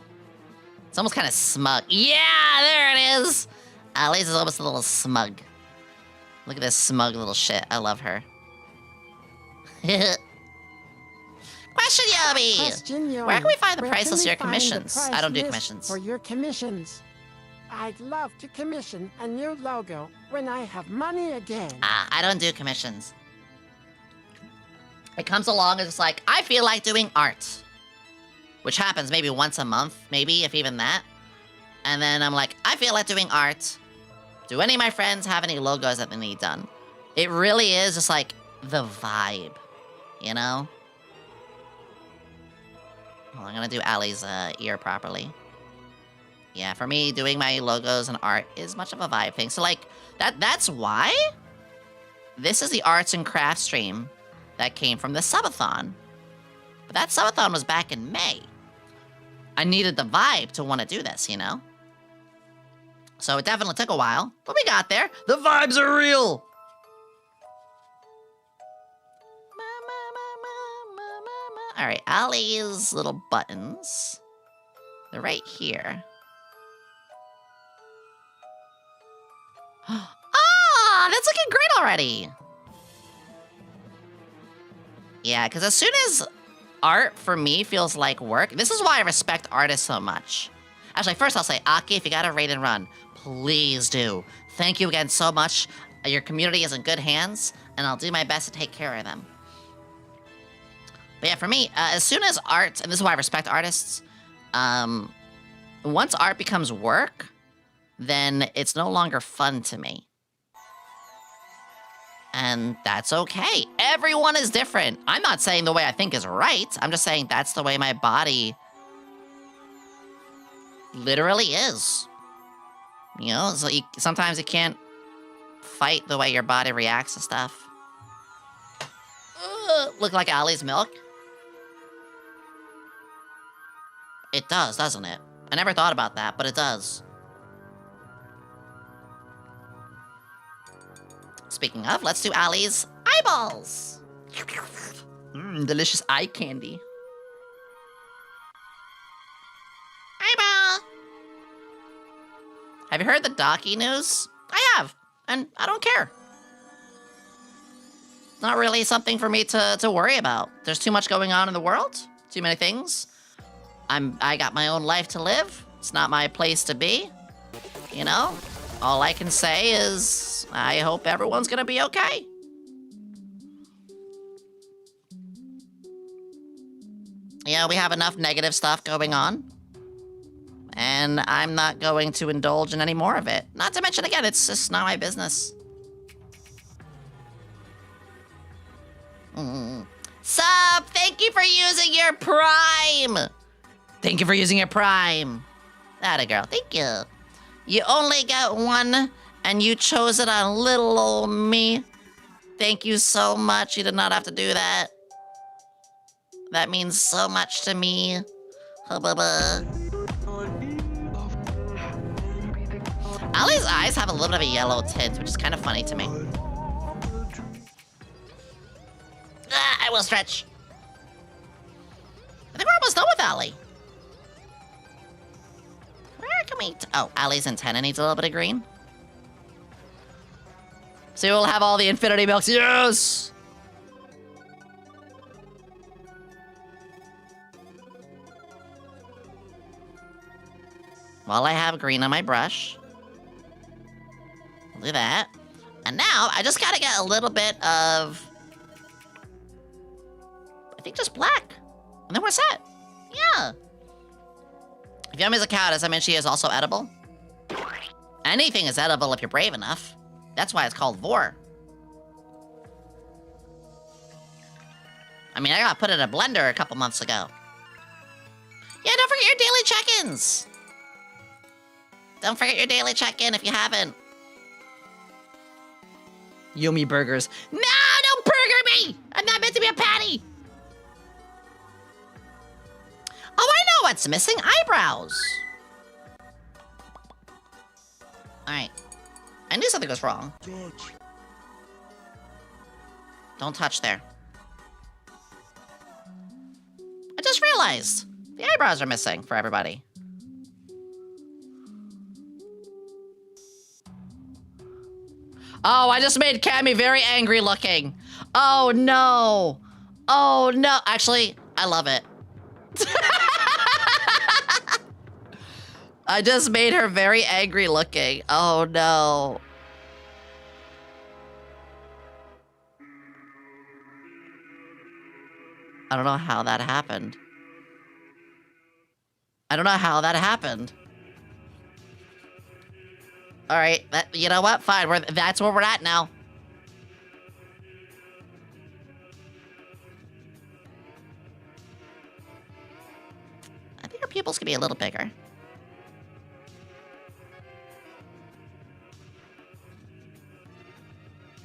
Speaker 1: kind of smug. Yeah, there it is. Allie's is almost a little smug. Look at this smug little shit. I love her. Question, Yomi!
Speaker 2: Question, Yomi.
Speaker 1: Where can we find the
Speaker 2: Where
Speaker 1: price
Speaker 2: can
Speaker 1: list
Speaker 2: we
Speaker 1: for your
Speaker 2: find the
Speaker 1: commissions?
Speaker 2: price
Speaker 1: I don't do
Speaker 2: list
Speaker 1: commissions.
Speaker 2: For your commissions. I'd love to commission a new logo when I have money again.
Speaker 1: I don't do commissions. It comes along and it's like, I feel like doing art. Which happens maybe once a month, maybe, if even that. And then I'm like, I feel like doing art. Do any of my friends have any logos that they need done? It really is just like the vibe, you know? Well, I'm gonna do Allie's ear properly. Yeah, for me, doing my logos and art is much of a vibe thing. So, like, that's why this is the arts and crafts stream that came from the subathon. But that subathon was back in May. I needed the vibe to want to do this, you know? So it definitely took a while, but we got there.
Speaker 3: The vibes are real.
Speaker 1: All right, Allie's little buttons. They're right here. Ah, that's looking great already. Yeah, because as soon as art for me feels like work, this is why I respect artists so much. Actually, first I'll say, Aki, if you gotta rate and run, please do. Thank you again so much. Your community is in good hands, and I'll do my best to take care of them. But yeah, for me, as soon as art, and this is why I respect artists, once art becomes work, then it's no longer fun to me. And that's okay. Everyone is different. I'm not saying the way I think is right. I'm just saying that's the way my body literally is. You know, so sometimes you can't fight the way your body reacts to stuff. Look like Allie's milk. It does, doesn't it? I never thought about that, but it does. Speaking of, let's do Allie's eyeballs.
Speaker 3: Delicious eye candy.
Speaker 1: Eyeball. Have you heard the Docky news? I have, and I don't care. It's not really something for me to worry about. There's too much going on in the world. Too many things. I got my own life to live. It's not my place to be. You know? All I can say is, I hope everyone's gonna be okay. Yeah, we have enough negative stuff going on. And I'm not going to indulge in any more of it. Not to mention, again, it's just not my business. Sup, thank you for using your Prime. Thank you for using your Prime. Atta girl, thank you. You only got one, and you chose it on little old me. Thank you so much. You did not have to do that. That means so much to me. Allie's eyes have a little bit of a yellow tint, which is kind of funny to me. I will stretch. I think we're almost done with Allie. Where can we... Oh, Allie's antenna needs a little bit of green. So we'll have all the infinity milks. Yes! While I have green on my brush. I'll do that. And now, I just gotta get a little bit of... I think just black. And then we're set. Yeah. If Yomi's a cow, does that mean she is also edible? Anything is edible if you're brave enough. That's why it's called vor. I mean, I got put in a blender a couple months ago. Yeah, don't forget your daily check-ins. Don't forget your daily check-in if you haven't.
Speaker 3: Yomi burgers.
Speaker 1: No, don't burger me! I'm not meant to be a patty! Oh, I know what's missing. Eyebrows. Alright. I knew something was wrong.
Speaker 4: Touch.
Speaker 1: Don't touch there. I just realized. The eyebrows are missing for everybody. Oh, I just made Cammy very angry looking. Oh, no. Oh, no. Actually, I love it. I just made her very angry looking. Oh, no. I don't know how that happened. I don't know how that happened. All right, you know what? Fine, that's where we're at now. I think her pupils could be a little bigger.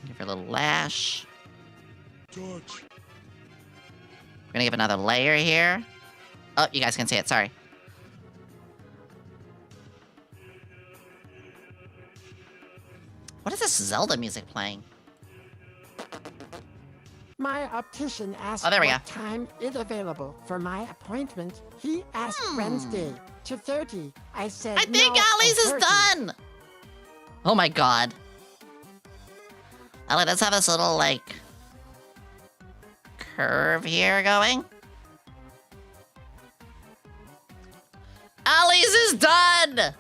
Speaker 1: Give her a little lash.
Speaker 4: Touch.
Speaker 1: We're gonna give another layer here. Oh, you guys can see it, sorry. What is this Zelda music playing?
Speaker 2: My optician asked
Speaker 1: Oh, there we
Speaker 2: what
Speaker 1: go.
Speaker 2: time is available for my appointment. He asked Wednesday, 2:30. I said
Speaker 1: I think
Speaker 2: no,
Speaker 1: Ollie's is
Speaker 2: 4:30.
Speaker 1: done! Oh my god. Ollie, let's have this little, like, curve here going. Ollie's is done!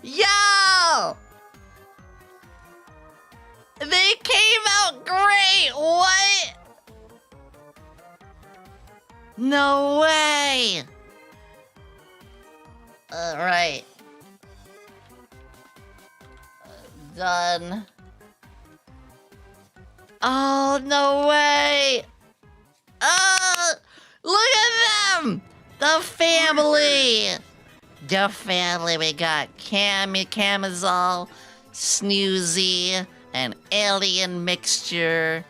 Speaker 1: Yo! They came out great! What? No way! Alright. Done. Oh, no way! Look at them! The family! The family, we got Camazol, Snoozy, and Alien Mixture.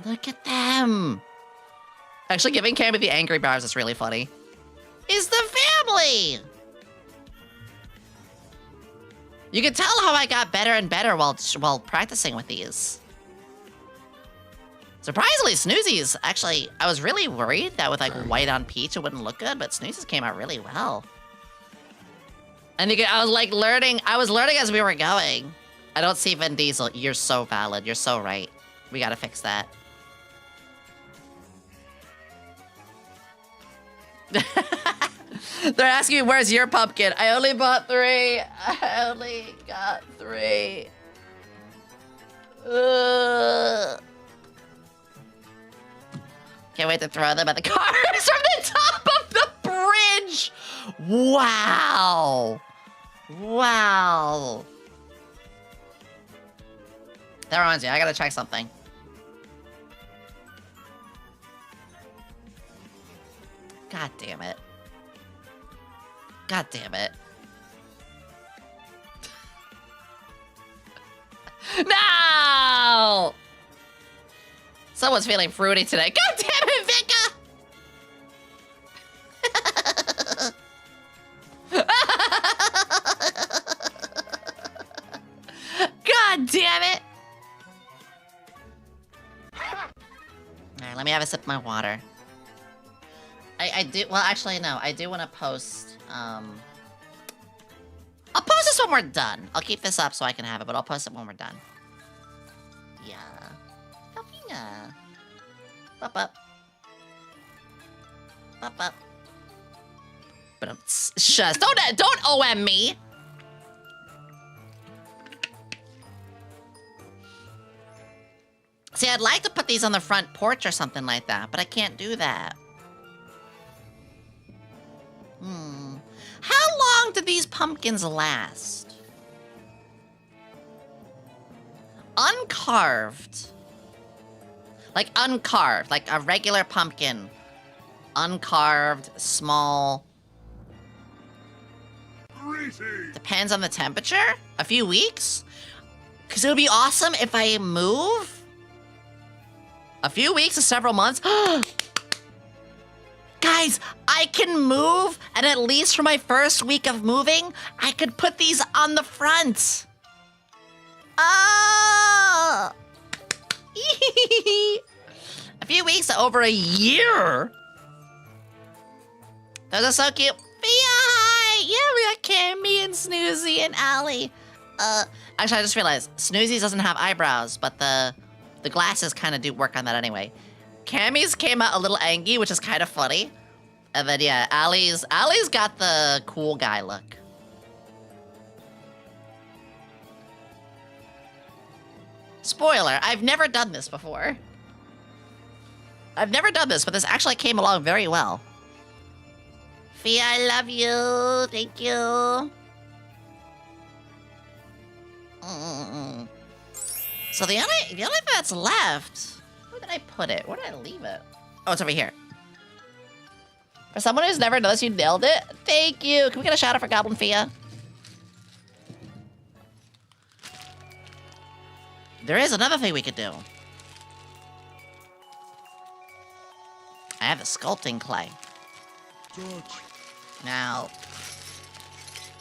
Speaker 1: Look at them! Actually, giving Cammy the angry bars is really funny. Is the family! You can tell how I got better and better while practicing with these. Surprisingly, Snoozy's actually, I was really worried that with like white on peach it wouldn't look good, but Snoozy's came out really well. And you I was like learning, as we were going. I don't see Vin Diesel. You're so valid. You're so right. We gotta fix that. They're asking me, where's your pumpkin? I only bought 3. I only got 3. Can't wait to throw them at the cars from the top of the bridge! Wow! Wow! That reminds me, I gotta check something. God damn it. God damn it. No! Someone's feeling fruity today. God damn it, Vika! God damn it! Alright, let me have a sip of my water. I do, well, actually, no. I do want to post, I'll post this when we're done. I'll keep this up so I can have it, but I'll post it when we're done. Yeah. Yeah. Up, up. Up, up. But shush. Don't OM me. See, I'd like to put these on the front porch or something like that, but I can't do that. How long do these pumpkins last? Uncarved. Like uncarved, like a regular pumpkin. Uncarved, small. Depends on the temperature. A few weeks? Because it would be awesome if I move. A few weeks to several months. Guys, I can move, and at least for my first week of moving, I could put these on the front. Oh! A few weeks to over a year. Those are so cute. Hi! Yeah, we got Cammy and Snoozy and Allie. Actually, I just realized Snoozy's doesn't have eyebrows, but the glasses kind of do work on that anyway. Cammy's came out a little angry, which is kind of funny. And then, yeah, Allie's got the cool guy look. Spoiler, I've never done this before. I've never done this, but this actually came along very well. Fia, I love you. Thank you. So the only thing that's left... Where did I put it? Where did I leave it? Oh, it's over here. For someone who's never noticed, you nailed it. Thank you. Can we get a shout out for Goblin Fia? There is another thing we could do. I have the sculpting clay.
Speaker 4: Dodge.
Speaker 1: Now,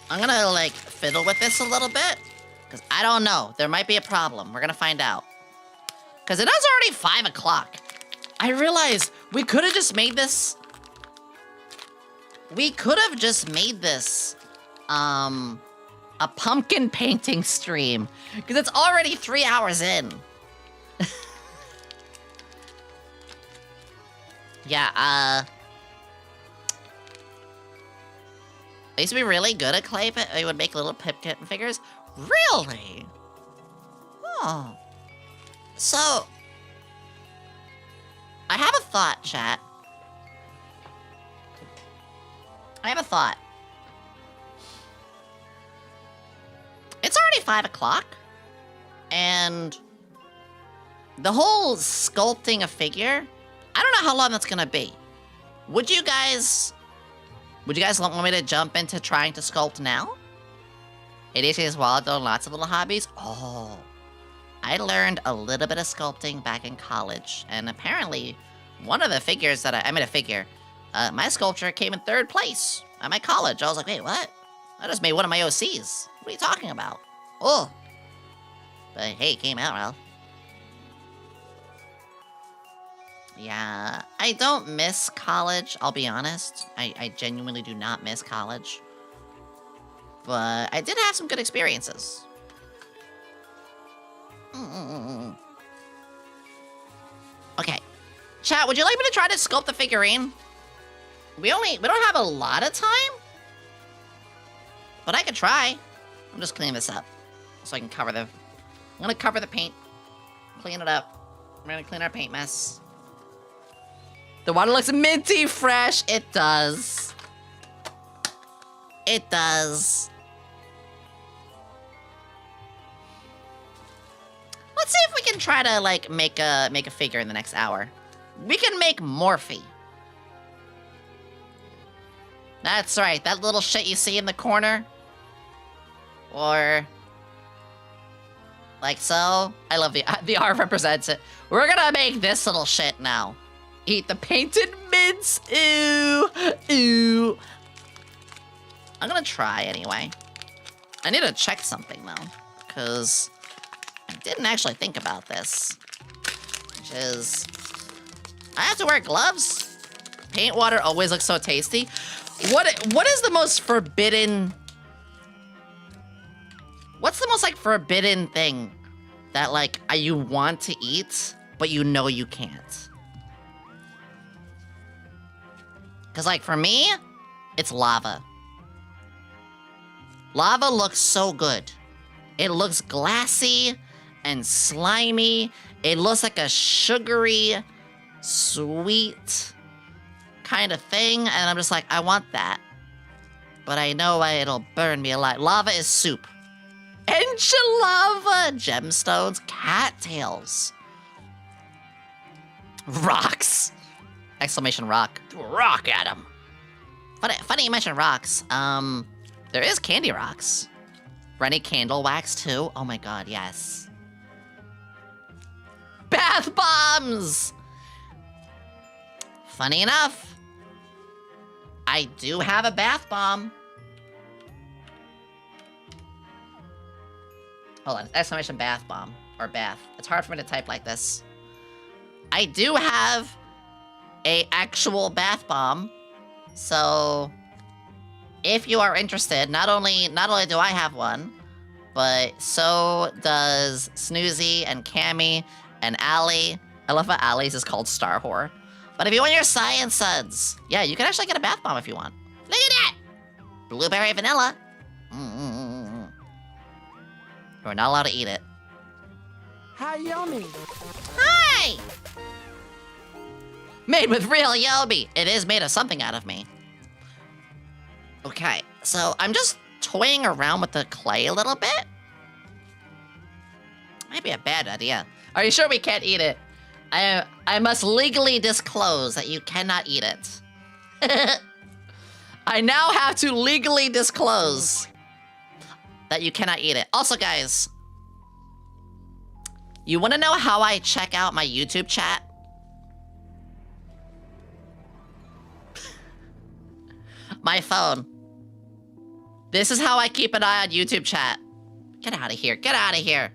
Speaker 1: I'm gonna, like, fiddle with this a little bit. Because I don't know. There might be a problem. We're gonna find out. Because it is already 5 o'clock. I realized we could have just made this... We could have just made this, a pumpkin painting stream. Because it's already 3 hours in. Yeah, I used to be really good at clay, but I would make little pumpkin figures. Really? Oh. So, I have a thought, chat. I have a thought. It's already 5 o'clock, and the whole sculpting a figure, I don't know how long that's gonna be. Would you guys want me to jump into trying to sculpt now? ADHD as well, though lots of little hobbies. Oh, I learned a little bit of sculpting back in college, and apparently, one of the figures that I made a figure, my sculpture came in 3rd place at my college. I was like, wait, what? I just made one of my OCs. What are you talking about? Oh, but hey, it came out well. Yeah, I don't miss college, I'll be honest. I genuinely do not miss college. But I did have some good experiences. Okay. Chat, would you like me to try to sculpt the figurine? We don't have a lot of time. But I could try. I'm just cleaning this up. So I can cover the... I'm gonna cover the paint. Clean it up. We're gonna clean our paint mess. The water looks minty fresh. It does. It does. Let's see if we can try to, like, make a figure in the next hour. We can make Morphe. That's right, that little shit you see in the corner. Or... like so. I love the R represents it. We're gonna make this little shit now. Eat the painted mints. Ooh. Ooh. I'm gonna try anyway. I need to check something though. Because I didn't actually think about this. Which is... I have to wear gloves. Paint water always looks so tasty. What is the most forbidden... What's the most, like, forbidden thing that, like, you want to eat, but you know you can't? Because, like, for me, it's lava. Lava looks so good. It looks glassy and slimy. It looks like a sugary, sweet kind of thing, and I'm just like, I want that. But I know it'll burn me alive. Lava is soup. Enchilada, gemstones, cattails. Rocks. Exclamation rock. Rock at 'em. Funny you mention rocks. There is candy rocks. Rennie candle wax too. Oh my god, yes. Bath bombs! Funny enough, I do have a bath bomb. Hold on, exclamation bath bomb. Or bath. It's hard for me to type like this. I do have a actual bath bomb. So if you are interested, not only do I have one, but so does Snoozy and Cammy and Allie. I love how Allie's is called Star Whore. But if you want your science suds, yeah, you can actually get a bath bomb if you want. Look at that! Blueberry vanilla. We're not allowed to eat it.
Speaker 2: Hi, Yomi.
Speaker 1: Hi! Made with real Yomi. It is made of something out of me. Okay, so I'm just toying around with the clay a little bit. Might be a bad idea. Are you sure we can't eat it? I must legally disclose that you cannot eat it. I now have to legally disclose that you cannot eat it. Also, guys, you want to know how I check out my YouTube chat? my phone. This is how I keep an eye on YouTube chat. Get out of here. Get out of here.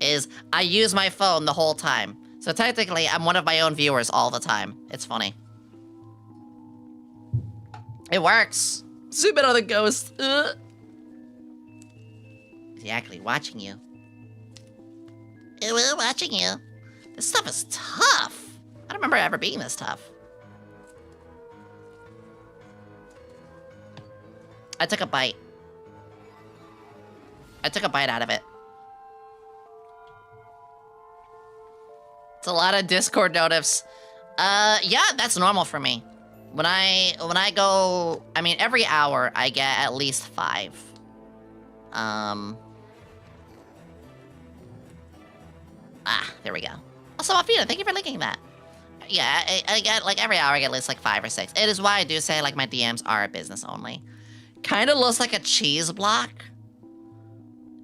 Speaker 1: Is I use my phone the whole time. So technically, I'm one of my own viewers all the time. It's funny. It works. Zoom in on the ghost. Is he actually watching you? We're watching you. This stuff is tough. I don't remember it ever being this tough. I took a bite. I took a bite out of it. It's a lot of Discord notifs. Yeah, that's normal for me. When I go, I mean, every hour I get at least 5. There we go. Also, Afina, thank you for linking that. Yeah, I get, like, every hour I get at least, like, 5 or 6. It is why I do say, like, my DMs are business only. Kind of looks like a cheese block.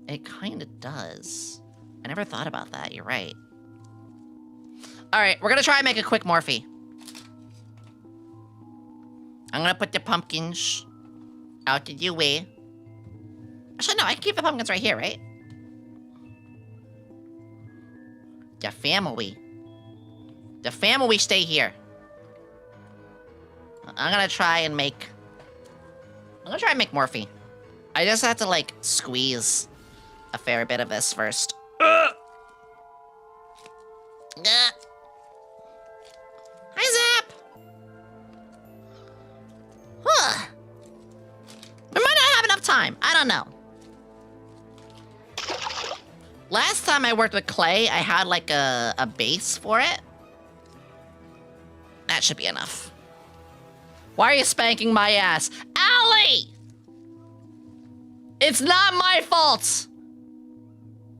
Speaker 1: It kind of does. I never thought about that, you're right. Alright, we're gonna try and make a quick Morphe. I'm gonna put the pumpkins out the way. Actually, no, I can keep the pumpkins right here, right? The family. The family stay here. I'm gonna try and make Morphe. I just have to, like, squeeze a fair bit of this first. Hi, Zap! Huh. We might not have enough time. I don't know. Last time I worked with clay, I had, like, a base for it. That should be enough. Why are you spanking my ass? Allie! It's not my fault!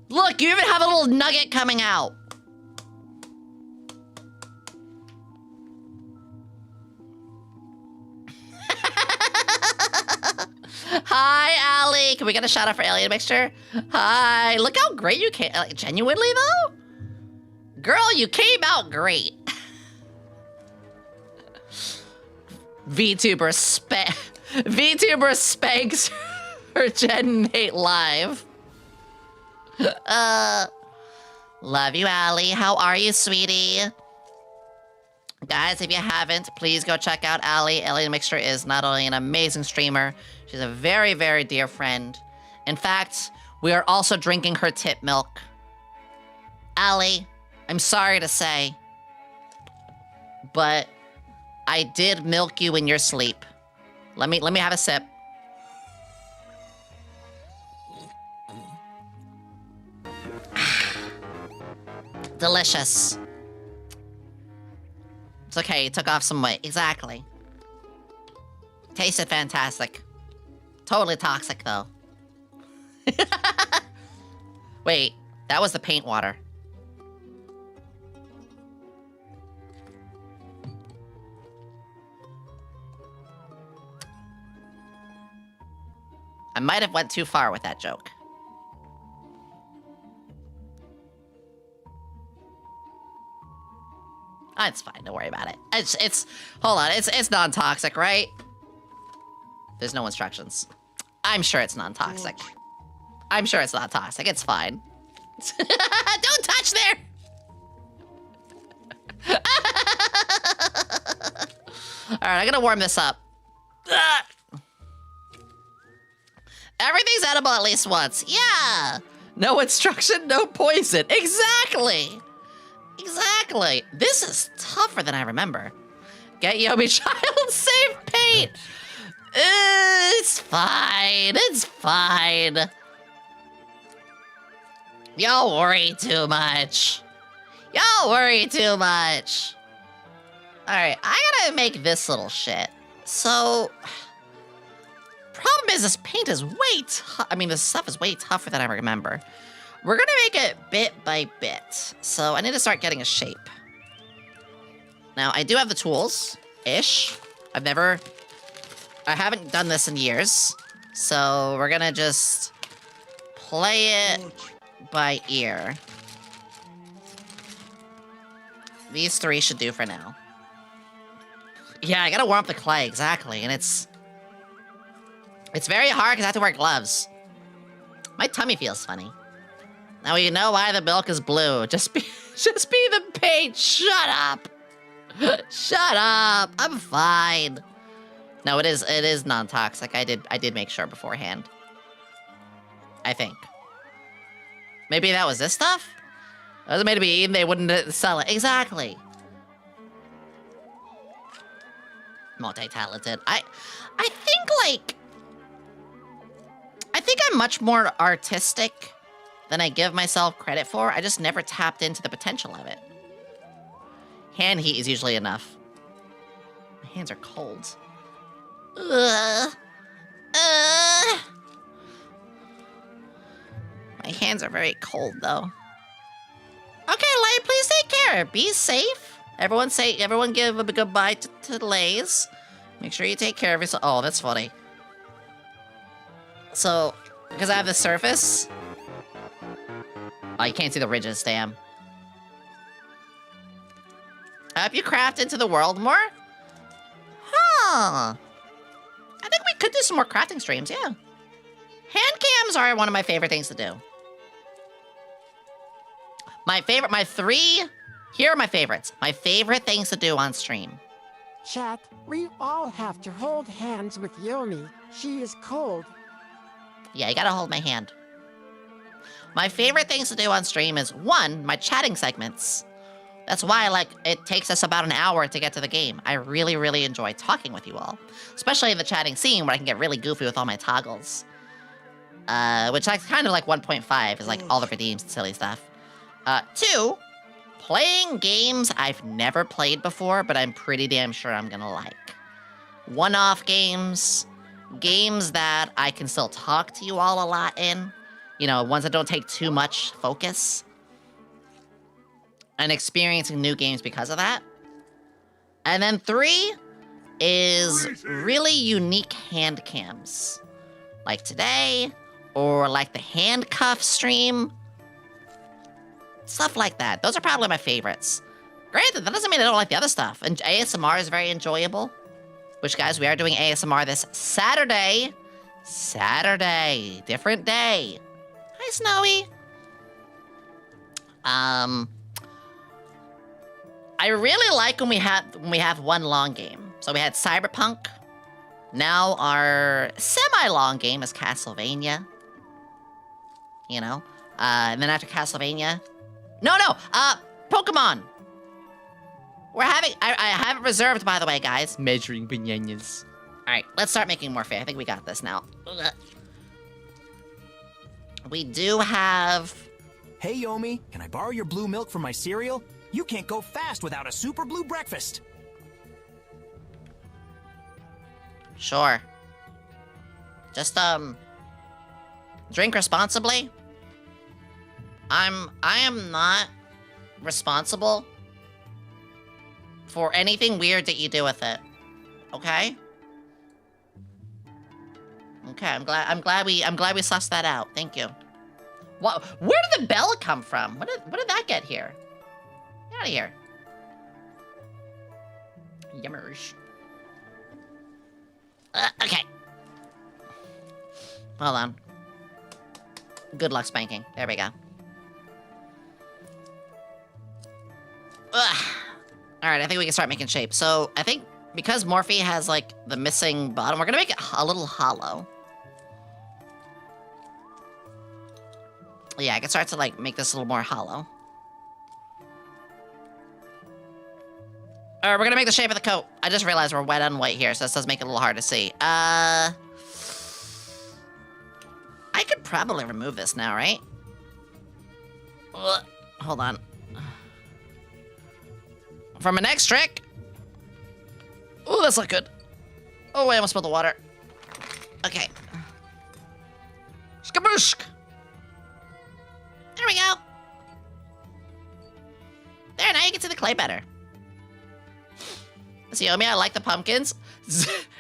Speaker 1: Look, you even have a little nugget coming out. Hi, Allie. Can we get a shout out for Alien Mixture? Hi. Look how great you came. Like, genuinely, though? Girl, you came out great. Vtuber spanks her Gen 8 live. Love you, Allie. How are you, sweetie? Guys, if you haven't, please go check out Allie. Alien Mixture is not only an amazing streamer, she's a very, very dear friend. In fact, we are also drinking her tip milk. Allie, I'm sorry to say, but I did milk you in your sleep. Let me have a sip. Delicious. It's okay, you took off some weight. Exactly. Tasted fantastic. Totally toxic, though. Wait, that was the paint water. I might have went too far with that joke. Oh, it's fine, don't worry about it. Hold on, it's non-toxic, right? There's no instructions. I'm sure it's non-toxic. I'm sure it's not toxic, it's fine. Don't touch there! Alright, I'm gonna warm this up. Everything's edible at least once. Yeah! No instruction, no poison. Exactly! Exactly. This is tougher than I remember. Get Yomi child safe paint. It's fine. It's fine. Y'all worry too much. Y'all worry too much. Alright, I gotta make this little shit. So, problem is this paint is way this stuff is way tougher than I remember. We're gonna make it bit by bit. So I need to start getting a shape. Now, I do have the tools-ish. I haven't done this in years. So we're gonna just play it by ear. These 3 should do for now. Yeah, I gotta warm up the clay, exactly, and it's very hard because I have to wear gloves. My tummy feels funny. Now you know why the milk is blue. Just be the paint. Shut up. Shut up. I'm fine. No, it is non-toxic. I did make sure beforehand. I think. Maybe that was this stuff? It was made to be eaten, they wouldn't sell it. Exactly. Multi-talented. I think I'm much more artistic than I give myself credit for. I just never tapped into the potential of it. Hand heat is usually enough. My hands are cold. My hands are very cold, though. Okay, Lay, please take care. Be safe. Everyone give a goodbye to Lays. Make sure you take care of yourself. Oh, that's funny. So, because I have the surface... Oh, you can't see the ridges, damn. I hope you craft into the world more? Huh. I think we could do some more crafting streams, yeah. Hand cams are one of my favorite things to do. Here are my favorites. My favorite things to do on stream.
Speaker 2: Chat, we all have to hold hands with Yomi. She is cold.
Speaker 1: Yeah, you gotta hold my hand. My favorite things to do on stream is, one, my chatting segments. That's why, it takes us about an hour to get to the game. I really, really enjoy talking with you all. Especially in the chatting scene where I can get really goofy with all my toggles. Which is kind of like 1.5 is all the redeems and silly stuff. Two, playing games I've never played before, but I'm pretty damn sure I'm gonna like. One-off games, games that I can still talk to you all a lot in. You know, ones that don't take too much focus. And experiencing new games because of that. And then three is really unique hand cams. Like today, or like the handcuff stream. Stuff like that. Those are probably my favorites. Granted, that doesn't mean I don't like the other stuff. And ASMR is very enjoyable. Which, guys, we are doing ASMR this Saturday. Saturday. Different day. Hi, Snowy. I really like when we have one long game. So we had Cyberpunk. Now our semi-long game is Castlevania. You know? And then after Castlevania... No! Pokemon! We're having... I have it reserved, by the way, guys. Measuring bananas. Alright, let's start making more fair. I think we got this now. We do have...
Speaker 11: Hey, Yomi, can I borrow your blue milk from my cereal? You can't go fast without a super blue breakfast.
Speaker 1: Sure. Just, drink responsibly. I am not responsible for anything weird that you do with it. Okay? Okay, I'm glad we sussed that out. Thank you. What? Where did the bell come from? What did that get here? Get out of here. Yummers. Okay. Hold on. Good luck spanking. There we go. Alright, I think we can start making shape. So, I think because Morphe has, the missing bottom, we're gonna make it a little hollow. Yeah, I can start to, make this a little more hollow. Alright, we're gonna make the shape of the coat. I just realized we're wet on white here, so this does make it a little hard to see. I could probably remove this now, right? Hold on. For my next trick... Ooh, that's not good. Oh, I almost spilled the water. Okay. Skabooshk! There we go. There, now you can see the clay better. See, Yomi, I like the pumpkins.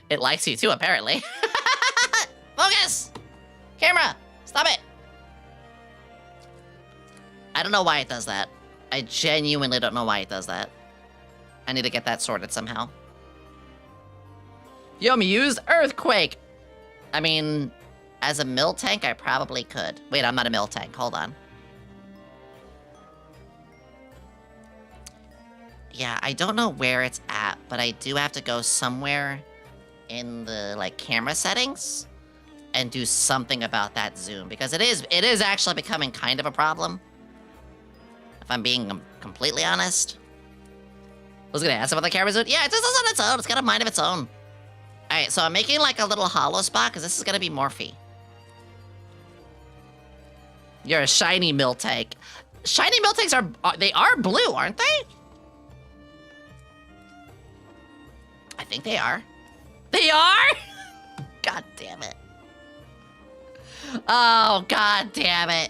Speaker 1: It likes you too, apparently. Focus! Camera! Stop it! I don't know why it does that. I genuinely don't know why it does that. I need to get that sorted somehow. Yomi used earthquake. I mean, as a mill tank, I probably could. Wait, I'm not a mill tank. Hold on. Yeah, I don't know where it's at, but I do have to go somewhere in the, like, camera settings and do something about that zoom, because it is actually becoming kind of a problem, if I'm being completely honest. I was gonna ask about the camera zoom. Yeah, it just does on its own. It's got a mind of its own. Alright, so I'm making, like, a little hollow spot, because this is gonna be Morphe. You're a shiny mill tank. Shiny mill tanks they are blue, aren't they? I think they are. They are? God damn it. Oh, god damn it.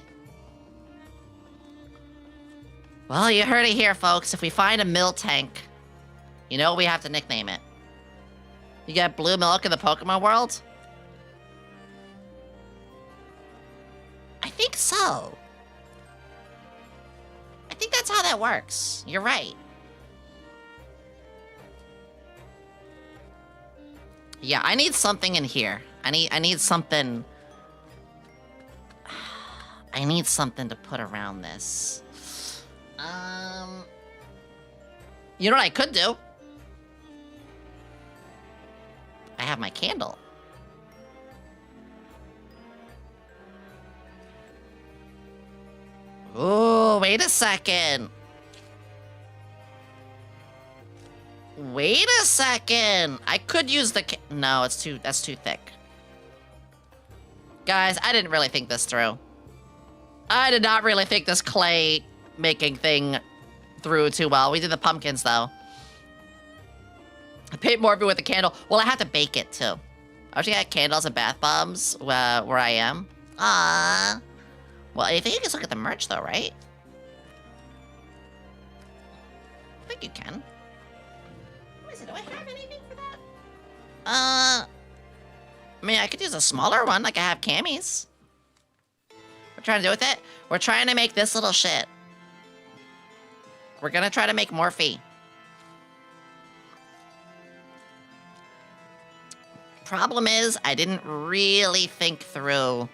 Speaker 1: Well, you heard it here, folks. If we find a mill tank, you know we have to nickname it. You get blue milk in the Pokemon world? I think so. I think that's how that works. You're right. Yeah, I need something in here. I need something. I need something to put around this. You know what I could do? I have my candle. Oh, wait a second. Wait a second. I could use the no, that's too thick. Guys, I didn't really think this through. I did not really think this clay making thing through too well. We did the pumpkins though. I paid more with the candle. Well, I have to bake it too. I actually got candles and bath bombs where I am. Ah. Well, I think you can still get the merch though, right? I think you can. Do I have anything for that? I mean, I could use a smaller one, like I have camis. We're trying to do with it? We're trying to make this little shit. We're gonna try to make Morphe. Problem is, I didn't really think through.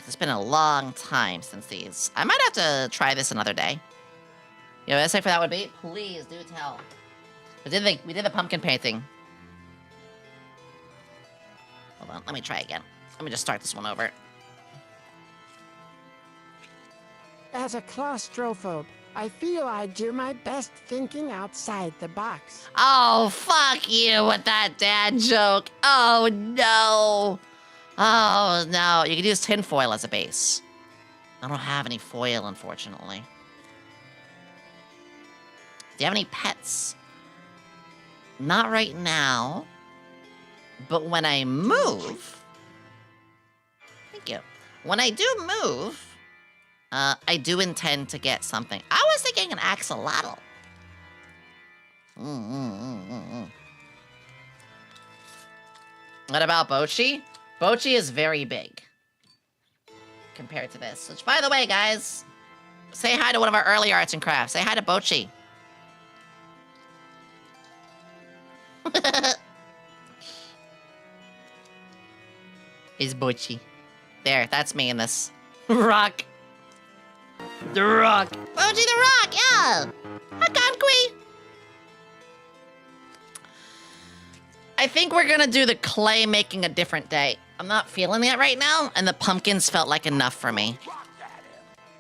Speaker 1: It's been a long time since these. I might have to try this another day. You know what I say for that would be? Please do tell. We did the pumpkin painting. Hold on, let me try again. Let me just start this one over.
Speaker 2: As a claustrophobe, I feel I do my best thinking outside the box.
Speaker 1: Oh, fuck you with that dad joke. Oh, no. Oh, no. You could use tinfoil as a base. I don't have any foil, unfortunately. Do you have any pets? Not right now, but when I move, thank you. When I do move, I do intend to get something. I was thinking an axolotl. What about Bochi? Bochi is very big compared to this. Which, by the way, guys, say hi to one of our early arts and crafts. Say hi to Bochi. Is Bochi. There, that's me in this. Rock. The Rock. Bochi the Rock, yeah! Hi, Conqui! I think we're gonna do the clay making a different day. I'm not feeling that right now, and the pumpkins felt like enough for me.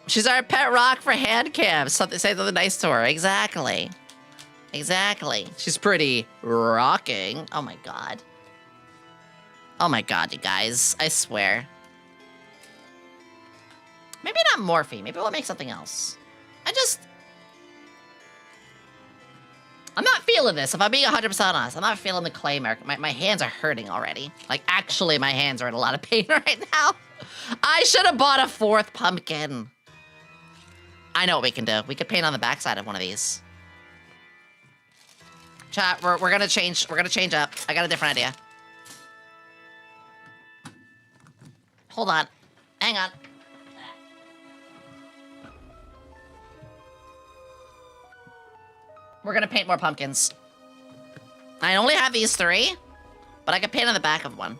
Speaker 1: She's our pet rock for handcam. Something, say something nice to her. Exactly. Exactly. She's pretty rocking. Oh my god. Oh my god, you guys. I swear. Maybe not Morphe. Maybe we'll make something else. I'm not feeling this. If I'm being 100% honest, I'm not feeling the clay mark. My hands are hurting already. Like, actually, my hands are in a lot of pain right now. I should have bought a 4th pumpkin. I know what we can do. We could paint on the backside of one of these. Chat, we're gonna change. We're gonna change up. I got a different idea. Hold on. Hang on. We're gonna paint more pumpkins. I only have these 3, But I could paint on the back of one.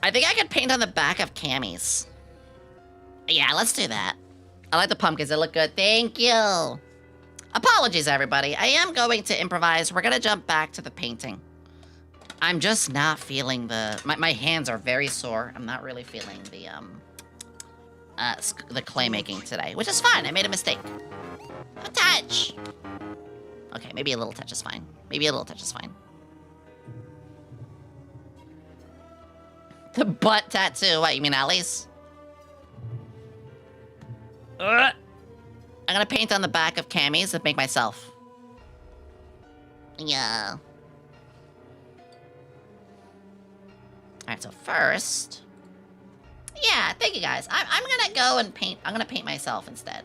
Speaker 1: I think I could paint on the back of Cammy's. Yeah, let's do that. I like the pumpkins. They look good. Thank you. Apologies, everybody. I am going to improvise. We're going to jump back to the painting. I'm just not feeling the... My hands are very sore. I'm not really feeling the clay making today, which is fine. I made a mistake. A touch. Okay, maybe a little touch is fine. Maybe a little touch is fine. The butt tattoo. What, you mean Ellie's? I'm gonna paint on the back of Cammy's and make myself. Yeah. Alright, so first... Yeah, thank you guys. I'm gonna go and paint... I'm gonna paint myself instead.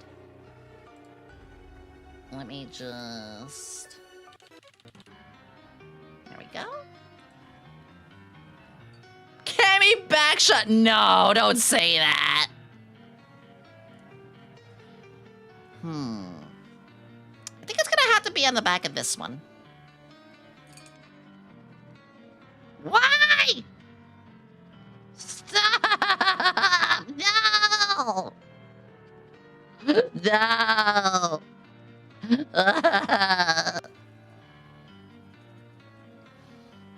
Speaker 1: Let me just... There we go. Cammy backshot. No, don't say that. I think it's gonna have to be on the back of this one. Why? Stop! No! No!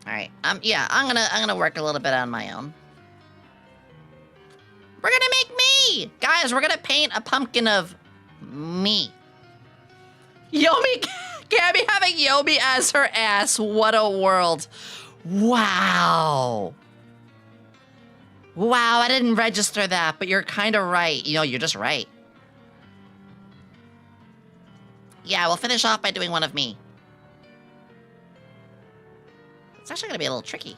Speaker 1: Alright, yeah, I'm gonna work a little bit on my own. We're gonna make me! Guys, we're gonna paint a pumpkin of me. Yomi, Gabby having Yomi as her ass. What a world. Wow. Wow, I didn't register that, but you're kind of right. You know, you're just right. Yeah, we'll finish off by doing one of me. It's actually gonna be a little tricky.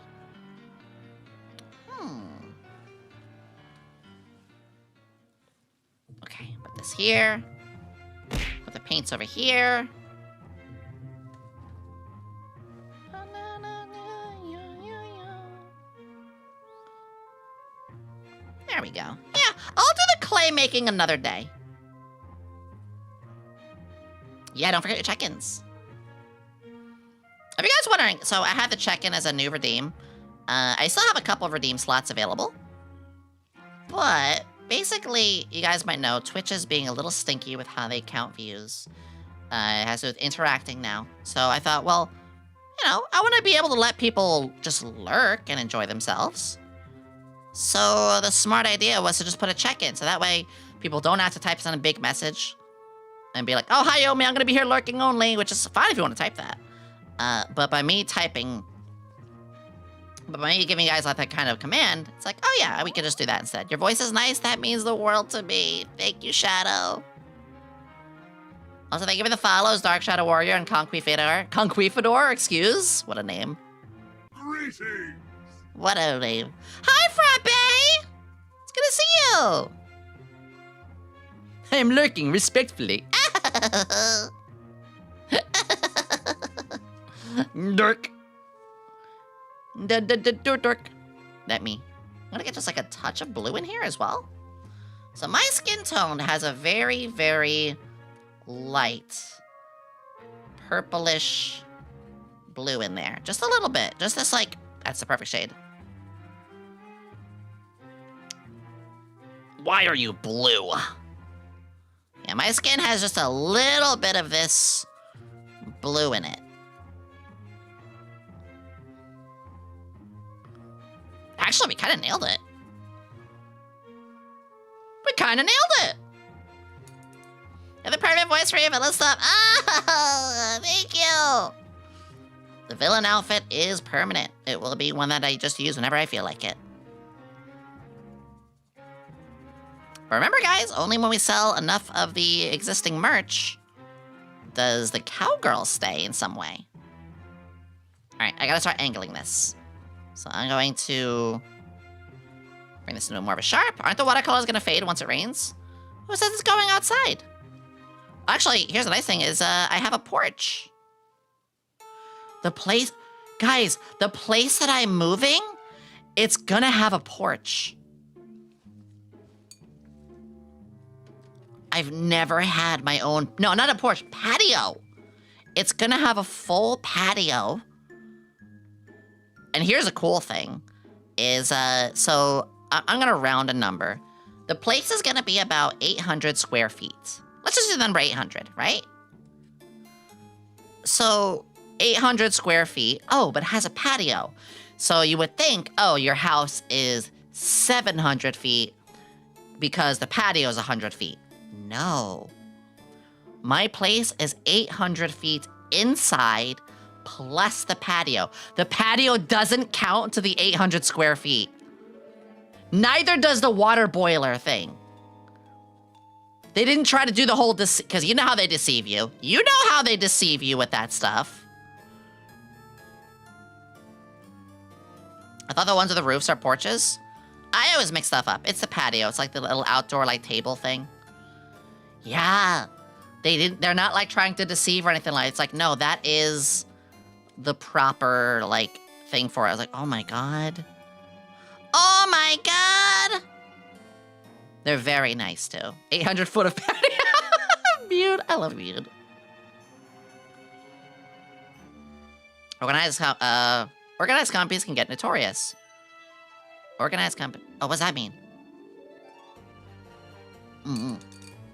Speaker 1: Okay, put this here. Put the paints over here. There we go. Yeah, I'll do the clay making another day. Yeah, don't forget your check-ins. If you guys wondering, so I have the check-in as a new redeem. I still have a couple of redeem slots available. But basically, you guys might know, Twitch is being a little stinky with how they count views. It has to do with interacting now. So I thought, well, you know, I want to be able to let people just lurk and enjoy themselves. So the smart idea was to just put a check-in, so that way people don't have to type in a big message and be like, oh, hi, Yomi, I'm going to be here lurking only, which is fine if you want to type that. But by me typing, but by me giving you guys like that kind of command, it's like, oh yeah, we can just do that instead. Your voice is nice, that means the world to me. Thank you, Shadow. Also, thank you for the follows, Dark Shadow Warrior and Conquifador. Conquifador, excuse? What a name.
Speaker 9: Greetings!
Speaker 1: What a name. Hi, Frappe! It's good to see you!
Speaker 3: I'm lurking respectfully. Dirk.
Speaker 1: Dirk. That me. I'm gonna get just like a touch of blue in here as well. So my skin tone has a very, very light purplish blue in there. Just a little bit. Just this like, that's the perfect shade. Why are you blue? Yeah, my skin has just a little bit of this blue in it. Actually, we kind of nailed it. We kind of nailed it. You have the perfect voice for you, but let's stop. Oh, thank you. The villain outfit is permanent. It will be one that I just use whenever I feel like it. But remember, guys, only when we sell enough of the existing merch does the cowgirl stay in some way. All right, I gotta start angling this. So I'm going to bring this into more of a sharp. Aren't the watercolors gonna fade once it rains? Who says it's going outside? Actually, here's the nice thing is I have a porch. The place, guys, the place that I'm moving, it's gonna have a porch. I've never had my own, no, not a porch, patio. It's gonna have a full patio. And here's a cool thing, is, so I'm gonna round a number. The place is gonna be about 800 square feet. Let's just do the number 800, right? So, 800 square feet, oh, but it has a patio. So you would think, oh, your house is 700 feet because the patio is 100 feet. No. My place is 800 feet inside plus the patio. The patio doesn't count to the 800 square feet. Neither does the water boiler thing. They didn't try to do the whole because you know how they deceive you. You know how they deceive you with that stuff. I thought the ones with the roofs are porches. I always mix stuff up. It's the patio. It's like the little outdoor like table thing. Yeah. They're not like trying to deceive or anything like. It's like, no, that is the proper like thing for it. I was like, oh my god. Oh my god. They're very nice too. 800 foot of patio. Mute. I love mute. Organized companies can get notorious. Organized company. Oh, what does that mean?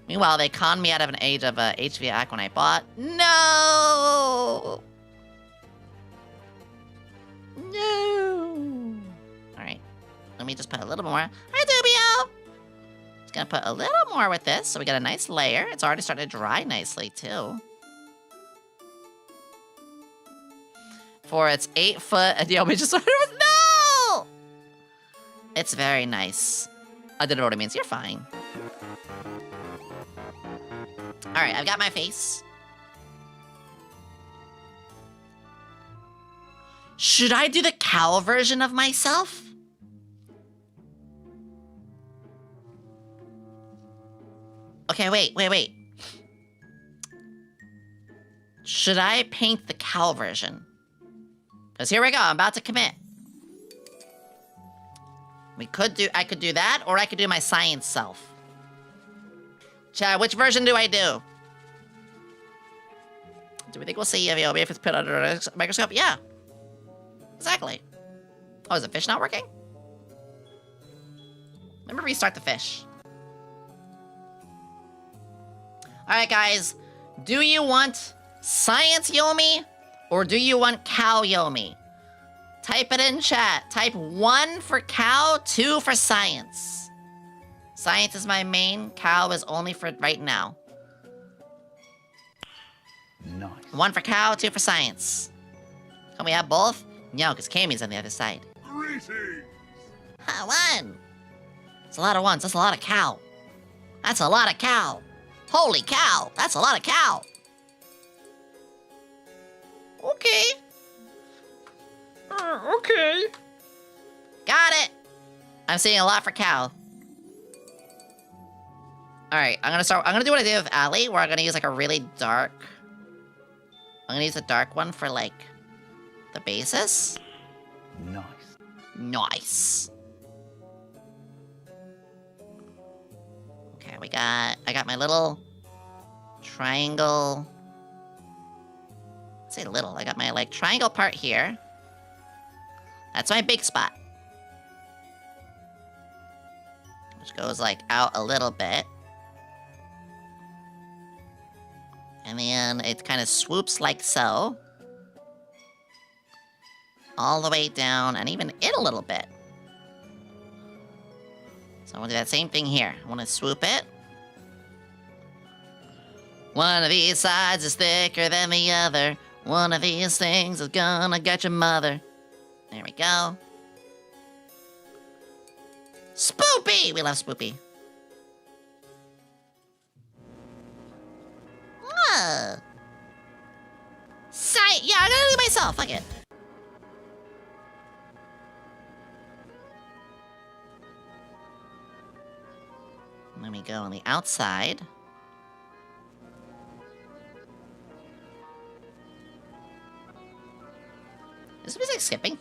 Speaker 1: Meanwhile, they conned me out of an age of HVAC when I bought. No! No! Alright. Let me just put a little more. Hi, Dubio! Just gonna put a little more with this, so we got a nice layer. It's already starting to dry nicely, too. For its 8 foot, and Yomi just started with no! It's very nice. I don't know what it means. You're fine. Alright, I've got my face. Should I do the cow version of myself? Okay, wait. Should I paint the cow version? Because here we go, I'm about to commit. I could do that, or I could do my science self. Chad, which version do I do? Do we think we'll see Yomi if it's put under a microscope? Yeah. Exactly. Oh, is the fish not working? Let me restart the fish. Alright, guys. Do you want science Yomi? Or do you want cow Yomi? Type it in chat. Type 1 for cow, 2 for science. Science is my main. Cow is only for right now.
Speaker 3: Nice.
Speaker 1: 1 for cow, 2 for science. Can we have both? No, because Cammy's on the other side.
Speaker 9: Greetings.
Speaker 1: 1. That's a lot of ones. That's a lot of cow. That's a lot of cow. Holy cow. That's a lot of cow. Okay. Okay. Got it. I'm seeing a lot for cow. Alright, I'm gonna do what I did with Allie, where I'm gonna use like a really dark... I'm gonna use a dark one for like the basis.
Speaker 3: Nice.
Speaker 1: Nice. Okay, I got my little triangle. Let's say little. I got my like triangle part here. That's my big spot. Which goes like out a little bit. And then it kind of swoops like so. All the way down and even in a little bit. So I'm gonna do that same thing here. I wanna swoop it. One of these sides is thicker than the other. One of these things is gonna get your mother. There we go. Spoopy! We love Spoopy. Yeah, I'm gonna do it myself. Fuck it. Let me go on the outside. Is this music skipping?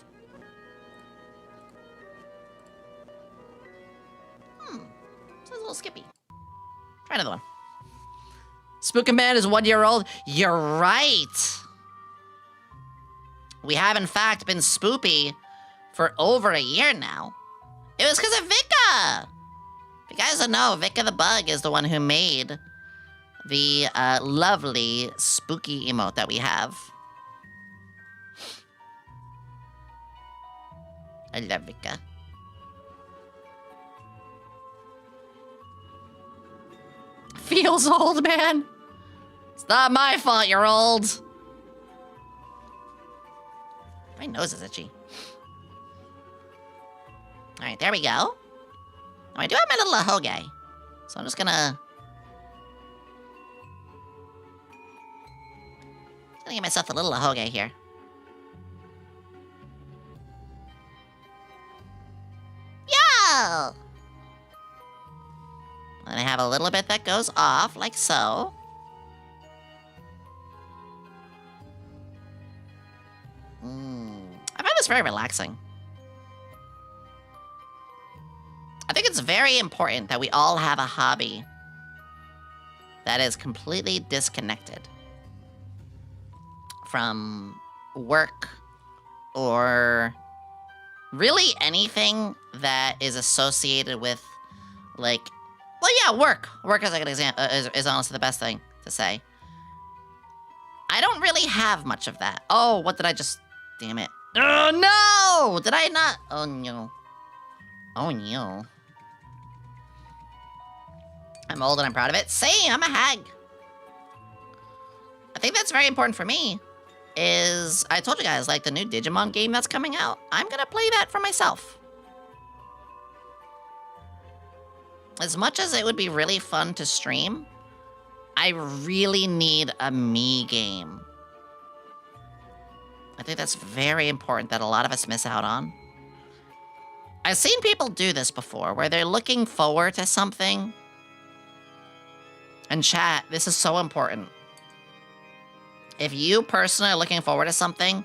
Speaker 1: Sounds a little skippy. Try another one. Spooky Man is 1 year old. You're right. We have, in fact, been spoopy for over a year now. It was because of Vika. If you guys don't know, Vika the Bug is the one who made the lovely spooky emote that we have. I love Vika. Feels old, man. It's not my fault you're old. My nose is itchy. Alright, there we go. Now, I do have my little ahoge. So I'm just gonna give myself a little ahoge here. Yo! And I have a little bit that goes off, like so. I find this very relaxing. I think it's very important that we all have a hobby that is completely disconnected from work or really anything that is associated with, like, well, yeah, work. Work is like an example, is honestly the best thing to say. I don't really have much of that. Oh, what did I just, damn it. Oh, no! Did I not? Oh, no. Oh, no. I'm old and I'm proud of it. Same, I'm a hag. I think that's very important for me, is, I told you guys, like, the new Digimon game that's coming out, I'm gonna play that for myself. As much as it would be really fun to stream, I really need a me game. I think that's very important that a lot of us miss out on. I've seen people do this before, where they're looking forward to something. And chat, this is so important. If you personally are looking forward to something,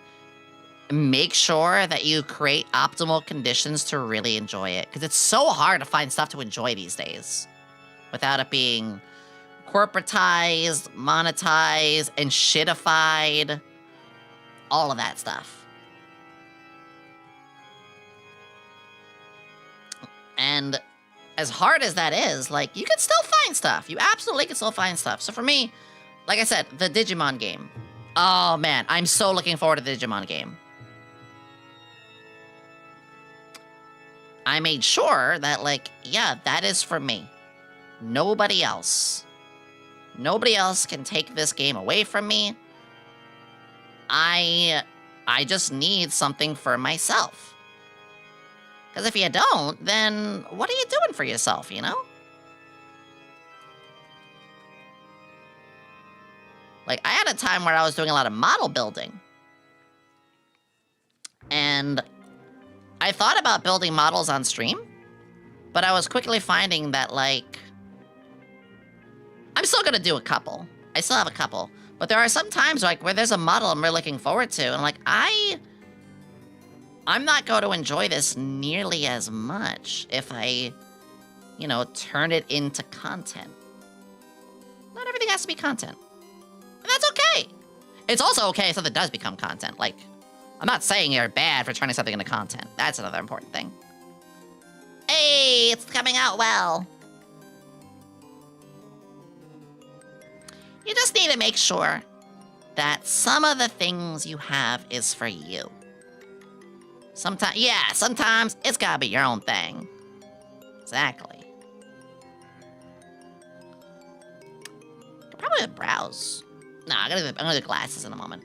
Speaker 1: make sure that you create optimal conditions to really enjoy it. Because it's so hard to find stuff to enjoy these days without it being corporatized, monetized, and shitified. All of that stuff. And as hard as that is, like, you can still find stuff. You absolutely can still find stuff. So for me, like I said, the Digimon game. Oh, man, I'm so looking forward to the Digimon game. I made sure that, like, yeah, that is for me. Nobody else. Nobody else can take this game away from me. I just need something for myself. Because if you don't, then what are you doing for yourself, you know? Like, I had a time where I was doing a lot of model building. And I thought about building models on stream, but I was quickly finding that, like, I'm still gonna do a couple. I still have a couple. But there are some times, like, where there's a model I'm really looking forward to, and I'm like, I'm not going to enjoy this nearly as much if I, you know, turn it into content. Not everything has to be content. And that's okay. It's also okay if something does become content. Like, I'm not saying you're bad for turning something into content. That's another important thing. Hey, it's coming out well. You just need to make sure that some of the things you have is for you. Sometimes it's gotta be your own thing. Exactly. Could probably browse. No, I'm gonna do glasses in a moment.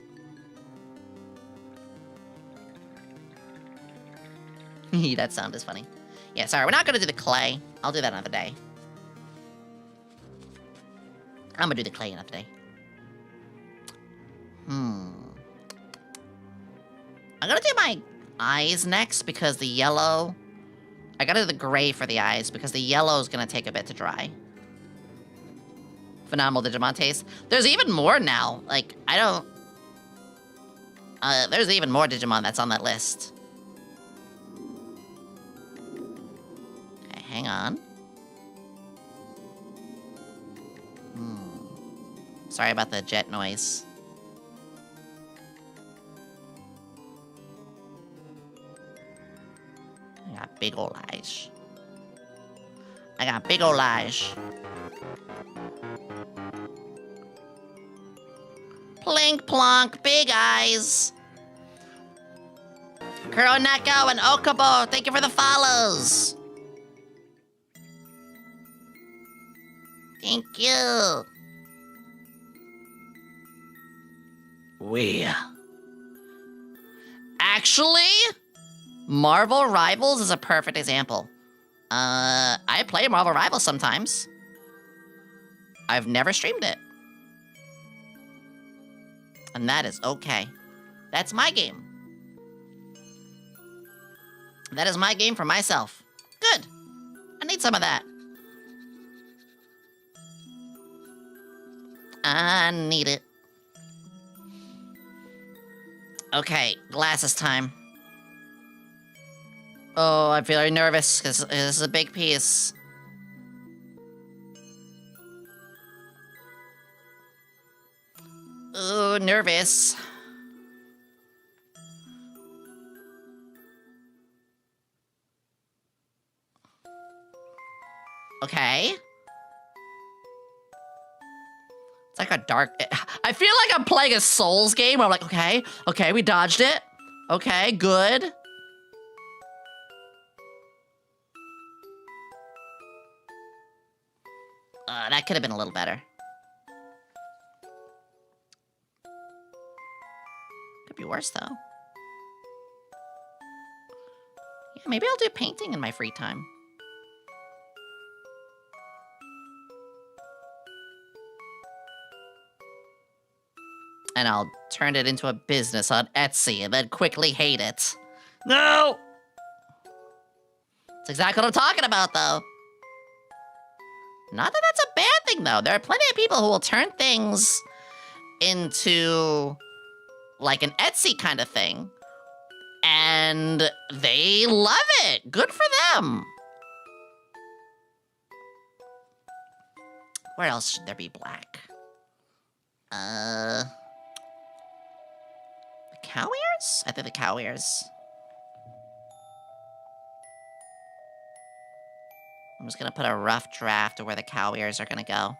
Speaker 1: That sound is funny. Yeah, sorry, we're not gonna do the clay. I'll do that another day. I'm gonna do the clay another day. I'm gonna do my eyes next because the yellow... I gotta do the gray for the eyes because the yellow is gonna take a bit to dry. Phenomenal Digimon taste. There's even more now. Like, I don't... there's even more Digimon that's on that list. Okay, hang on. Sorry about the jet noise. I got big ol' eyes. I got big ol' eyes. Plink plonk, big eyes. Kuroneko and Okabo, thank you for the follows. Thank you. Actually, Marvel Rivals is a perfect example. I play Marvel Rivals sometimes. I've never streamed it. And that is okay. That's my game. That is my game for myself. Good. I need some of that. I need it. Okay, glasses time. Oh, I'm feeling nervous because this is a big piece. Ooh, nervous. Okay. It's like a dark... I feel like I'm playing a Souls game where I'm like, okay, we dodged it. Okay, good. That could have been a little better. Could be worse, though. Yeah, maybe I'll do painting in my free time. And I'll turn it into a business on Etsy and then quickly hate it. No! That's exactly what I'm talking about, though. Not that that's a bad thing, though. There are plenty of people who will turn things into, like, an Etsy kind of thing. And they love it. Good for them. Where else should there be black? The cow ears? I think the cow ears. I'm just gonna put a rough draft of where the cow ears are gonna go.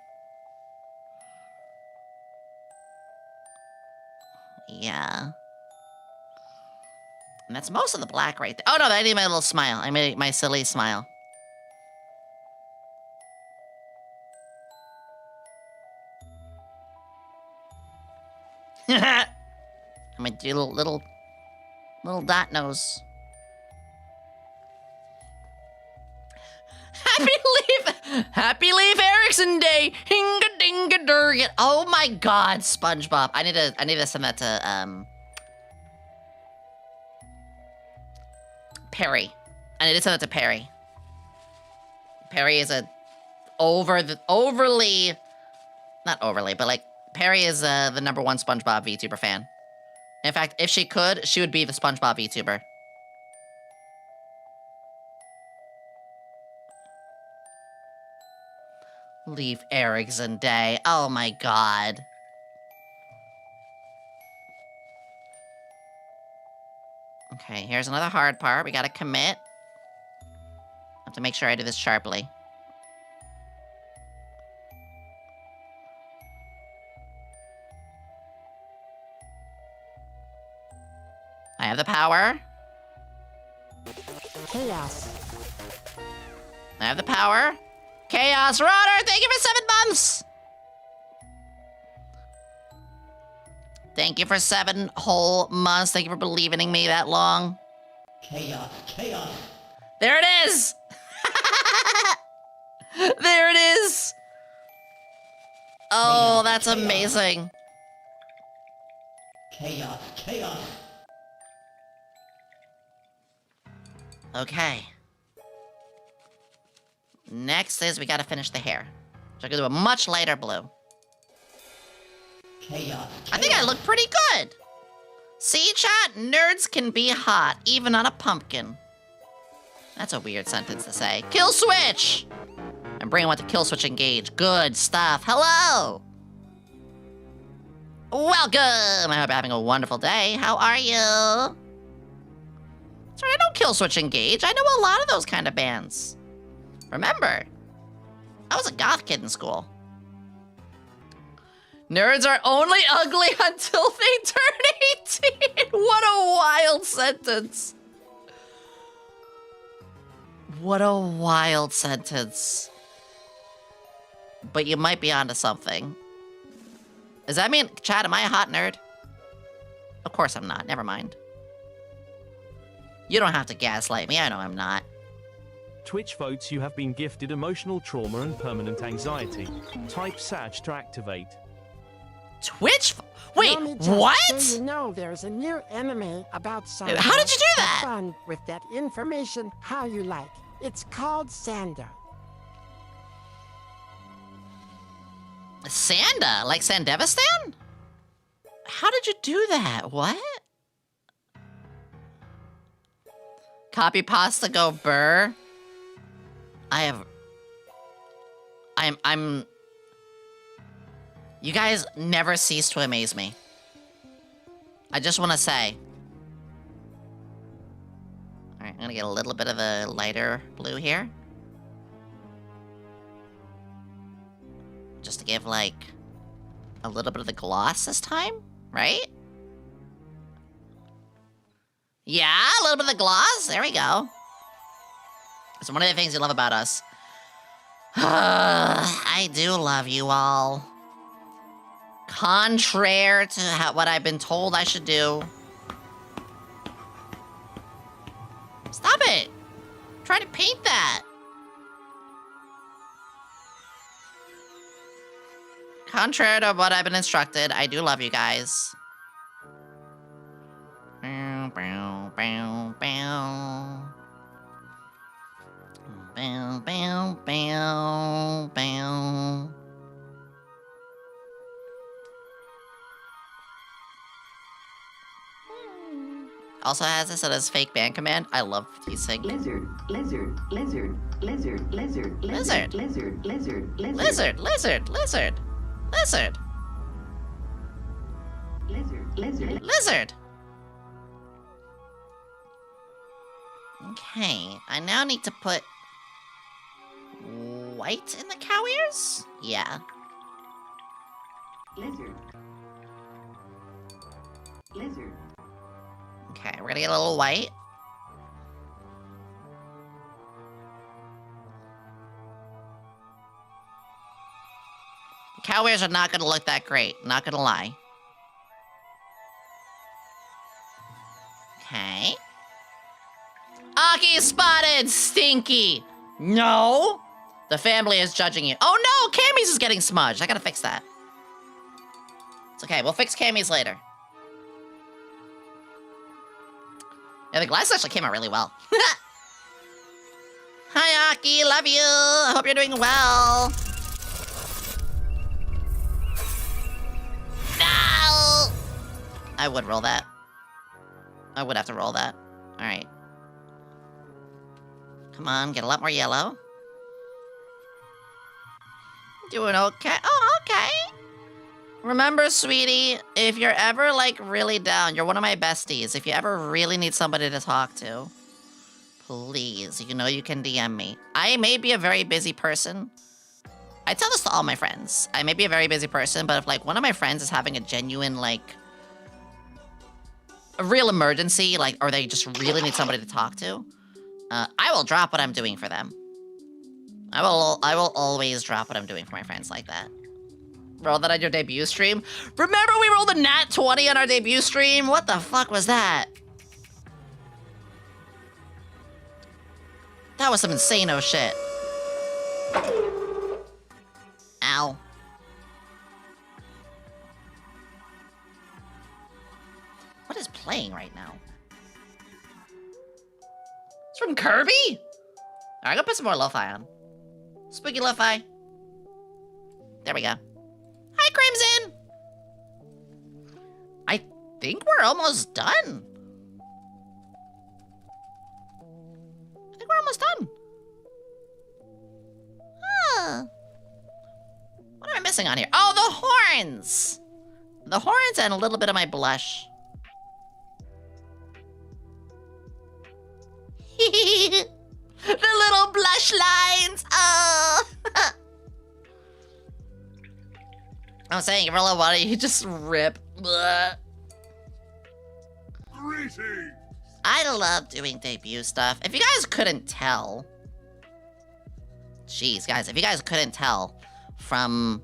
Speaker 1: Yeah. And that's most of the black right there. Oh no, I need my little smile. I made my silly smile. I'm gonna do little dot nose. Happy Leaf Erickson Day. Hinga dinga durga. Oh my God, SpongeBob. I need to send that to Perry. I need to send that to Perry. Perry is a overly, not overly, but like Perry is the #1 SpongeBob VTuber fan. In fact, if she could, she would be the SpongeBob VTuber. Leave Erickson Day. Oh my God. Okay, here's another hard part. We gotta commit. I have to make sure I do this sharply. I have the power.
Speaker 2: Chaos.
Speaker 1: I have the power. Chaos Runner, thank you for 7 months! Thank you for 7 whole months. Thank you for believing in me that long.
Speaker 4: Chaos.
Speaker 1: There it is! There it is! Oh, that's amazing.
Speaker 4: Chaos.
Speaker 1: Okay. Next is we gotta finish the hair. So I'm gonna do a much lighter blue.
Speaker 4: Chaos.
Speaker 1: I think I look pretty good. See, chat? Nerds can be hot, even on a pumpkin. That's a weird sentence to say. Kill switch! And bring one to kill switch engage. Good stuff. Hello! Welcome! I hope you're having a wonderful day. How are you? Sorry, I don't kill switch engage. I know a lot of those kind of bands. Remember, I was a goth kid in school. Nerds are only ugly until they turn 18. What a wild sentence. What a wild sentence. But you might be onto something. Does that mean, Chad, am I a hot nerd? Of course I'm not. Never mind. You don't have to gaslight me. I know I'm not.
Speaker 12: Twitch votes you have been gifted emotional trauma and permanent anxiety. Type Sag to activate.
Speaker 1: Twitch? Wait, what?
Speaker 2: So you know, there's a new anime about Sandra.
Speaker 1: How did you do that?
Speaker 2: Have fun with that information how you like. It's called Sanda.
Speaker 1: Sanda? Like Sandevistan? How did you do that? What? Copy pasta go burr. I'm you guys never cease to amaze me. I just want to say. Alright, I'm gonna get a little bit of a lighter blue here. Just to give, like, a little bit of the gloss this time, right? Yeah, a little bit of the gloss. There we go. It's one of the things you love about us. I do love you all. Contrary to what I've been told I should do. Stop it! I'm trying to paint that. Contrary to what I've been instructed, I do love you guys. Bow, bow, bow, bow. Bow, bow, bow, bow. Also has this as fake band command. I love T-Sync.
Speaker 13: Lizard, lizard, lizard, lizard, lizard,
Speaker 1: lizard,
Speaker 13: lizard, lizard,
Speaker 1: lizard, lizard, lizard, lizard,
Speaker 13: lizard, lizard,
Speaker 1: lizard. Okay, I now need to put white in the cow ears? Yeah.
Speaker 13: Lizard. Lizard.
Speaker 1: Okay, we're gonna get a little white. The cow ears are not gonna look that great, not gonna lie. Okay. Aki spotted, stinky. No. The family is judging you. Oh no, Cammy's is getting smudged. I gotta fix that. It's okay, we'll fix Cammy's later. Yeah, the glasses actually came out really well. Hi, Aki, love you. I hope you're doing well. No! I would roll that. I would have to roll that. All right. Come on, get a lot more yellow. Doing okay. Oh, okay. Remember, sweetie, if you're ever, like, really down, you're one of my besties. If you ever really need somebody to talk to, please, you know you can DM me. I may be a very busy person. I tell this to all my friends. I may be a very busy person, but if, like, one of my friends is having a genuine, like, a real emergency, like, or they just really need somebody to talk to, I will drop what I'm doing for them. I will always drop what I'm doing for my friends like that. Roll that on your debut stream. Remember we rolled a nat 20 on our debut stream? What the fuck was that? That was some insane-o shit. Ow. What is playing right now? It's from Kirby? Alright, I'm gonna put some more lo-fi on. Spooky lo-fi. There we go. Hi, Crimson! I think we're almost done. I think we're almost done. Huh. What am I missing on here? Oh, the horns! The horns and a little bit of my blush. The little blush lines. Oh. I'm saying, Gorilla, why don't you just rip? Blah.
Speaker 9: Greetings.
Speaker 1: I love doing debut stuff. If you guys couldn't tell, jeez, guys, if you guys couldn't tell from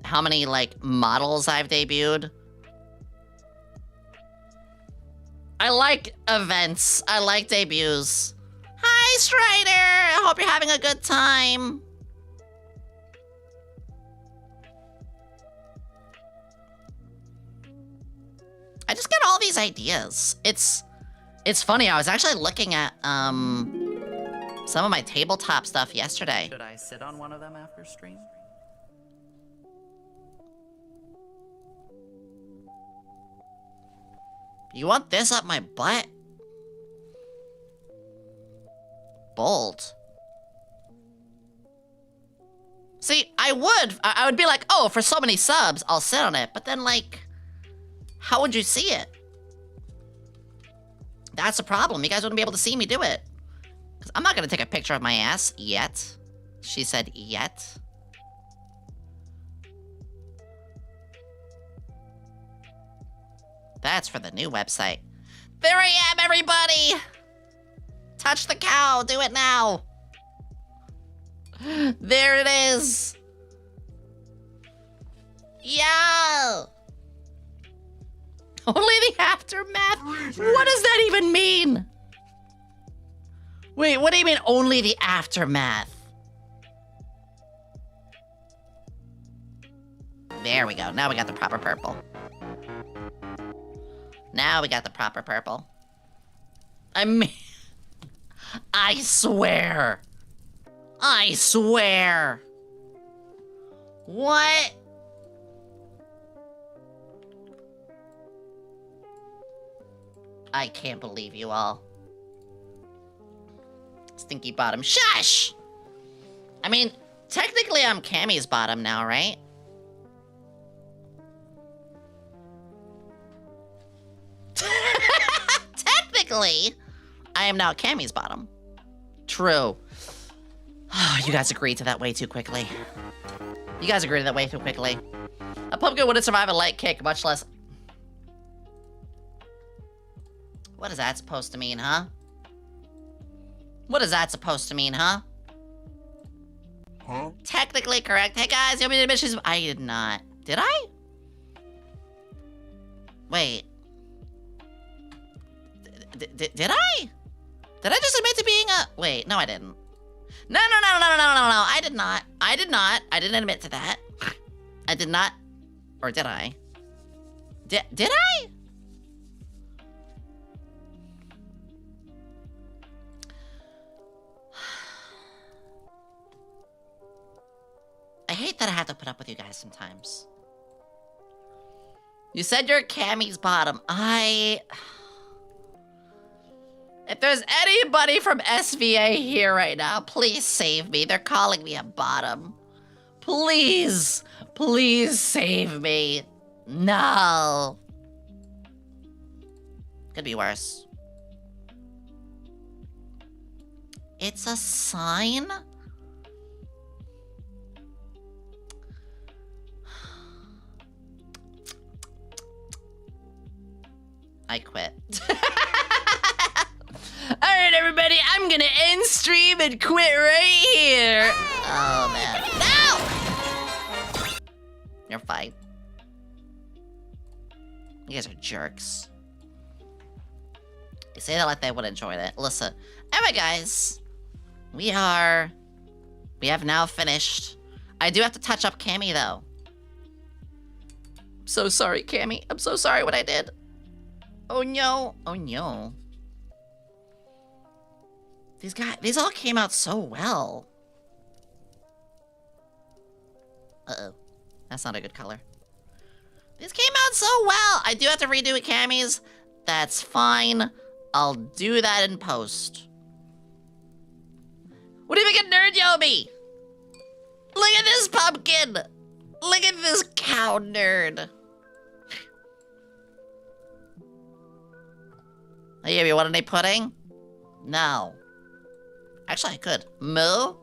Speaker 1: how many, like, models I've debuted, I like events. I like debuts. Hi, Strider! I hope you're having a good time. I just get all these ideas. It's funny, I was actually looking at, some of my tabletop stuff yesterday.
Speaker 8: Should I sit on one of them after stream?
Speaker 1: You want this up my butt? Bold. See, I would be like, oh, for so many subs, I'll sit on it. But then, like, how would you see it? That's the problem. You guys wouldn't be able to see me do it. Because I'm not going to take a picture of my ass yet. She said yet. That's for the new website. There I am, everybody! Touch the cow. Do it now. There it is. Yeah. Only the aftermath? What does that even mean? Wait, what do you mean only the aftermath? There we go. Now we got the proper purple. Now we got the proper purple. I mean, I swear. I swear. What? I can't believe you all. Stinky bottom. Shush! I mean, technically I'm Cammy's bottom now, right? Technically, I am now Cammy's bottom. True. Oh, you guys agreed to that way too quickly. You guys agreed to that way too quickly. A pumpkin wouldn't survive a light kick, much less... What is that supposed to mean, huh? What is that supposed to mean, huh?
Speaker 9: Huh?
Speaker 1: Technically correct. Hey guys, Yomi did admit she's... I did not. Did I? Wait. Did I? Did I just admit to being a... Wait, no I didn't. No, I did not. I did not. I didn't admit to that. I did not. Or did I? Did I? I hate that I have to put up with you guys sometimes. You said you're Cammy's bottom. If there's anybody from SVA here right now, please save me. They're calling me a bottom. Please, please save me. No. Could be worse. It's a sign? I quit. Alright, everybody, I'm gonna end stream and quit right here. Oh, man. No! You're fine. You guys are jerks. You say that like they would enjoy it. Listen. Anyway, guys. We have now finished. I do have to touch up Cammy, though. I'm so sorry, Cammy. I'm so sorry what I did. Oh, no. Oh, no. These all came out so well. Uh-oh. That's not a good color. These came out so well. I do have to redo it, Cammy's. That's fine. I'll do that in post. What do you think of Nerd Yomi? Look at this pumpkin. Look at this cow nerd. Hey, you want any pudding? No. Actually, I could. Moo?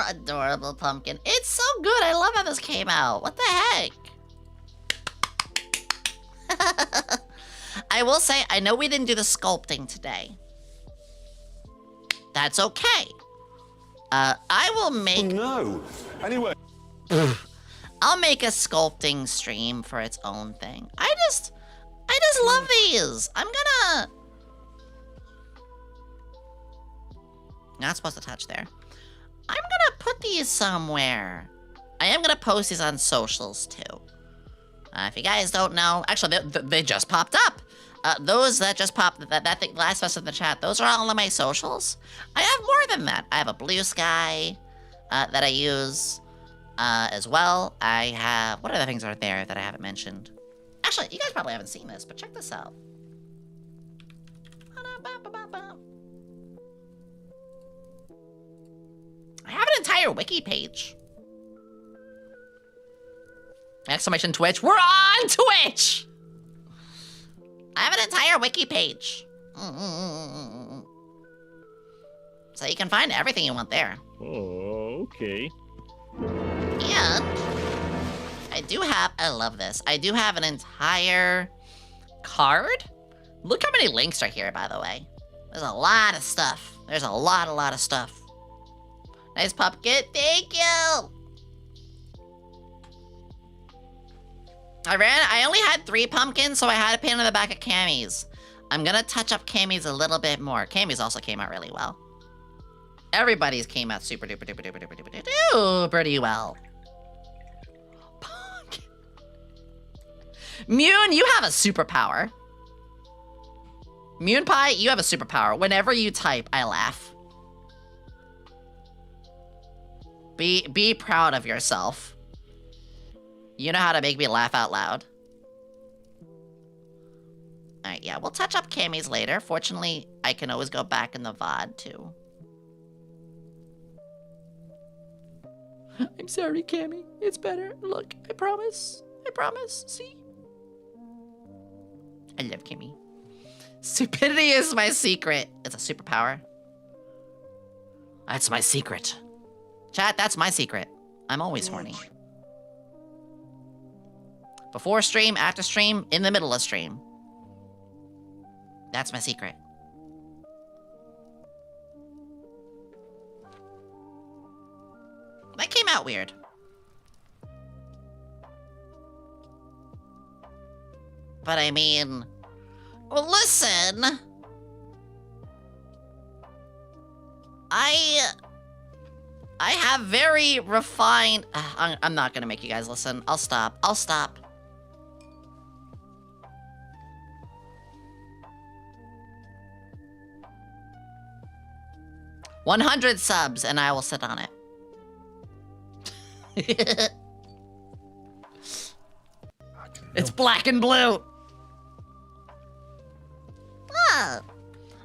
Speaker 1: Adorable pumpkin. It's so good. I love how this came out. What the heck? I will say, I know we didn't do the sculpting today. That's okay. I will make...
Speaker 9: No. Anyway.
Speaker 1: I'll make a sculpting stream for its own thing. I just love these. I'm gonna... Not supposed to touch there. I'm gonna put these somewhere. I am gonna post these on socials too. If you guys don't know, actually they just popped up. Those that just popped, that thing, last message in the chat, those are all of my socials. I have more than that. I have a blue sky that I use as well. I have, what other things are there that I haven't mentioned? Actually, you guys probably haven't seen this, but check this out. I have an entire wiki page. Exclamation Twitch. We're on Twitch! I have an entire wiki page. So you can find everything you want there.
Speaker 12: Oh, okay.
Speaker 1: And I do have, I love this. I do have an entire card. Look how many links are here, by the way. There's a lot of stuff. There's a lot of stuff. Nice pumpkin, thank you! I only had 3 pumpkins, so I had to paint on the back of Cammy's. I'm gonna touch up Cammy's a little bit more. Cammy's also came out really well. Everybody's came out super duper duper duper duper duper duper pretty well. Pumpkin. Mune, you have a superpower. Mune Pie, you have a superpower. Whenever you type, I laugh. Be proud of yourself. You know how to make me laugh out loud. Alright, yeah, we'll touch up Cammy's later. Fortunately, I can always go back in the VOD, too. I'm sorry, Cammy. It's better. Look, I promise. I promise. See? I love Cammy. Stupidity is my secret. It's a superpower. That's my secret. Chat, that's my secret. I'm always horny. Before stream, after stream, in the middle of stream. That's my secret. That came out weird. But I mean... Well, listen! I have very refined... I'm not gonna make you guys listen. I'll stop. 100 subs, and I will sit on it. It's black and blue! Ah,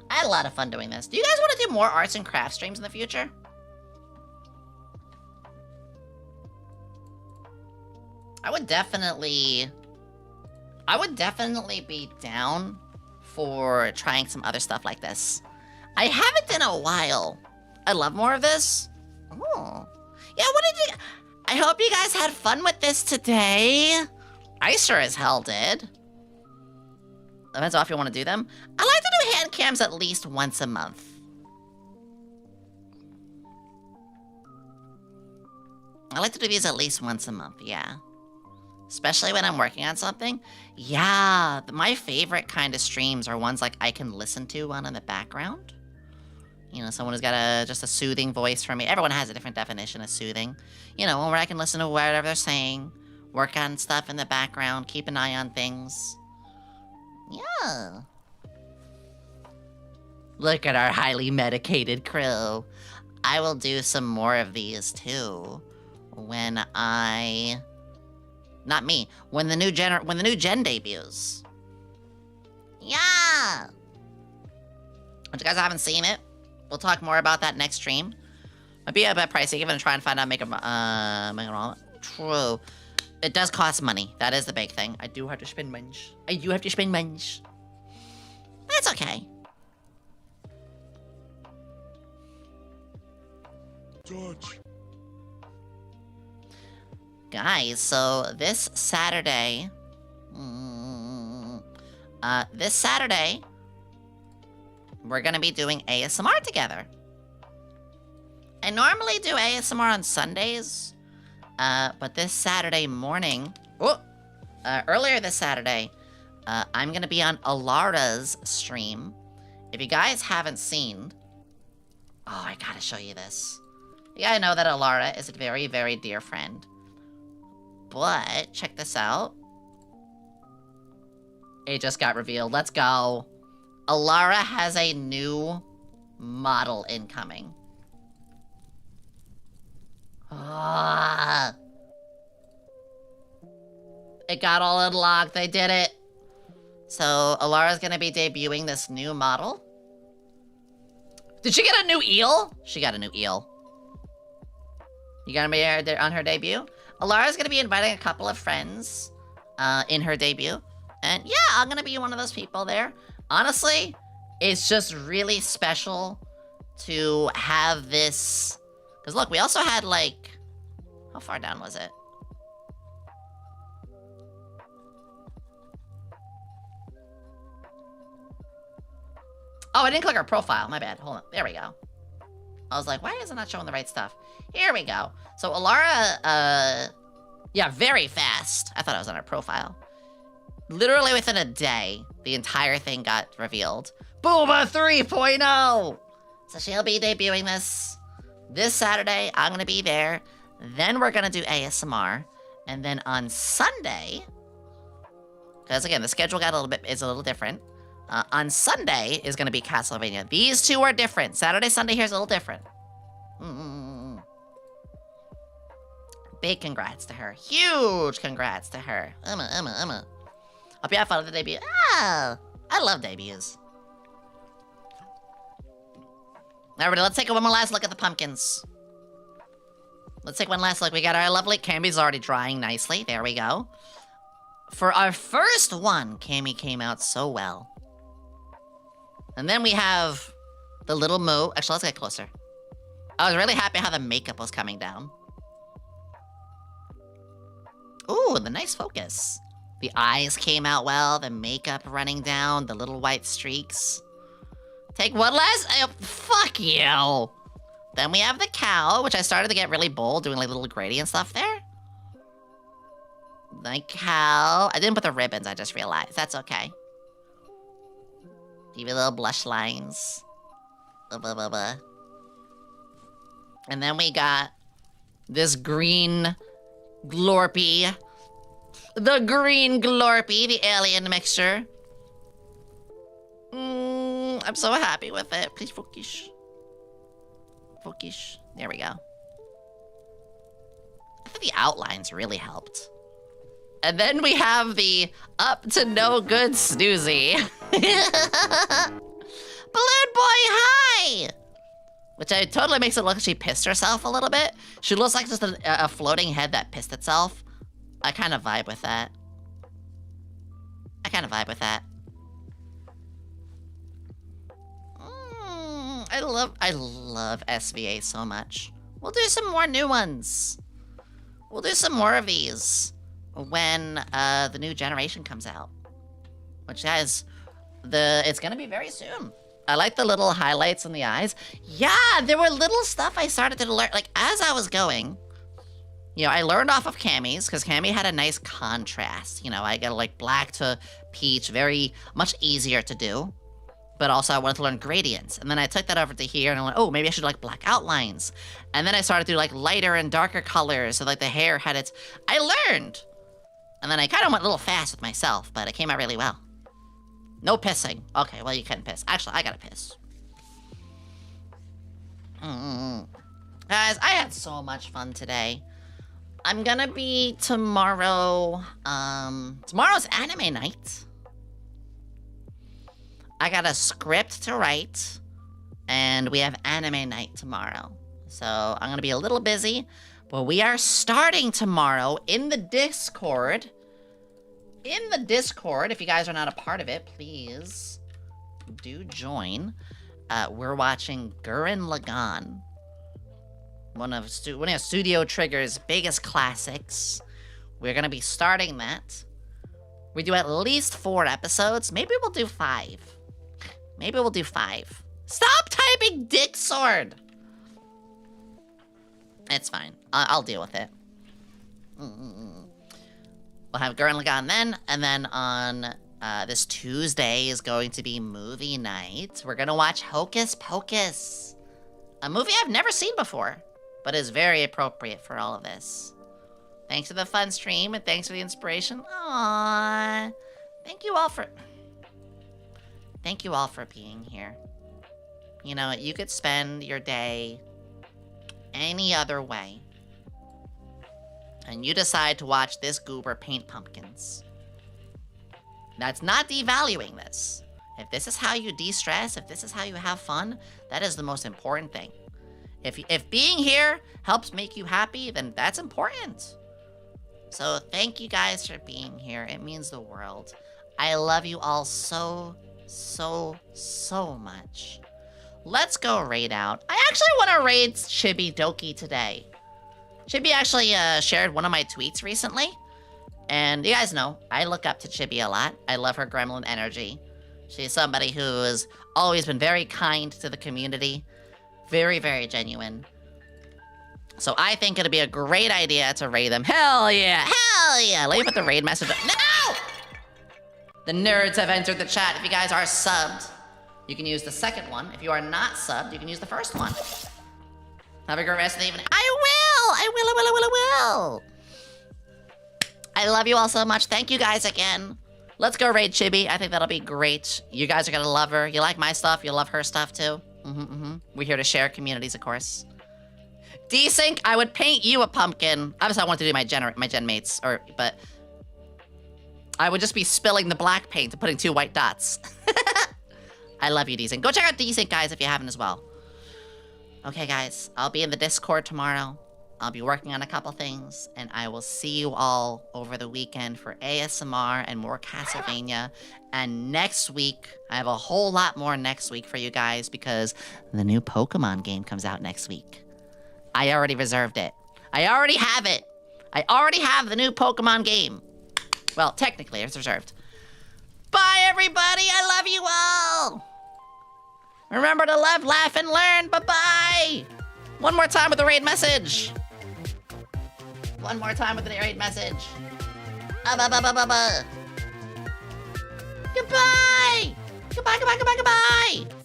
Speaker 1: I had a lot of fun doing this. Do you guys want to do more arts and crafts streams in the future? I would definitely be down for trying some other stuff like this. I haven't in a while. I love more of this. Oh. Yeah, what did you... I hope you guys had fun with this today. I sure as hell did. Depends on if you want to do them. I like to do hand cams at least once a month. I like to do these at least once a month, yeah. Especially when I'm working on something. Yeah, my favorite kind of streams are ones like I can listen to one in the background. You know, someone who's got just a soothing voice for me. Everyone has a different definition of soothing. You know, one where I can listen to whatever they're saying, work on stuff in the background, keep an eye on things. Yeah. Look at our highly medicated crew. I will do some more of these too when I... Not me. When the new gen debuts. Yeah. If you guys haven't seen it, we'll talk more about that next stream. Might be a bit pricey. I'm gonna try and find out make it all true. It does cost money. That is the big thing. I do have to spend money. I do have to spend money. That's okay.
Speaker 4: George.
Speaker 1: Guys, so this Saturday... this Saturday, we're gonna be doing ASMR together. I normally do ASMR on Sundays, but this Saturday morning... earlier this Saturday, I'm gonna be on Alara's stream. If you guys haven't seen... Oh, I gotta show you this. You gotta know that Alara is a very, very dear friend. But, check this out. It just got revealed. Let's go. Alara has a new model incoming. Ah. It got all unlocked. They did it. So, Alara's gonna be debuting this new model. Did she get a new eel? She got a new eel. You gonna be on her debut? Alara's gonna be inviting a couple of friends in her debut. And yeah, I'm gonna be one of those people there. Honestly, it's just really special to have this. Because look, we also had like... How far down was it? Oh, I didn't click her profile. My bad. Hold on. There we go. I was like, why is it not showing the right stuff? Here we go. So Alara, yeah, very fast. I thought I was on her profile. Literally within a day, the entire thing got revealed. Booba 3.0! So she'll be debuting this Saturday. I'm gonna be there. Then we're gonna do ASMR. And then on Sunday, because again, the schedule is a little different. On Sunday is gonna be Castlevania. These two are different. Saturday, Sunday here's a little different. Big congrats to her. Huge congrats to her. Emma. Hope you have fun with the debut. Ah, I love debuts. Everybody, let's take one more last look at the pumpkins. Let's take one last look. We got our lovely... Cammy's already drying nicely. There we go. For our first one, Cammy came out so well. And then we have the little Moo. Actually, let's get closer. I was really happy how the makeup was coming down. Ooh, the nice focus. The eyes came out well, the makeup running down, the little white streaks. Take one last... fuck you! Then we have the cow, which I started to get really bold, doing like little gradient stuff there. The cow... I didn't put the ribbons, I just realized. That's okay. Give you little blush lines. And then we got this green glorpy. The green glorpy, the alien mixture. I'm so happy with it. Please focus. Focus. There we go. I think the outlines really helped. And then we have the up to no good snoozy. Balloon Boy, hi! Which totally makes it look like she pissed herself a little bit. She looks like just a floating head that pissed itself. I kind of vibe with that. I love SVA so much. We'll do some more new ones. We'll do some more of these when the new generation comes out. Which guys, it's gonna be very soon. I like the little highlights in the eyes. Yeah, there were little stuff I started to learn, like as I was going. You know, I learned off of Cammy's, because Cammy had a nice contrast. You know, I got like black to peach, very much easier to do. But also I wanted to learn gradients. And then I took that over to here and I went, oh, maybe I should do like black outlines. And then I started to do like lighter and darker colors, so like the hair had its... I learned! And then I kind of went a little fast with myself, but it came out really well. No pissing. Okay, well you can piss. Actually, I gotta piss. Guys, I had so much fun today. I'm gonna be tomorrow, tomorrow's anime night. I got a script to write, and we have anime night tomorrow. So I'm gonna be a little busy, Well, we are starting tomorrow in the Discord. In the Discord, if you guys are not a part of it, please do join. We're watching Gurren Lagann, one of Studio Trigger's biggest classics. We're gonna be starting that. We do at least 4 episodes. Maybe we'll do 5. Maybe we'll do 5. Stop typing dick sword! It's fine. I'll deal with it. We'll have Gurren Lagann then, and then on this Tuesday is going to be movie night. We're gonna watch Hocus Pocus, a movie I've never seen before, but is very appropriate for all of this. Thanks for the fun stream, and thanks for the inspiration. Aww. Thank you all for being here. You know, you could spend your day any other way, and you decide to watch this goober paint pumpkins. That's not devaluing this. If this is how you de-stress, if this is how you have fun, that is the most important thing. If being here helps make you happy, then that's important. So thank you guys for being here. It means the world. I love you all so, so, so much. Let's go raid out. I actually want to raid Chibi Doki today. Chibi actually shared one of my tweets recently. And you guys know, I look up to Chibi a lot. I love her gremlin energy. She's somebody who has always been very kind to the community. Very, very genuine. So I think it'd be a great idea to raid them. Hell yeah! Hell yeah! Let me put the raid message up. No! The nerds have entered the chat. If you guys are subbed, you can use the second one. If you are not subbed, you can use the first one. Have a great rest of the evening. I will! I love you all so much. Thank you guys again. Let's go raid Chibi. I think that'll be great. You guys are gonna love her. You like my stuff, you love her stuff too. We're here to share communities, of course. Desync, I would paint you a pumpkin. Obviously, I want to do my gen mates, but I would just be spilling the black paint and putting 2 white dots. I love you, Desync. Go check out Desync, guys, if you haven't as well. Okay, guys, I'll be in the Discord tomorrow. I'll be working on a couple things, and I will see you all over the weekend for ASMR and more Castlevania. And next week, I have a whole lot more next week for you guys because the new Pokemon game comes out next week. I already reserved it. I already have it. I already have the new Pokemon game. Well, technically, it's reserved. Bye, everybody. I love you all. Remember to love, laugh, and learn. Bye-bye. One more time with the raid message. One more time with the raid message. Goodbye. Goodbye, goodbye, goodbye, goodbye.